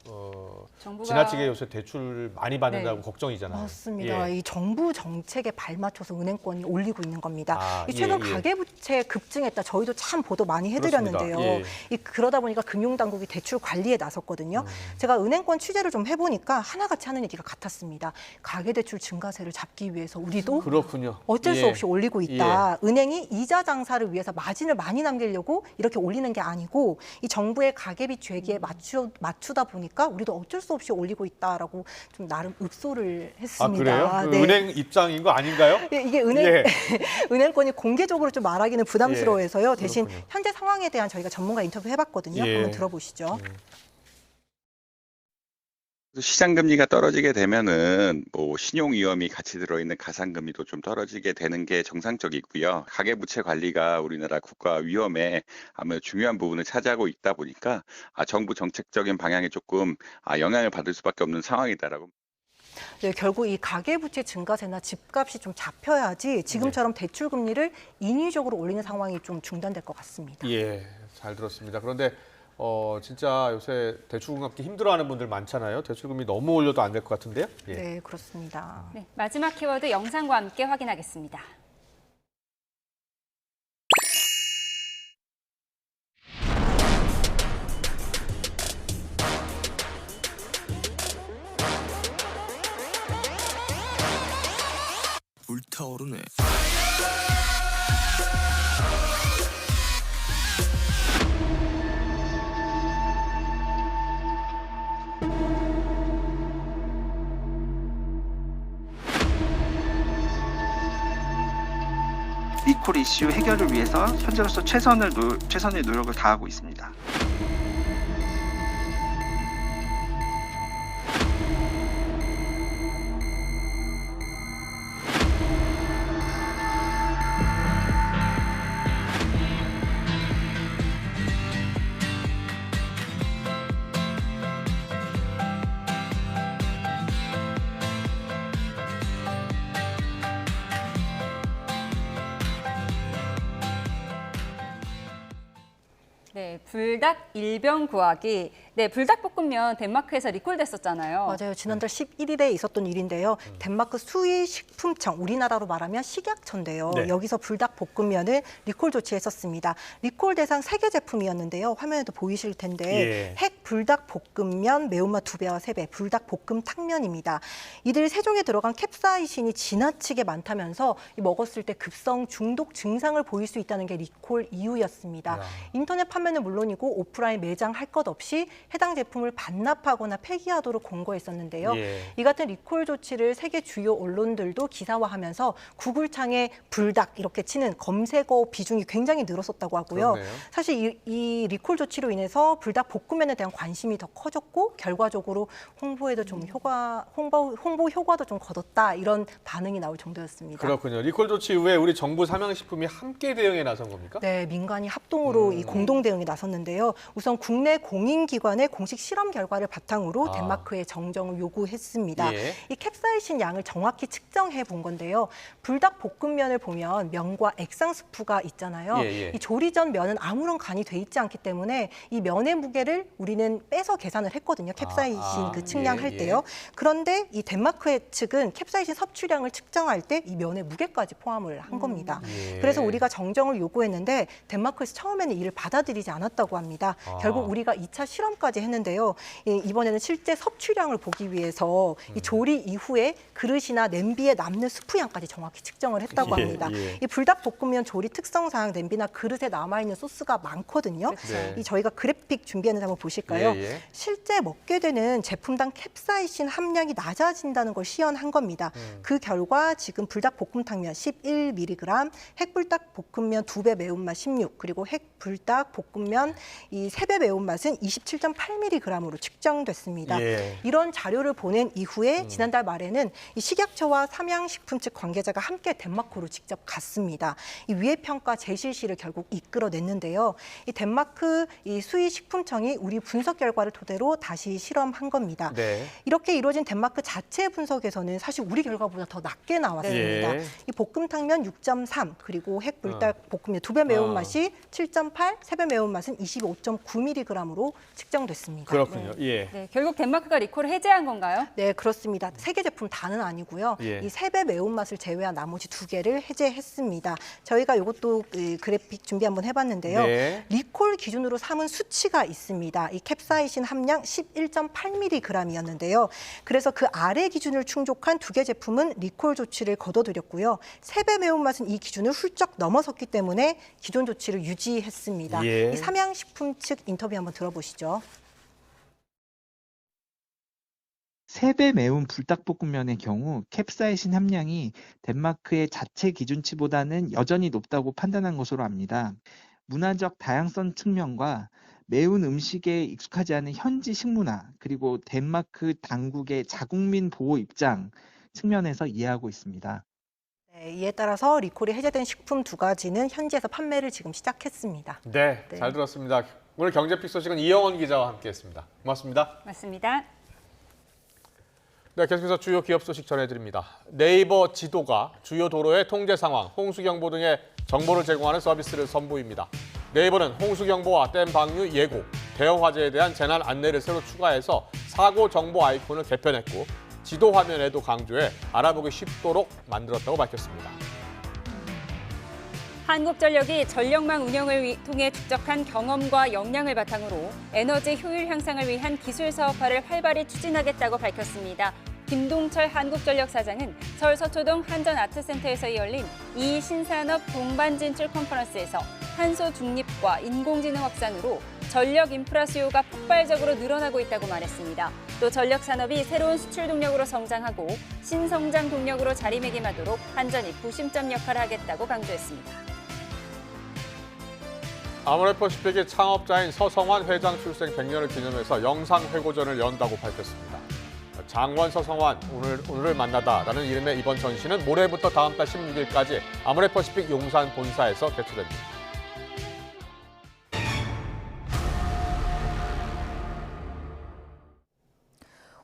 지나치게 요새 대출 많이 받는다고 걱정이잖아요. 맞습니다. 이 정부 정책에 발맞춰서 은행권이 올리고 있는 겁니다. 이 최근 가계부채 급증했다. 저희도 참 보도 많이 해드렸는데요. 그러다 보니까 금융당국이 대출 관리에 나섰거든요. 제가 은행권 취재를 좀 해보니까 하나같이 하는 얘기가 같았습니다. 가계대출 증가세를 잡기 위해서 우리도 어쩔 수 없이 올리고 있다. 은행이 이자 장사를 위해서 마진을 많이 남기려고 이렇게 올리는 게 아니고 이 정부의 가계비 죄기에 맞추다 보니까 우리도 어쩔 수 없이 올리고 있다라고 좀 나름 읍소를 했습니다. 아, 그래요? 은행 입장인 거 아닌가요? 이게 은행권이 공개적으로 좀 말하기는 부담스러워해서요. 대신 현재 상황에 대한 저희가 전문가 인터뷰 해봤거든요. 한번 들어보시죠. 시장금리가 떨어지게 되면은 뭐 신용 위험이 같이 들어있는 가상금리도 좀 떨어지게 되는 게 정상적이고요. 가계부채 관리가 우리나라 국가 위험에 아무래도 중요한 부분을 차지하고 있다 보니까 정부 정책적인 방향에 조금 영향을 받을 수밖에 없는 상황이다라고. 결국 이 가계부채 증가세나 집값이 좀 잡혀야지 지금처럼 대출 금리를 인위적으로 올리는 상황이 좀 중단될 것 같습니다. 잘 들었습니다. 그런데 진짜 요새 대출금 갚기 힘들어하는 분들 많잖아요. 대출금리 너무 올려도 안 될 것 같은데요? 네, 그렇습니다. 네, 마지막 키워드 영상과 함께 확인하겠습니다. 불타오르네. 리콜 이슈 해결을 위해서 현재로서 최선의 노력을 다하고 있습니다. 네, 불닭 일병 구하기. 네, 불닭볶음면 덴마크에서 리콜됐었잖아요. 맞아요. 지난달 11일에 있었던 일인데요. 덴마크 수의식품청, 우리나라로 말하면 식약처인데요. 네. 여기서 불닭볶음면을 리콜 조치했었습니다. 리콜 대상 3개 제품이었는데요. 화면에도 보이실 텐데 핵 불닭볶음면, 매운맛 2배와 3배, 불닭볶음 탕면입니다. 이들 3종에 들어간 캡사이신이 지나치게 많다면서 먹었을 때 급성 중독 증상을 보일 수 있다는 게 리콜 이유였습니다. 인터넷 판매는 물론이고 오프라인 매장 할 것 없이 해당 제품을 반납하거나 폐기하도록 권고했었는데요. 이 같은 리콜 조치를 세계 주요 언론들도 기사화하면서 구글창에 불닭 이렇게 치는 검색어 비중이 굉장히 늘었었다고 하고요. 그렇네요. 사실 이 리콜 조치로 인해서 불닭볶음면에 대한 관심이 더 커졌고 결과적으로 홍보에도 좀 홍보 효과도 좀 거뒀다 이런 반응이 나올 정도였습니다. 그렇군요. 리콜 조치 이후에 우리 정부 삼양식품이 함께 대응에 나선 겁니까? 네, 민간이 합동으로 이 공동 대응에 나섰는데요. 우선 국내 공인기관의 공식 실험 결과를 바탕으로 덴마크에 정정을 요구했습니다. 이 캡사이신 양을 정확히 측정해 본 건데요. 불닭볶음면을 보면 면과 액상 스프가 있잖아요. 이 조리 전 면은 아무런 간이 돼 있지 않기 때문에 이 면의 무게를 우리는 빼서 계산을 했거든요. 캡사이신 그 측량할 때요. 그런데 이 덴마크의 측은 캡사이신 섭취량을 측정할 때 이 면의 무게까지 포함을 한 겁니다. 그래서 우리가 정정을 요구했는데 덴마크에서 처음에는 이를 받아들이지 않았다고 합니다. 결국 우리가 2차 실험까지 했는데요. 이번에는 실제 섭취량을 보기 위해서 이 조리 이후에 그릇이나 냄비에 남는 스프 양까지 정확히 측정을 했다고 합니다. 이 불닭볶음면 조리 특성상 냄비나 그릇에 남아있는 소스가 많거든요. 이 저희가 그래픽 준비했는데 한번 보실까요? 실제 먹게 되는 제품당 캡사이신 함량이 낮아진다는 걸 시연한 겁니다. 그 결과 지금 불닭볶음탕면 11mg, 핵불닭볶음면 2배 매운맛 16, 그리고 핵불닭볶음면 이 3배 매운맛은 27.8mg으로 측정됐습니다. 이런 자료를 보낸 이후에 지난달 말에는 이 식약처와 삼양식품 측 관계자가 함께 덴마크로 직접 갔습니다. 이 위해 평가 재실시를 결국 이끌어냈는데요. 이 덴마크 이 수의식품청이 우리 분석 결과를 토대로 다시 실험한 겁니다. 이렇게 이루어진 덴마크 자체 분석에서는 사실 우리 결과보다 더 낮게 나왔습니다. 이 볶음탕면 6.3, 그리고 핵불닭볶음면 2배 매운맛이 7.8, 3배 매운맛은 25.9mg으로 측정됐습니다. 그렇군요. 네, 결국 덴마크가 리콜을 해제한 건가요? 네, 그렇습니다. 3개 제품 다는 아니고요. 이 3배 매운맛을 제외한 나머지 2개를 해제했습니다. 저희가 이것도 그래픽 준비 한번 해봤는데요. 리콜 기준으로 삼은 수치가 있습니다. 이 캡사이신 함량 11.8mg이었는데요. 그래서 그 아래 기준을 충족한 2개 제품은 리콜 조치를 거둬들였고요. 3배 매운맛은 이 기준을 훌쩍 넘어섰기 때문에 기존 조치를 유지했습니다. 이 삼양식품 측 인터뷰 한번 들어보시죠. 3배 매운 불닭볶음면의 경우 캡사이신 함량이 덴마크의 자체 기준치보다는 여전히 높다고 판단한 것으로 압니다. 문화적 다양성 측면과 매운 음식에 익숙하지 않은 현지 식문화, 그리고 덴마크 당국의 자국민 보호 입장 측면에서 이해하고 있습니다. 네, 이에 따라서 리콜이 해제된 식품 2가지는 현지에서 판매를 지금 시작했습니다. 네, 잘 들었습니다. 오늘 경제픽 소식은 이영원 기자와 함께했습니다. 고맙습니다. 맞습니다. 네, 계속해서 주요 기업 소식 전해드립니다. 네이버 지도가 주요 도로의 통제 상황, 홍수경보 등의 정보를 제공하는 서비스를 선보입니다. 네이버는 홍수경보와 댐 방류 예고, 대형 화재에 대한 재난 안내를 새로 추가해서 사고 정보 아이콘을 개편했고 지도 화면에도 강조해 알아보기 쉽도록 만들었다고 밝혔습니다. 한국전력이 전력망 운영을 통해 축적한 경험과 역량을 바탕으로 에너지 효율 향상을 위한 기술 사업화를 활발히 추진하겠다고 밝혔습니다. 김동철 한국전력 사장은 서울 서초동 한전아트센터에서 열린 이 신산업 동반 진출 컨퍼런스에서 탄소 중립과 인공지능 확산으로 전력 인프라 수요가 폭발적으로 늘어나고 있다고 말했습니다. 또 전력 산업이 새로운 수출 동력으로 성장하고 신성장 동력으로 자리매김하도록 한전이 부심점 역할을 하겠다고 강조했습니다. 아모레퍼시픽의 창업자인 서성환 회장 출생 100년을 기념해서 영상회고전을 연다고 밝혔습니다. 장원 서성환 오늘을 만나다라는 이름의 이번 전시는 모레부터 다음 달 16일까지 아모레퍼시픽 용산 본사에서 개최됩니다.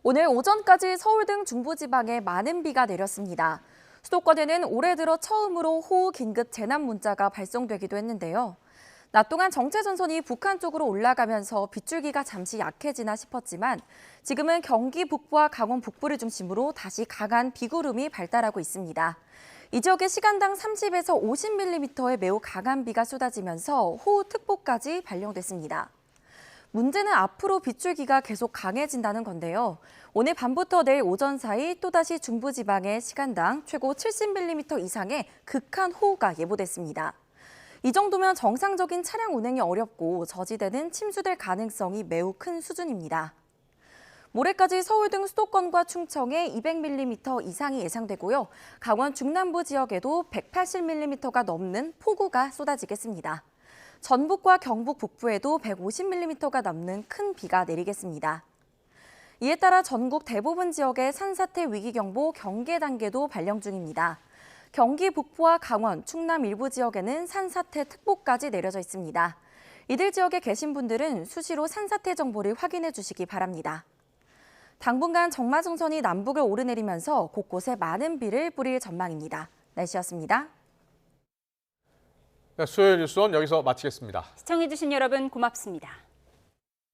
오늘 오전까지 서울 등 중부지방에 많은 비가 내렸습니다. 수도권에는 올해 들어 처음으로 호우 긴급 재난 문자가 발송되기도 했는데요. 낮 동안 정체전선이 북한 쪽으로 올라가면서 빗줄기가 잠시 약해지나 싶었지만 지금은 경기 북부와 강원 북부를 중심으로 다시 강한 비구름이 발달하고 있습니다. 이 지역에 시간당 30에서 50mm의 매우 강한 비가 쏟아지면서 호우특보까지 발령됐습니다. 문제는 앞으로 빗줄기가 계속 강해진다는 건데요. 오늘 밤부터 내일 오전 사이 또다시 중부지방에 시간당 최고 70mm 이상의 극한 호우가 예보됐습니다. 이 정도면 정상적인 차량 운행이 어렵고 저지대는 침수될 가능성이 매우 큰 수준입니다. 모레까지 서울 등 수도권과 충청에 200mm 이상이 예상되고요. 강원 중남부 지역에도 180mm가 넘는 폭우가 쏟아지겠습니다. 전북과 경북 북부에도 150mm가 넘는 큰 비가 내리겠습니다. 이에 따라 전국 대부분 지역에 산사태 위기경보 경계 단계도 발령 중입니다. 경기 북부와 강원, 충남 일부 지역에는 산사태 특보까지 내려져 있습니다. 이들 지역에 계신 분들은 수시로 산사태 정보를 확인해 주시기 바랍니다. 당분간 정마중선이 남북을 오르내리면서 곳곳에 많은 비를 뿌릴 전망입니다. 날씨였습니다. 수요일 뉴스원 여기서 마치겠습니다. 시청해주신 여러분 고맙습니다.